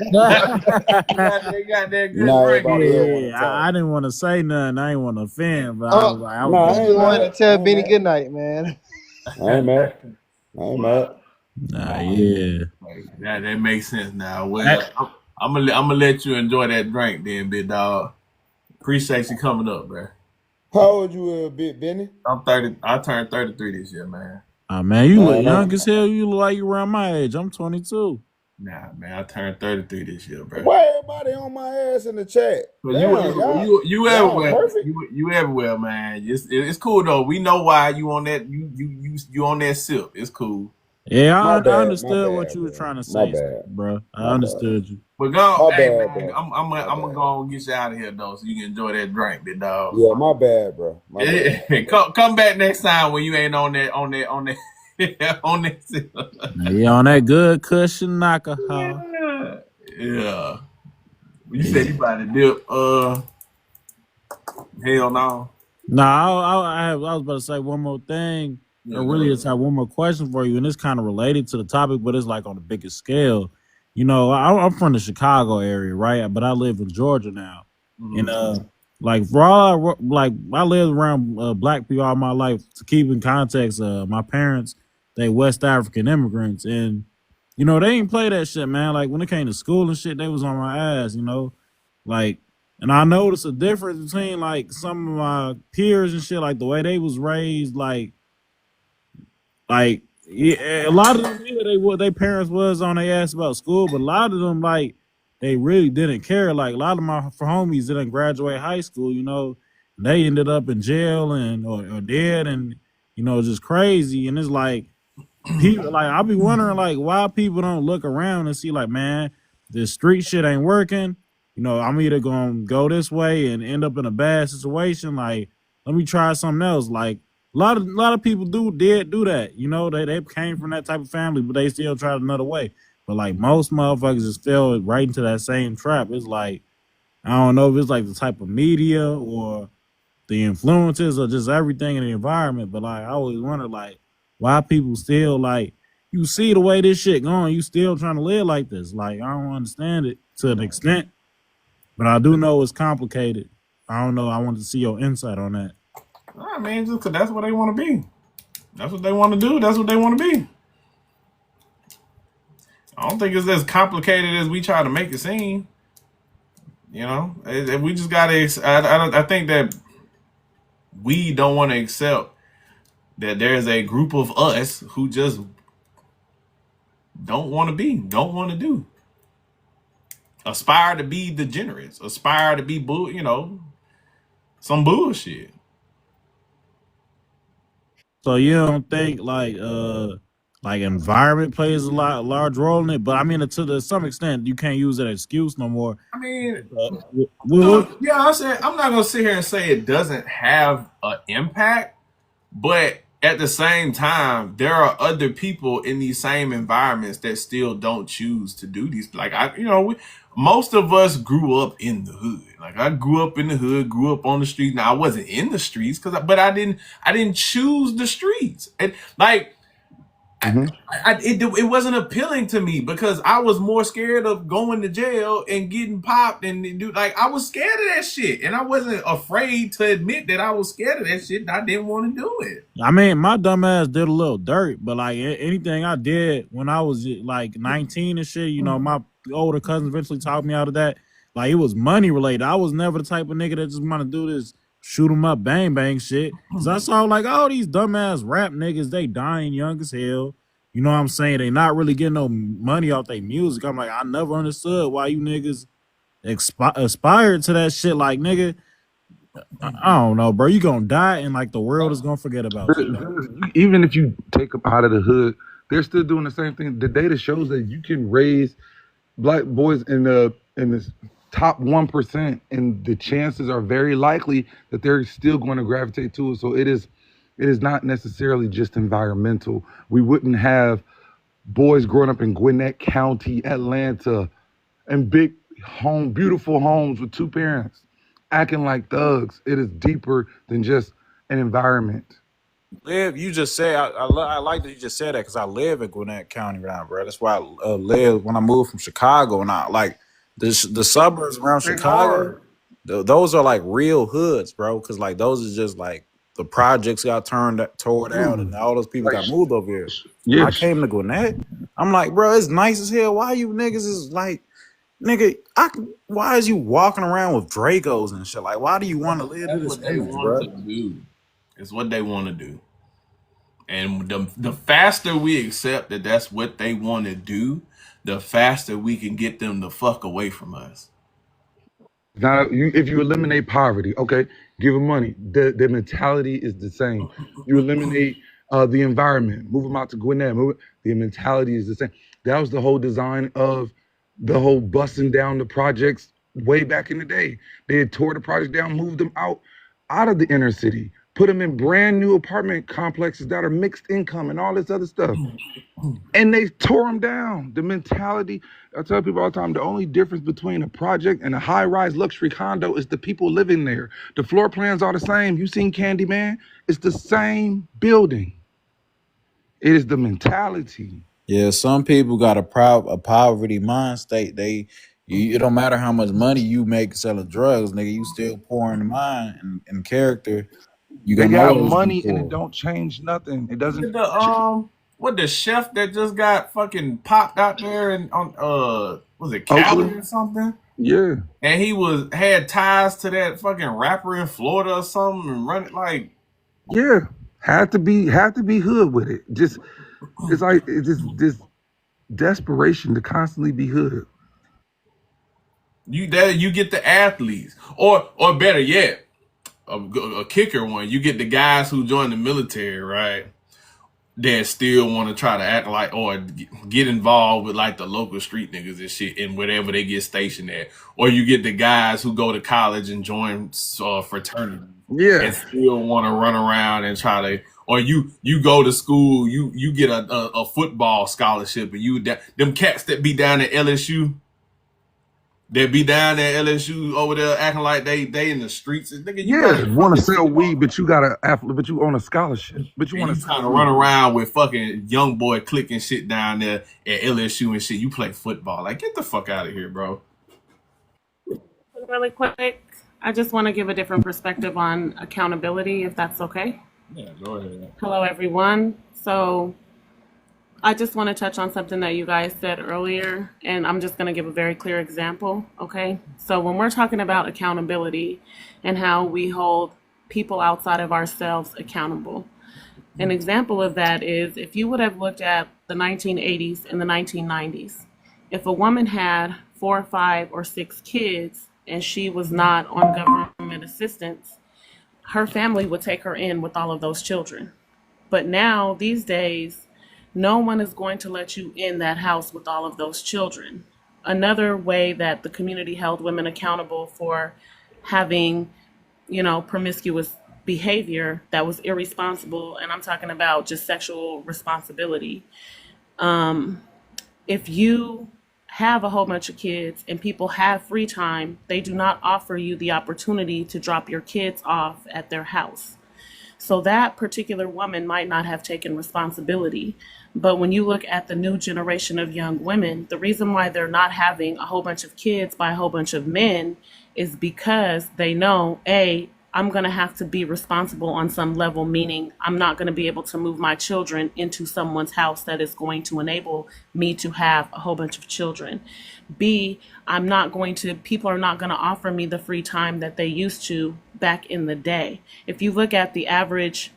Speaker 1: They got that good
Speaker 8: Nah,
Speaker 1: drink.
Speaker 8: everybody else want to
Speaker 6: Yeah,
Speaker 8: talk.
Speaker 6: I didn't want to say nothing. I didn't want to offend, but I
Speaker 5: Oh,
Speaker 6: was like, I was
Speaker 8: Nah,
Speaker 6: just,
Speaker 8: I
Speaker 5: just
Speaker 8: ain't
Speaker 5: go ahead
Speaker 8: mad.
Speaker 5: and tell
Speaker 8: I ain't
Speaker 5: Benny
Speaker 8: mad.
Speaker 5: good night, man.
Speaker 8: I ain't mad. I ain't mad.
Speaker 6: nah, yeah.
Speaker 1: That makes sense now.
Speaker 6: That,
Speaker 1: Well, I'm gonna let you enjoy that drink, then, big dog. Appreciate you coming up, bro.
Speaker 8: How old you a bit, Benny?
Speaker 1: I'm 30. I turned 33 this year, man.
Speaker 6: man, you look
Speaker 8: Man,
Speaker 6: young as hell. You look like you around my age. I'm 22.
Speaker 1: Nah, man, I turned 33 this year, bro.
Speaker 8: why everybody on my ass in the chat?
Speaker 1: But
Speaker 8: Damn, y'all,
Speaker 1: you
Speaker 8: y'all
Speaker 1: everywhere.
Speaker 8: perfect.
Speaker 1: You everywhere, man. It's cool though. We know why you on that. You on that sip. It's cool.
Speaker 6: Yeah,
Speaker 8: My
Speaker 6: I
Speaker 8: bad, my
Speaker 6: understood what
Speaker 8: bad,
Speaker 6: you were
Speaker 8: bro.
Speaker 6: trying to
Speaker 8: My
Speaker 6: say,
Speaker 8: bad,
Speaker 6: bro. I
Speaker 8: my bad,
Speaker 6: understood you.
Speaker 1: But go,
Speaker 8: my
Speaker 1: hey
Speaker 8: bad,
Speaker 1: man,
Speaker 8: bro.
Speaker 1: I'm
Speaker 8: My
Speaker 1: gonna
Speaker 8: bad.
Speaker 1: go and get you out of here though, so you can enjoy that drink, big dog.
Speaker 8: Yeah, my bad, bro. My bad.
Speaker 1: Come back next time when you ain't on that on that on that sip.
Speaker 6: Yeah, on that good cushion alcohol.
Speaker 1: Yeah. You said you about to dip. Hell no.
Speaker 6: No, I was about to say one more thing. I
Speaker 1: Yeah,
Speaker 6: really
Speaker 1: go
Speaker 6: just have one more question for you, and it's kind of related to the topic, but it's like on the biggest scale. You know, I'm from the Chicago area, right? But I live in Georgia now, and
Speaker 1: ahead.
Speaker 6: like for all like I lived around black people all my life. To keep in context, my parents they West African immigrants, and you know they ain't play that shit, man. Like when it came to school and shit, they was on my ass, you know, like. And I noticed a difference between like some of my peers and shit, like the way they was raised, like yeah, a lot of them, yeah, they what their parents was on their ass about school, but a lot of them like they really didn't care. Like a lot of my homies didn't graduate high school, you know, they ended up in jail and or dead, and you know just crazy. And it's like people like I'll be wondering like why people don't look around and see like man this street shit ain't working. You know I'm either gonna go this way and end up in a bad situation. Like let me try something else. Like a lot of people did do that. You know they came from that type of family, but they still tried another way. But like most motherfuckers just fell right into that same trap. It's like I don't know if it's like the type of media or the influences or just everything in the environment. But like I always wonder like why people still like you see the way this shit going, you still trying to live like this. Like I don't understand it to an extent, but I do know it's complicated. I don't know. I want to see your insight on that.
Speaker 1: I mean, just because that's what they want to be. That's what they want to do. That's what they want to be. I don't think it's as complicated as we try to make it seem. You know, we just gotta. I think that we don't want to accept that there's a group of us who just don't want to be, don't want to do, aspire to be degenerates, aspire to be some bullshit.
Speaker 6: So you don't think like like environment plays a large role in it. But I mean, to some extent, you can't use that excuse no more.
Speaker 1: I mean,
Speaker 6: What,
Speaker 1: yeah, I said I'm not gonna sit here and say it doesn't have an impact, but at the same time, there are other people in these same environments that still don't choose to do these. Like most of us grew up in the hood. Like I grew up in the hood, grew up on the street. Now I wasn't in the streets but I didn't choose the streets. And like it wasn't appealing to me because I was more scared of going to jail and getting popped and do like I was scared of that shit, and I wasn't afraid to admit that I was scared of that shit. And I didn't want to do it.
Speaker 6: I mean, my dumb ass did a little dirt, but like anything I did when I was like 19 and shit, you know, my older cousins eventually talked me out of that. Like it was money related. I was never the type of nigga that just want to do this shoot 'em up, bang bang shit. Cause I saw like all these dumbass rap niggas, they dying young as hell. You know what I'm saying? They not really getting no money off their music. I'm like, I never understood why you niggas aspired to that shit. Like, nigga, I don't know, bro. You gonna die and like the world is gonna forget about you.
Speaker 12: Even if you take them out of the hood, they're still doing the same thing. The data shows that you can raise black boys in the top 1%, and the chances are very likely that they're still going to gravitate to it. So it is not necessarily just environmental. We wouldn't have boys growing up in Gwinnett County, Atlanta, and beautiful homes with two parents acting like thugs. It is deeper than just an environment.
Speaker 6: Live, you just said I like that you just said that because I live in Gwinnett County now, bro. That's why I live when I moved from Chicago, and I like the suburbs around Chicago. Those are like real hoods, bro. Because like those are just like the projects got tore down, and all those people got moved over here. When I came to Gwinnett, I'm like, bro, it's nice as hell. Why you niggas is like, nigga, why is you walking around with Dracos and shit? Like, why do you want to live in this image, bro?
Speaker 1: It's what they want to do. And the faster we accept that that's what they want to do, the faster we can get them the fuck away from us.
Speaker 12: Now, if you eliminate poverty, okay, give them money. The mentality is the same. You eliminate the environment, move them out to Gwinnett, the mentality is the same. That was the whole design of the whole busting down the projects way back in the day. They had tore the projects down, moved them out of the inner city, put them in brand new apartment complexes that are mixed income and all this other stuff. And they tore them down. The mentality, I tell people all the time, the only difference between a project and a high-rise luxury condo is the people living there. The floor plans are the same. You seen Candyman? It's the same building. It is the mentality.
Speaker 6: Yeah, some people got a poverty mind state. It don't matter how much money you make selling drugs, nigga. You still pouring the mind and character.
Speaker 12: They got money and it don't change nothing. It doesn't.
Speaker 1: The chef that just got fucking popped out there and on was it Cali or something?
Speaker 12: Yeah.
Speaker 1: And he had ties to that fucking rapper in Florida or something and run it like.
Speaker 12: Yeah, had to be hood with it. Just it's like it's just this desperation to constantly be hood.
Speaker 1: You get the athletes, or better yet, a kicker one. You get the guys who join the military, right? That still want to try to act like or get involved with like the local street niggas and shit and whatever they get stationed at. Or you get the guys who go to college and join fraternity.
Speaker 12: Yeah.
Speaker 1: And still want to run around and try to, or you go to school, you get a football scholarship and them cats that be down at LSU. They be down there at LSU over there acting like they in the streets. Nigga,
Speaker 12: you want to sell weed, but you own a scholarship. But you want to
Speaker 1: kind of run around with fucking young boy clicking shit down there at LSU and shit. You play football. Like, get the fuck out of here, bro.
Speaker 7: Really quick, I just want to give a different perspective on accountability, if that's okay.
Speaker 1: Yeah, go ahead.
Speaker 7: Hello, everyone. So I just want to touch on something that you guys said earlier, and I'm just going to give a very clear example, okay? So when we're talking about accountability and how we hold people outside of ourselves accountable, an example of that is if you would have looked at the 1980s and the 1990s, if a woman had 4, 5, or 6 kids and she was not on government assistance, her family would take her in with all of those children. But now, these days, no one is going to let you in that house with all of those children. Another way that the community held women accountable for having, promiscuous behavior that was irresponsible, and I'm talking about just sexual responsibility. If you have a whole bunch of kids and people have free time, they do not offer you the opportunity to drop your kids off at their house. So that particular woman might not have taken responsibility. But when you look at the new generation of young women, the reason why they're not having a whole bunch of kids by a whole bunch of men is because they know, A, I'm going to have to be responsible on some level, meaning I'm not going to be able to move my children into someone's house that is going to enable me to have a whole bunch of children. B, people are not going to offer me the free time that they used to back in the day. If you look at the average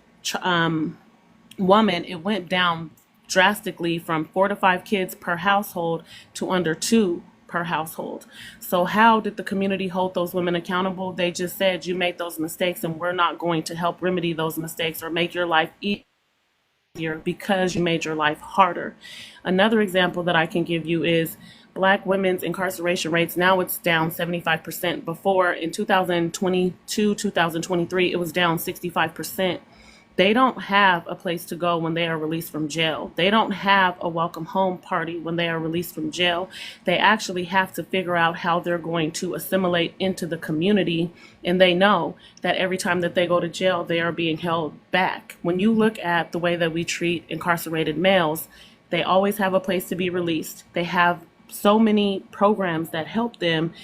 Speaker 7: woman, it went down drastically from 4 to 5 kids per household to under 2 per household. So how did the community hold those women accountable? They just said, you made those mistakes and we're not going to help remedy those mistakes or make your life easier because you made your life harder. Another example that I can give you is Black women's incarceration rates. Now it's down 75%. Before, in 2022, 2023, it was down 65%. They don't have a place to go when they are released from jail. They don't have a welcome home party when they are released from jail. They actually have to figure out how they're going to assimilate into the community. And they know that every time that they go to jail, they are being held back. When you look at the way that we treat incarcerated males, they always have a place to be released. They have so many programs that help them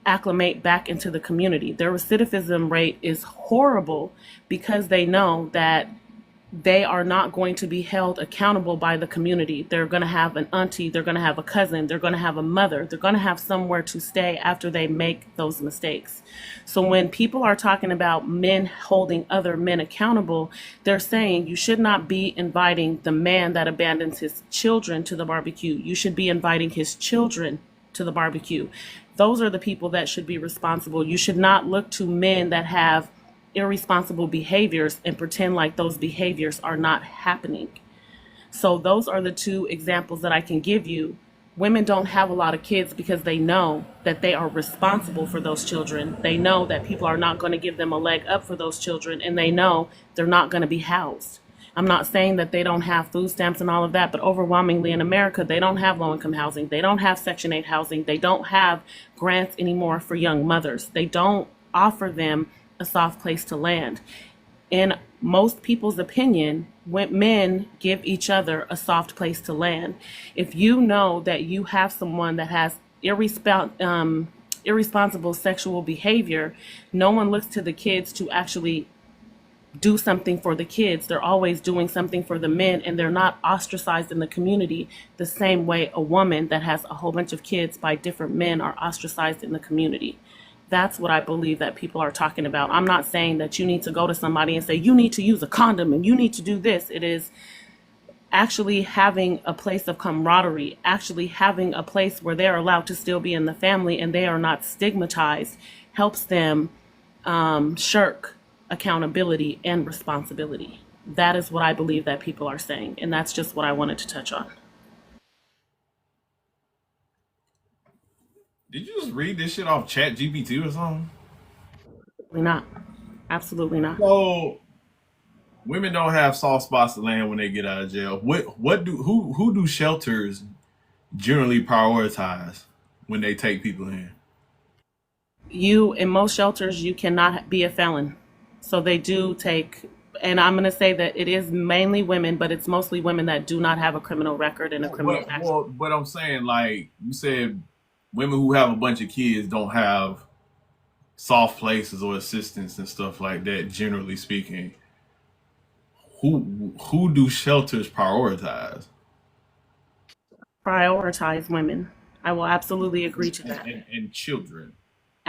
Speaker 7: acclimate back into the community. Their recidivism rate is horrible because they know that they are not going to be held accountable by the community. They're going to have an auntie, they're going to have a cousin, they're going to have a mother, they're going to have somewhere to stay after they make those mistakes. So when people are talking about men holding other men accountable, they're saying you should not be inviting the man that abandons his children to the barbecue. You should be inviting his children to the barbecue. Those are the people that should be responsible. You should not look to men that have irresponsible behaviors and pretend like those behaviors are not happening. So those are the two examples that I can give you. Women don't have a lot of kids because they know that they are responsible for those children. They know that people are not going to give them a leg up for those children, and they know they're not going to be housed. I'm not saying that they don't have food stamps and all of that, but overwhelmingly in America, they don't have low-income housing. They don't have Section 8 housing. They don't have grants anymore for young mothers. They don't offer them a soft place to land. In most people's opinion, when men give each other a soft place to land. If you know that you have someone that has irresponsible sexual behavior, no one looks to the kids to actually do something for the kids. They're always doing something for the men, and they're not ostracized in the community the same way a woman that has a whole bunch of kids by different men are ostracized in the community. That's what I believe that people are talking about. I'm not saying that you need to go to somebody and say, you need to use a condom and you need to do this. It is actually having a place of camaraderie, actually having a place where they're allowed to still be in the family and they are not stigmatized, helps them shirk accountability and responsibility. That is what I believe that people are saying, and that's just what I wanted to touch on.
Speaker 1: Did you just read this shit off Chat GPT or something?
Speaker 7: Absolutely not. Absolutely not.
Speaker 1: So women don't have soft spots to land when they get out of jail. Who do shelters generally prioritize when they take people in?
Speaker 7: In most shelters, you cannot be a felon. So they do take, and I'm going to say that it is mainly women, but it's mostly women that do not have a criminal record and a criminal action.
Speaker 1: But I'm saying, like you said, women who have a bunch of kids don't have soft places or assistance and stuff like that, generally speaking. Who do shelters prioritize?
Speaker 7: Prioritize women. I will absolutely agree to that.
Speaker 1: And children.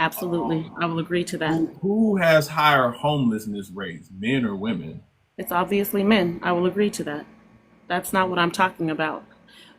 Speaker 7: Absolutely. I will agree to that.
Speaker 1: Who has higher homelessness rates, men or women?
Speaker 7: It's obviously men. I will agree to that. That's not what I'm talking about.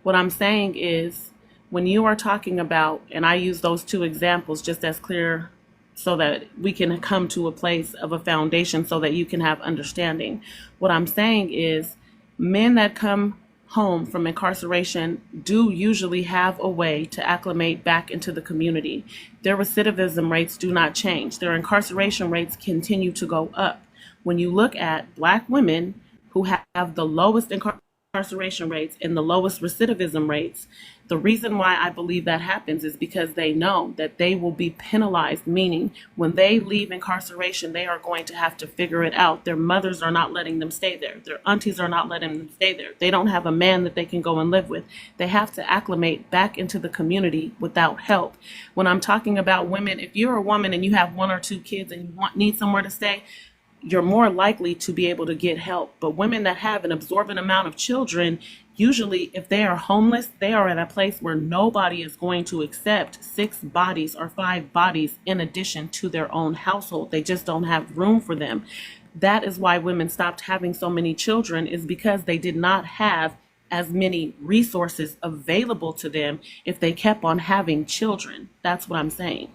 Speaker 7: What I'm saying is, when you are talking about, and I use those two examples just as clear so that we can come to a place of a foundation so that you can have understanding. What I'm saying is, men that come home from incarceration do usually have a way to acclimate back into the community. Their recidivism rates do not change. Their incarceration rates continue to go up. When you look at Black women who have the lowest incarceration rates and the lowest recidivism rates, the reason why I believe that happens is because they know that they will be penalized, meaning when they leave incarceration, they are going to have to figure it out. Their mothers are not letting them stay there. Their aunties are not letting them stay there. They don't have a man that they can go and live with. They have to acclimate back into the community without help. When I'm talking about women, if you're a woman and you have 1 or 2 kids and you need somewhere to stay, you're more likely to be able to get help. But women that have an absorbent amount of children, usually if they are homeless, they are at a place where nobody is going to accept 6 bodies or 5 bodies in addition to their own household. They just don't have room for them. That is why women stopped having so many children, is because they did not have as many resources available to them if they kept on having children. That's what I'm saying.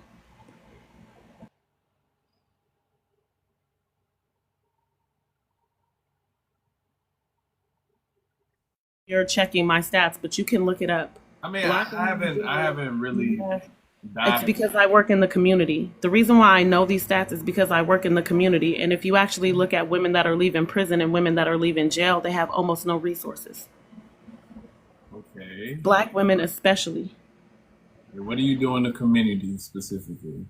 Speaker 7: You're checking my stats, but you can look it up.
Speaker 1: I mean, I haven't really
Speaker 7: It's
Speaker 1: dived.
Speaker 7: because I work in the community. The reason why I know these stats is because I work in the community. And if you actually look at women that are leaving prison and women that are leaving jail, they have almost no resources.
Speaker 1: Okay.
Speaker 7: Black women especially.
Speaker 1: What do you do in the community specifically?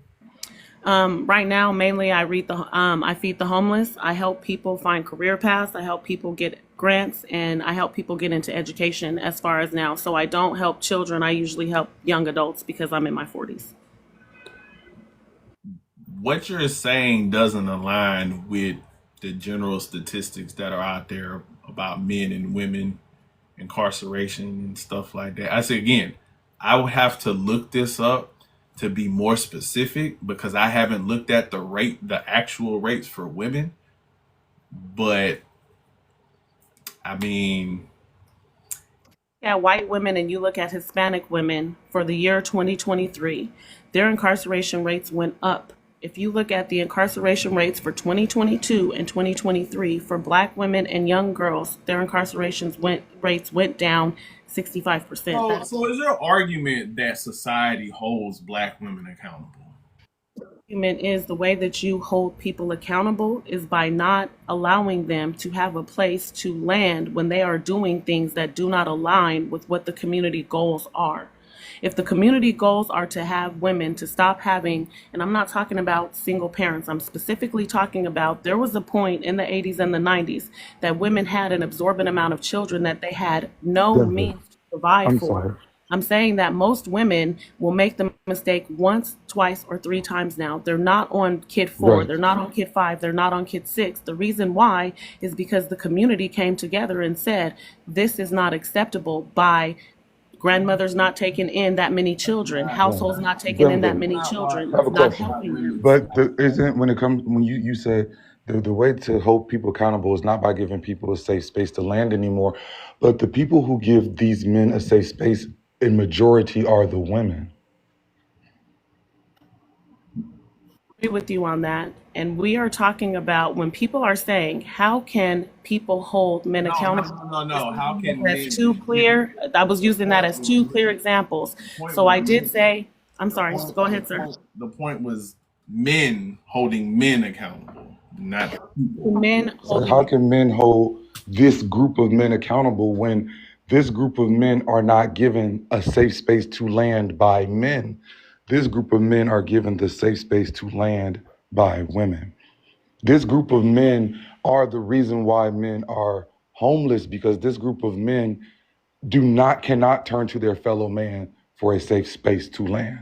Speaker 7: Right now, mainly I feed the homeless. I help people find career paths. I help people get grants, and I help people get into education as far as now. So I don't help children. I usually help young adults because I'm in my 40s.
Speaker 1: What you're saying doesn't align with the general statistics that are out there about men and women, incarceration and stuff like that. I say again, I would have to look this up to be more specific because I haven't looked at the actual rates for women. But I mean,
Speaker 7: At white women and you look at Hispanic women for the year 2023, their incarceration rates went up. If you look at the incarceration rates for 2022 and 2023 for Black women and young girls, their rates went down 65%.
Speaker 1: so is your argument that society holds Black women accountable?
Speaker 7: Argument is the way that you hold people accountable is by not allowing them to have a place to land when they are doing things that do not align with what the community goals are. If the community goals are to have women to stop having, and I'm not talking about single parents, I'm specifically talking about there was a point in the 80s and the 90s that women had an absorbent amount of children that they had no
Speaker 12: Denver.
Speaker 7: means to provide
Speaker 12: I'm
Speaker 7: for.
Speaker 12: sorry.
Speaker 7: I'm saying that most women will make the mistake once, twice, or 3 times now. They're not on kid 4,
Speaker 12: Right.
Speaker 7: they're not on kid 5, they're not on kid 6. The reason why is because the community came together and said, this is not acceptable by grandmothers not taking in that many children, households not taking in that
Speaker 12: Denver.
Speaker 7: many
Speaker 12: I
Speaker 7: children,
Speaker 12: have a
Speaker 7: not
Speaker 12: question.
Speaker 7: helping them.
Speaker 12: But isn't when you said the way to hold people accountable is not by giving people a safe space to land anymore, but the people who give these men a safe space in majority are the women.
Speaker 7: Agree with you on that. And we are talking about when people are saying, how can people hold men accountable?
Speaker 1: No. How can
Speaker 7: That's
Speaker 1: men?
Speaker 7: too clear. I was using that as 2 clear examples. So I did say, I'm sorry, go ahead, sir.
Speaker 1: The point was men holding men accountable, not people.
Speaker 7: Men
Speaker 12: So
Speaker 7: holding.
Speaker 12: how can men hold this group of men accountable when this group of men are not given a safe space to land by men? This group of men are given the safe space to land by women. This group of men are the reason why men are homeless, because this group of men cannot turn to their fellow man for a safe space to land.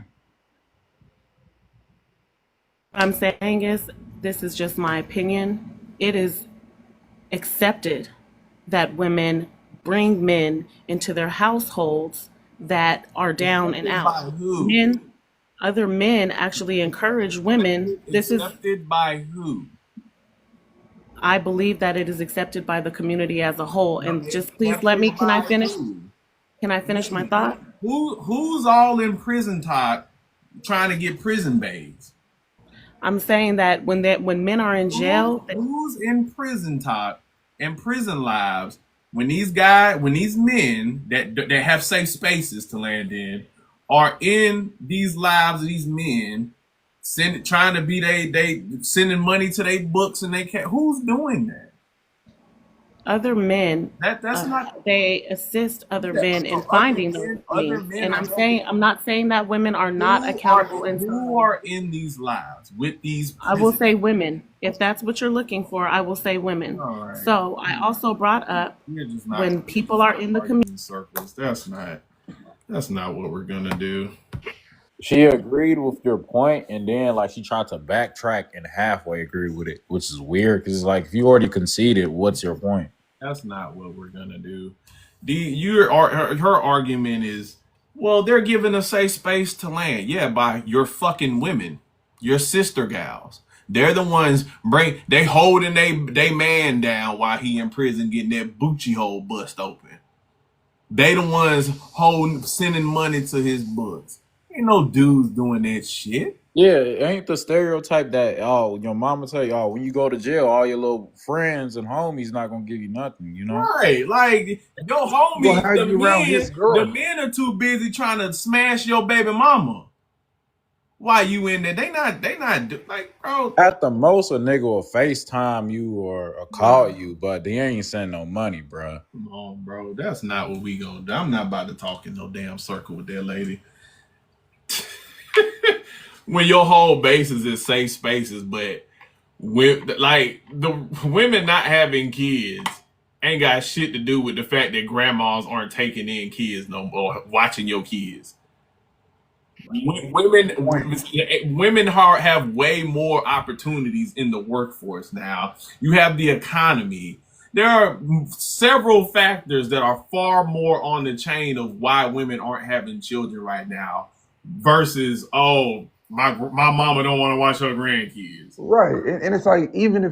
Speaker 7: What I'm saying is, this is just my opinion. It is accepted that women bring men into their households that are down and
Speaker 1: Accepted by
Speaker 7: out.
Speaker 1: who?
Speaker 7: Other men actually encourage women.
Speaker 1: Accepted by who?
Speaker 7: I believe that it is accepted by the community as a whole. And just please
Speaker 1: Accepted
Speaker 7: can I
Speaker 1: by
Speaker 7: finish?
Speaker 1: who?
Speaker 7: Can I finish my thought?
Speaker 1: Who's all in prison talk trying to get prison bags?
Speaker 7: I'm saying that when men are in jail,
Speaker 1: Who's in prison talk and prison lives when these men that have safe spaces to land in are in these lives of these men, trying to be they sending money to their books and they can't. Who's doing that?
Speaker 7: Other men,
Speaker 1: That's not.
Speaker 7: they assist other
Speaker 1: Yeah,
Speaker 7: men in
Speaker 1: so other
Speaker 7: finding those things.
Speaker 1: men
Speaker 7: And
Speaker 1: are helping.
Speaker 7: I'm not saying that women are not accountable in some
Speaker 1: Who
Speaker 7: way.
Speaker 1: are in these lives with these?
Speaker 7: I will say women. If that's what you're looking for, I will say women.
Speaker 1: All right.
Speaker 7: So I also brought up
Speaker 1: You're just not
Speaker 7: when people are in the community.
Speaker 1: in circles. That's not what we're gonna do.
Speaker 10: She agreed with your point, and then like she tried to backtrack and halfway agree with it, which is weird because it's like if you already conceded, what's your point?
Speaker 1: That's not what we're gonna do. Her argument is, well, they're giving a safe space to land. Yeah, by your fucking women, your sister gals. They're the ones they holding they man down while he in prison getting that Bucci hole bust open. They the ones sending money to his books. Ain't no dudes doing that shit.
Speaker 10: Yeah, it ain't the stereotype that your mama tell you, when you go to jail, all your little friends and homies not gonna give you nothing, you know?
Speaker 1: Right, like your
Speaker 12: Gonna
Speaker 1: homies,
Speaker 12: have you around his
Speaker 1: the
Speaker 12: girl.
Speaker 1: men are too busy trying to smash your baby mama. Why you in there? They not like, bro.
Speaker 10: At the most, a nigga will FaceTime you or call you, but they ain't send no money, bro.
Speaker 1: Come on, bro. That's not what we gonna do. I'm not about to talk in no damn circle with that lady. When your whole basis is safe spaces, but like the women not having kids ain't got shit to do with the fact that grandmas aren't taking in kids no more, watching your kids. Women have way more opportunities in the workforce now. You have the economy. There are several factors that are far more on the chain of why women aren't having children right now versus my mama don't want to watch her grandkids.
Speaker 12: Right. And it's like even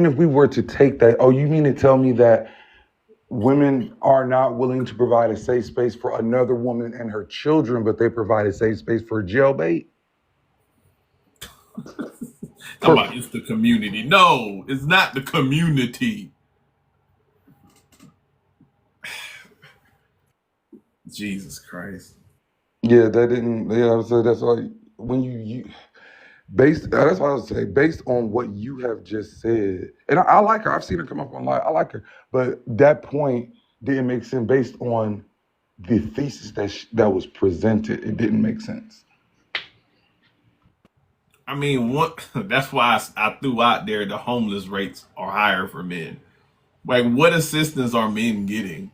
Speaker 12: if we were to take that, you mean to tell me that women are not willing to provide a safe space for another woman and her children, but they provide a safe space for jailbait?
Speaker 1: About it's the community. No, it's not the community. Jesus Christ.
Speaker 12: Yeah, that didn't. Yeah, I would say that's why when you based. That's why I would say based on what you have just said, and I like her. I've seen her come up online. I like her, but that point didn't make sense based on the thesis that was presented. It didn't make sense.
Speaker 1: I mean, that's why I threw out there the homeless rates are higher for men. Like, what assistance are men getting?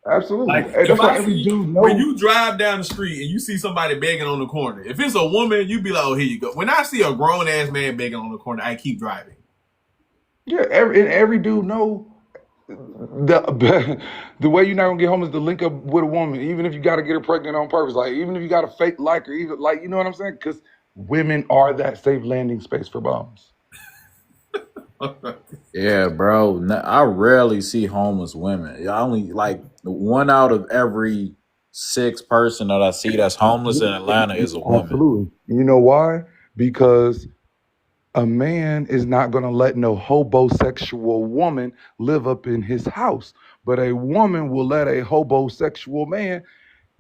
Speaker 12: Absolutely.
Speaker 1: Like,
Speaker 12: Hey, that's why every dude knows.
Speaker 1: when you drive down the street and you see somebody begging on the corner, if it's a woman, you be like, oh, here you go. When I see a grown ass man begging on the corner, I keep driving.
Speaker 12: Yeah, every dude know the way you're not gonna get home is to link up with a woman, even if you got to get her pregnant on purpose. Like even if you got to fake like her, even like you know what I'm saying? Because women are that safe landing space for bombs.
Speaker 10: Yeah, bro. I rarely see homeless women. I only like 1 out of every 6 person that I see that's homeless in Atlanta is a woman.
Speaker 12: Absolutely. You know why? Because a man is not going to let no hobosexual woman live up in his house, but a woman will let a hobosexual man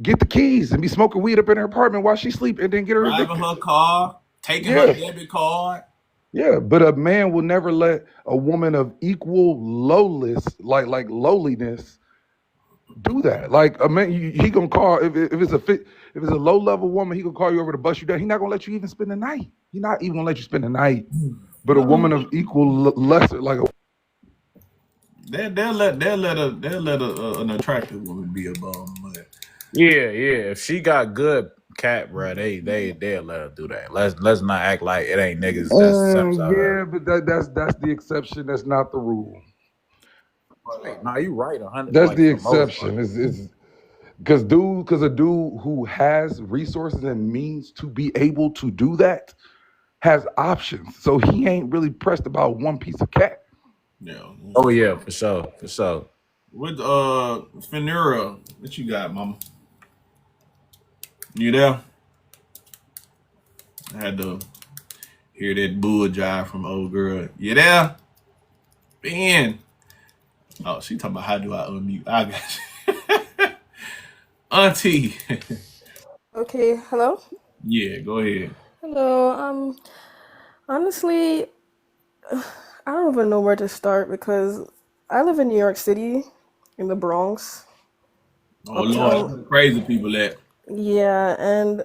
Speaker 12: get the keys and be smoking weed up in her apartment while she sleep and then get her
Speaker 1: Driving
Speaker 12: evicted.
Speaker 1: her car, taking her debit card.
Speaker 12: Yeah, but a man will never let a woman of equal lowliness, like lowliness, do that. Like a man, he gonna call if it's a low level woman, he gonna call you over to bust you down. He not gonna let you even spend the night. He not even gonna let you spend the night. But a woman of equal lesser, like
Speaker 1: They'll let an attractive woman be a bum. But
Speaker 10: Yeah. If she got good cat, bro, they'll let her do that. Let's not act like it ain't niggas that's simps out
Speaker 12: yeah, but that's the exception. That's not the rule.
Speaker 10: Nah, you right, 100.
Speaker 12: That's
Speaker 10: Like
Speaker 12: the
Speaker 10: for most part.
Speaker 12: exception. It's because a dude who has resources and means to be able to do that has options. So he ain't really pressed about one piece of cat.
Speaker 1: yeah.
Speaker 10: Oh yeah, for sure.
Speaker 1: With Finura, what you got, mama? You there? I had to hear that bull jive from old girl. You there? Ben. Oh, she talking about how do I unmute? I got you. Auntie.
Speaker 9: Okay, hello?
Speaker 1: Yeah, go ahead.
Speaker 9: Hello. Honestly, I don't even know where to start because I live in New York City, in the Bronx,
Speaker 1: Oh Lord,
Speaker 9: uptown.
Speaker 1: that's where crazy people at.
Speaker 9: Yeah, and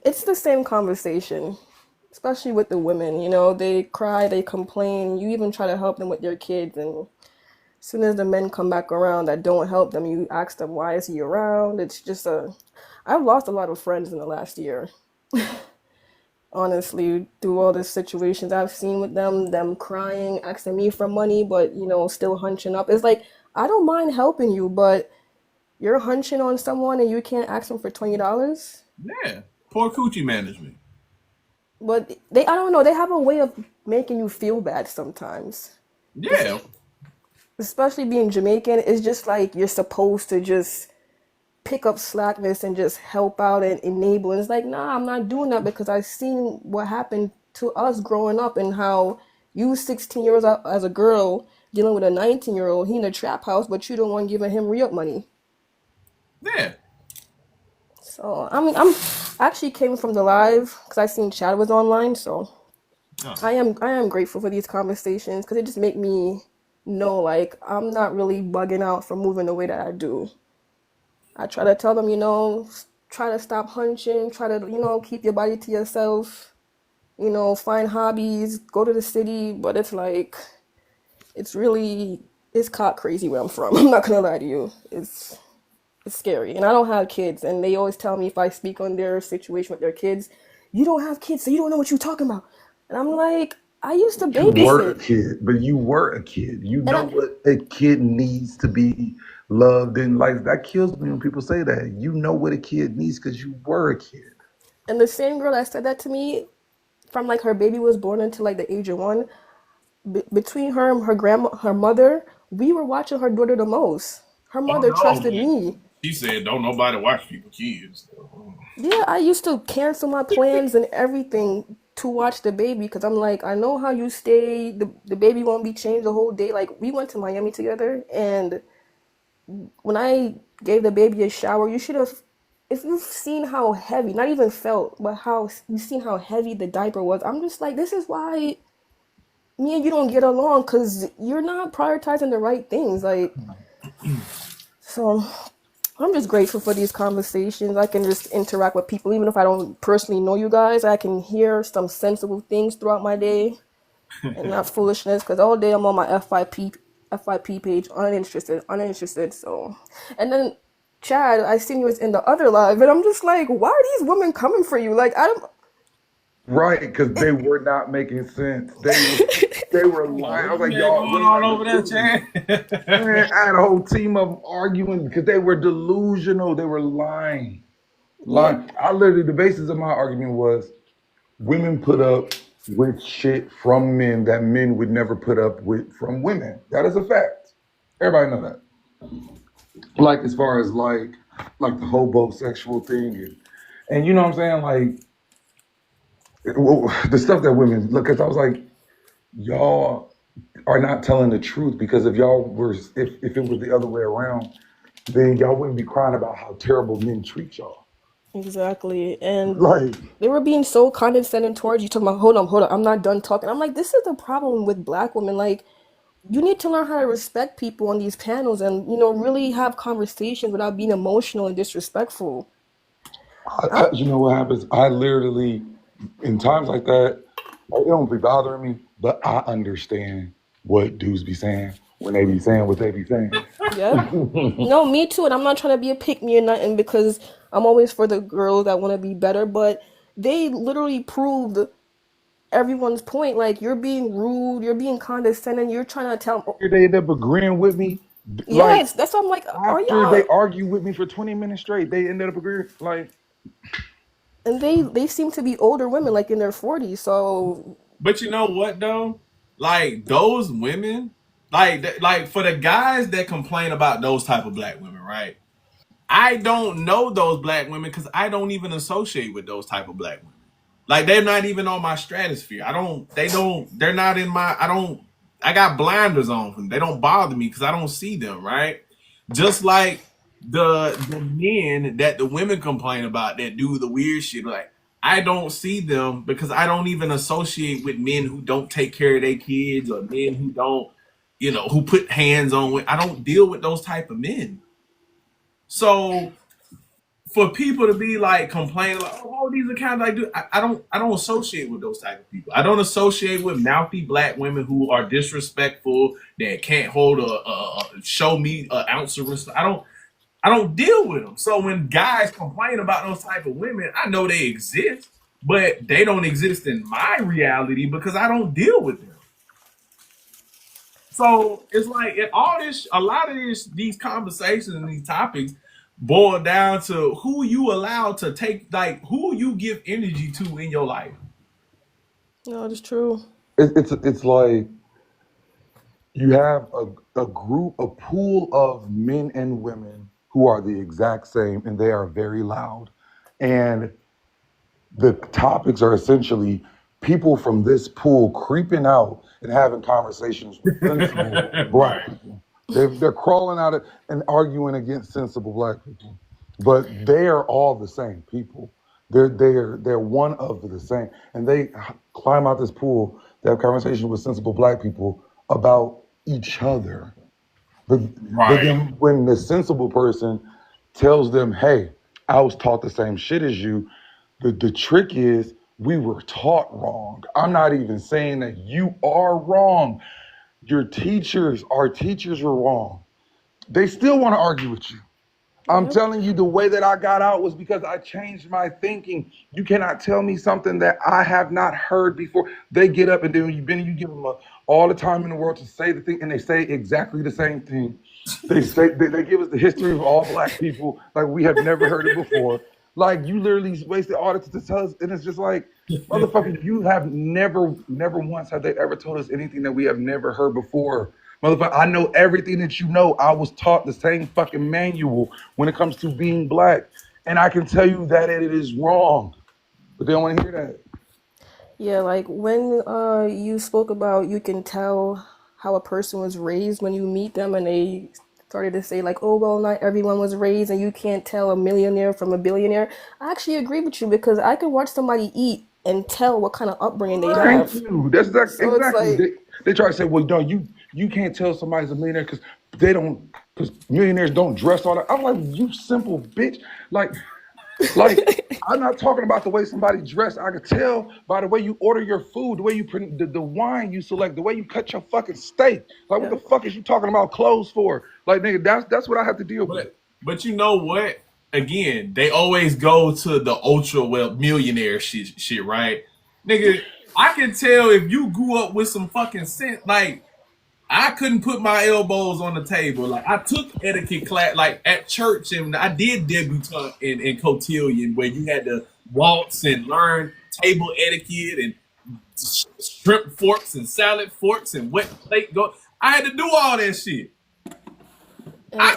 Speaker 9: it's the same conversation, especially with the women. You know, they cry, they complain. You even try to help them with their kids, and as soon as the men come back around that don't help them, you ask them why is he around. It's just a. I've lost a lot of friends in the last year. Honestly, through all the situations I've seen with them crying, asking me for money, but still hunching up. It's like I don't mind helping you, but you're hunching on someone and you can't ask them for $20.
Speaker 1: Yeah, poor coochie management.
Speaker 9: But I don't know, they have a way of making you feel bad sometimes.
Speaker 1: Yeah,
Speaker 9: Especially being Jamaican, it's just like you're supposed to just pick up slackness and just help out and enable. And it's like, nah, I'm not doing that because I've seen what happened to us growing up and how you 16 years old as a girl dealing with a 19-year-old, he in a trap house, but you don't want giving him re-up money.
Speaker 1: yeah.
Speaker 9: So I'm actually came from the live because I seen Chad was online. So
Speaker 1: Oh.
Speaker 9: I am grateful for these conversations because it just make me know like I'm not really bugging out for moving the way that I do. I try to tell them, try to stop hunching, try to, keep your body to yourself, find hobbies, go to the city, but it's like, it's caught crazy where I'm from. I'm not gonna lie to you. It's scary. And I don't have kids, and they always tell me if I speak on their situation with their kids, you don't have kids, so you don't know what you're talking about. And I'm like, I used to
Speaker 12: You were a
Speaker 9: babysit.
Speaker 12: kid, but you were a kid. You
Speaker 9: And
Speaker 12: know what a kid needs to be loved and like that kills me when people say that. You know what a kid needs because you were a kid.
Speaker 9: the same girl that said that to me, from like her baby was born until like the age of 1, between her and her mother, we were watching her daughter the most. Her
Speaker 1: Oh
Speaker 9: mother
Speaker 1: no,
Speaker 9: trusted
Speaker 1: but
Speaker 9: me.
Speaker 1: she said don't nobody watch people kids.
Speaker 9: Yeah, I used to cancel my plans and everything to watch the baby because I'm like, I know how you stay. The baby won't be changed the whole day. Like we went to Miami together, and when I gave the baby a shower, you should have. If you've seen how heavy, not even felt, but how you've seen how heavy the diaper was, I'm just like, this is why me and you don't get along because you're not prioritizing the right things. Like, so I'm just grateful for these conversations. I can just interact with people, even if I don't personally know you guys. I can hear some sensible things throughout my day and not foolishness because all day I'm on my FYP page, uninterested. So, and then Chad, I seen you was in the other live, and I'm just like, why are these women coming for you? Like, I don't.
Speaker 12: Right, because they were not making sense. They were lying. I was
Speaker 1: What
Speaker 12: like,
Speaker 1: you got
Speaker 12: y'all,
Speaker 1: going
Speaker 12: what
Speaker 1: on
Speaker 12: are
Speaker 1: over there,
Speaker 12: delusional?
Speaker 1: Chad?
Speaker 12: Man, I had a whole team of them arguing because they were delusional. They were lying.
Speaker 9: Yeah,
Speaker 12: Lying. I literally, the basis of my argument was women put up with shit from men that men would never put up with from women. That is a fact. Everybody know that. Like as far as like the homosexual thing and you know what I'm saying? Like the stuff that women look, because I was like, y'all are not telling the truth because if y'all were if it was the other way around, then y'all wouldn't be crying about how terrible men treat y'all.
Speaker 9: exactly. And
Speaker 12: Like,
Speaker 9: they were being so condescending towards you, talking about, hold on, I'm not done talking. I'm like, this is the problem with black women. Like, you need to learn how to respect people on these panels and, really have conversations without being emotional and disrespectful. I,
Speaker 12: you know what happens? I literally, in times like that, it don't be bothering me, but I understand what dudes be saying when they be saying what they be saying.
Speaker 9: yep. No, me too. And I'm not trying to be a pick me or nothing because I'm always for the girls that want to be better. But they literally proved everyone's point. Like, you're being rude, you're being condescending, you're trying to tell.
Speaker 12: They end up agreeing with me. Like
Speaker 9: Yes, that's what I'm like. Are
Speaker 12: after they
Speaker 9: y'all?
Speaker 12: argue with me for 20 minutes straight, they ended up agreeing. Like,
Speaker 9: And they seem to be older women, like in their 40s. So
Speaker 1: But you know what though? Like those women, like for the guys that complain about those type of black women, right? I don't know those black women because I don't even associate with those type of black women. Like they're not even on my stratosphere. I don't. They don't. They're not in my. I don't. I got blinders on. They don't bother me because I don't see them, right? Just like the men that the women complain about that do the weird shit, like I don't see them because I don't even associate with men who don't take care of their kids or men who don't, who put hands on. I don't deal with those type of men. So for people to be like complaining like, oh, all these accounts I do, I don't associate with those type of people. I don't associate with mouthy black women who are disrespectful, that can't hold show me an ounce of respect. I don't deal with them. So when guys complain about those type of women, I know they exist, but they don't exist in my reality because I don't deal with them. So it's like a lot of these conversations and these topics boil down to who you allow to take, like who you give energy to in your life.
Speaker 9: No, it's true.
Speaker 12: It's like you have a group, a pool of men and women who are the exact same, and they are very loud. And the topics are essentially people from this pool creeping out and having conversations with sensible black people. They're crawling out and arguing against sensible black people, but they are all the same people. They're one of the same, and they climb out this pool. They have conversations with sensible black people about each other. But then when the sensible person tells them, "Hey, I was taught the same shit as you," the trick is we were taught wrong. I'm not even saying that you are wrong. Our teachers were wrong. They still want to argue with you. I'm telling you, the way that I got out was because I changed my thinking. You cannot tell me something that I have not heard before. They get up and then you give them all the time in the world to say the thing, and they say exactly the same thing. They give us the history of all black people like we have never heard it before. Like you literally wasted all this to tell us, and it's just like, motherfucker, you have never once have they ever told us anything that we have never heard before. Motherfucker, I know everything that you know. I was taught the same fucking manual when it comes to being black. And I can tell you that it is wrong. But they don't want to hear that.
Speaker 9: Yeah, like when you spoke about you can tell how a person was raised when you meet them, and they started to say like, oh well, not everyone was raised and you can't tell a millionaire from a billionaire. I actually agree with you because I can watch somebody eat and tell what kind of upbringing they
Speaker 12: Thank
Speaker 9: have.
Speaker 12: you. That's
Speaker 9: So
Speaker 12: exactly.
Speaker 9: it's like,
Speaker 12: They try to say, well, no, you can't tell somebody's a millionaire because millionaires don't dress all that. I'm like, you simple bitch. Like I'm not talking about the way somebody dressed. I could tell by the way you order your food, the way you print the wine you select, the way you cut your fucking steak. Like, what the fuck is you talking about clothes for? Like, nigga, that's what I have to deal with.
Speaker 1: But you know what? Again, they always go to the ultra millionaire shit, right? Nigga, I can tell if you grew up with some fucking sense. Like, I couldn't put my elbows on the table. Like, I took etiquette class, like at church, and I did debutante in cotillion, where you had to waltz and learn table etiquette and shrimp forks and salad forks and wet plate go. I had to do all that shit. I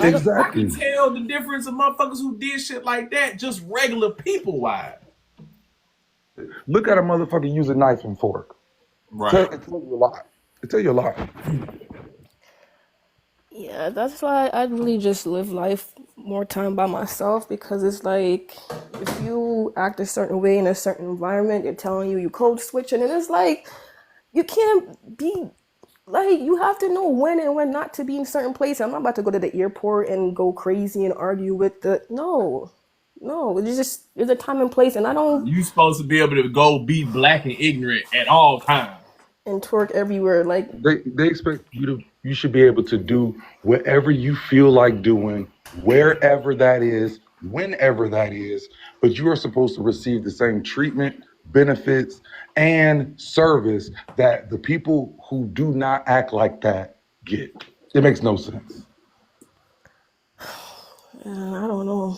Speaker 1: can tell the difference of motherfuckers who did shit like that, just regular people wise.
Speaker 12: Look at a motherfucker use a knife and fork.
Speaker 1: Right.
Speaker 12: It tell you a lot. It tell you a lot.
Speaker 9: yeah, that's why I really just live life more time by myself, because it's like if you act a certain way in a certain environment, they're telling you code switching, and it's like you can't be like, you have to know when and when not to be in certain places. I'm not about to go to the airport and go crazy and argue with no, it's just there's a time and place, and I don't.
Speaker 1: You supposed to be able to go be black and ignorant at all times.
Speaker 9: And twerk everywhere, like
Speaker 12: they expect you should be able to do whatever you feel like doing, wherever that is, whenever that is, but you are supposed to receive the same treatment, benefits, and service that the people who do not act like that get. It makes no sense.
Speaker 9: I don't know.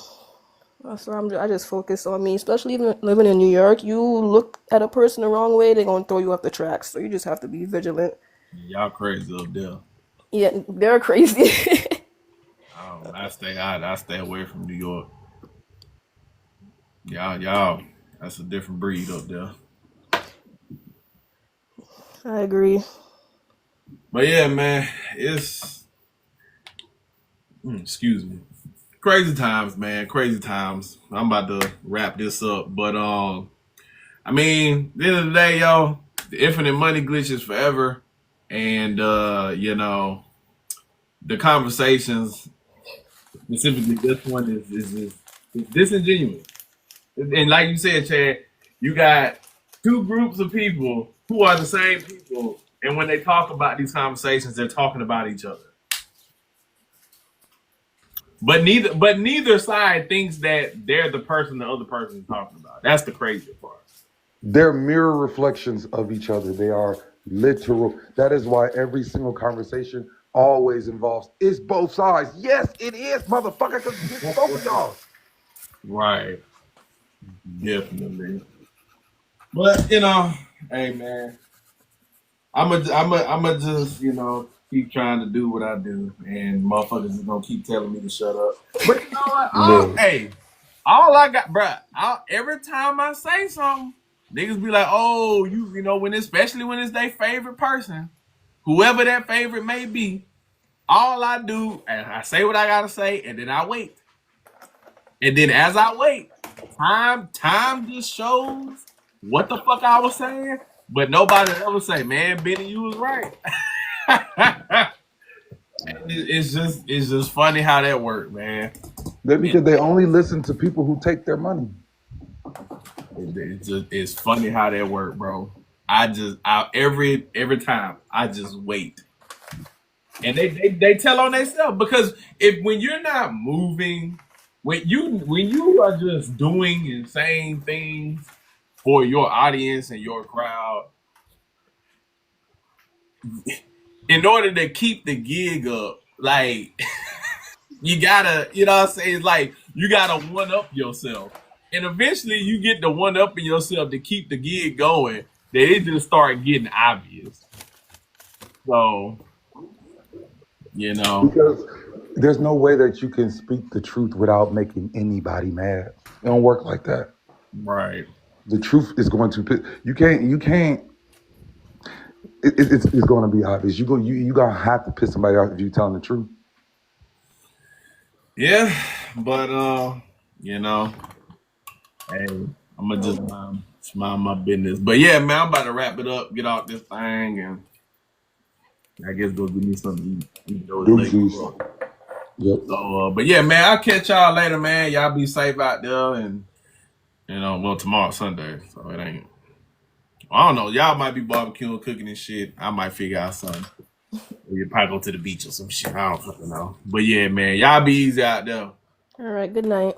Speaker 9: So I just focus on me, especially even living in New York. You look at a person the wrong way, they're gonna throw you off the tracks. So you just have to be vigilant.
Speaker 1: Y'all crazy up there.
Speaker 9: Yeah, they're crazy.
Speaker 1: I stay away from New York. Y'all, that's a different breed up there.
Speaker 9: I agree.
Speaker 1: But yeah, man, it's excuse me. Crazy times, man. Crazy times. I'm about to wrap this up. But I mean, at the end of the day, yo, the infinite money glitch is forever. And you know, the conversations, specifically this one, is disingenuous. And like you said, Chad, you got two groups of people who are the same people, and when they talk about these conversations, they're talking about each other. But neither side thinks that they're the person the other person is talking about. That's the crazy part.
Speaker 12: They're mirror reflections of each other. They are literal. That is why every single conversation always involves it's both sides. Yes, it is, motherfucker, because it's both of y'all.
Speaker 1: Right. Definitely. But you know, hey man, I'm just keep trying to do what I do, and motherfuckers is gonna keep telling me to shut up. But you know what?
Speaker 12: No.
Speaker 1: All I got, bruh, every time I say something, niggas be like, "Oh, you know when especially when it's their favorite person, whoever that favorite may be." All I do, and I say what I gotta say, and then I wait. And then as I wait, time just shows what the fuck I was saying, but nobody ever say, "Man, Benny, you was right." it's just funny how that worked, man.
Speaker 12: Because they only listen to people who take their money.
Speaker 1: It's funny how that worked, bro. Every time I just wait. And they tell on themselves, because when you're not moving, when you are just doing and saying things for your audience and your crowd, in order to keep the gig up, like you gotta, you know what I'm saying? It's like you gotta one up yourself. And eventually you get the one up in yourself to keep the gig going, then it just start getting obvious. So,
Speaker 12: Because there's no way that you can speak the truth without making anybody mad. It don't work like that.
Speaker 1: Right.
Speaker 12: The truth is going to you can't it's going to be obvious. You gonna have to piss somebody off if you telling the truth.
Speaker 1: Yeah, but hey, I'm gonna just mind my business. But yeah, man, I'm about to wrap it up, get off this thing, and I guess go give me something to eat. Even though it's late.
Speaker 12: Yep.
Speaker 1: So, but yeah, man, I'll catch y'all later, man. Y'all be safe out there, and well, tomorrow's Sunday, so it ain't. I don't know. Y'all might be barbecuing, cooking and shit. I might figure out something. You probably go to the beach or some shit. I don't fucking know. But yeah, man, y'all be easy out there.
Speaker 9: All right, good night.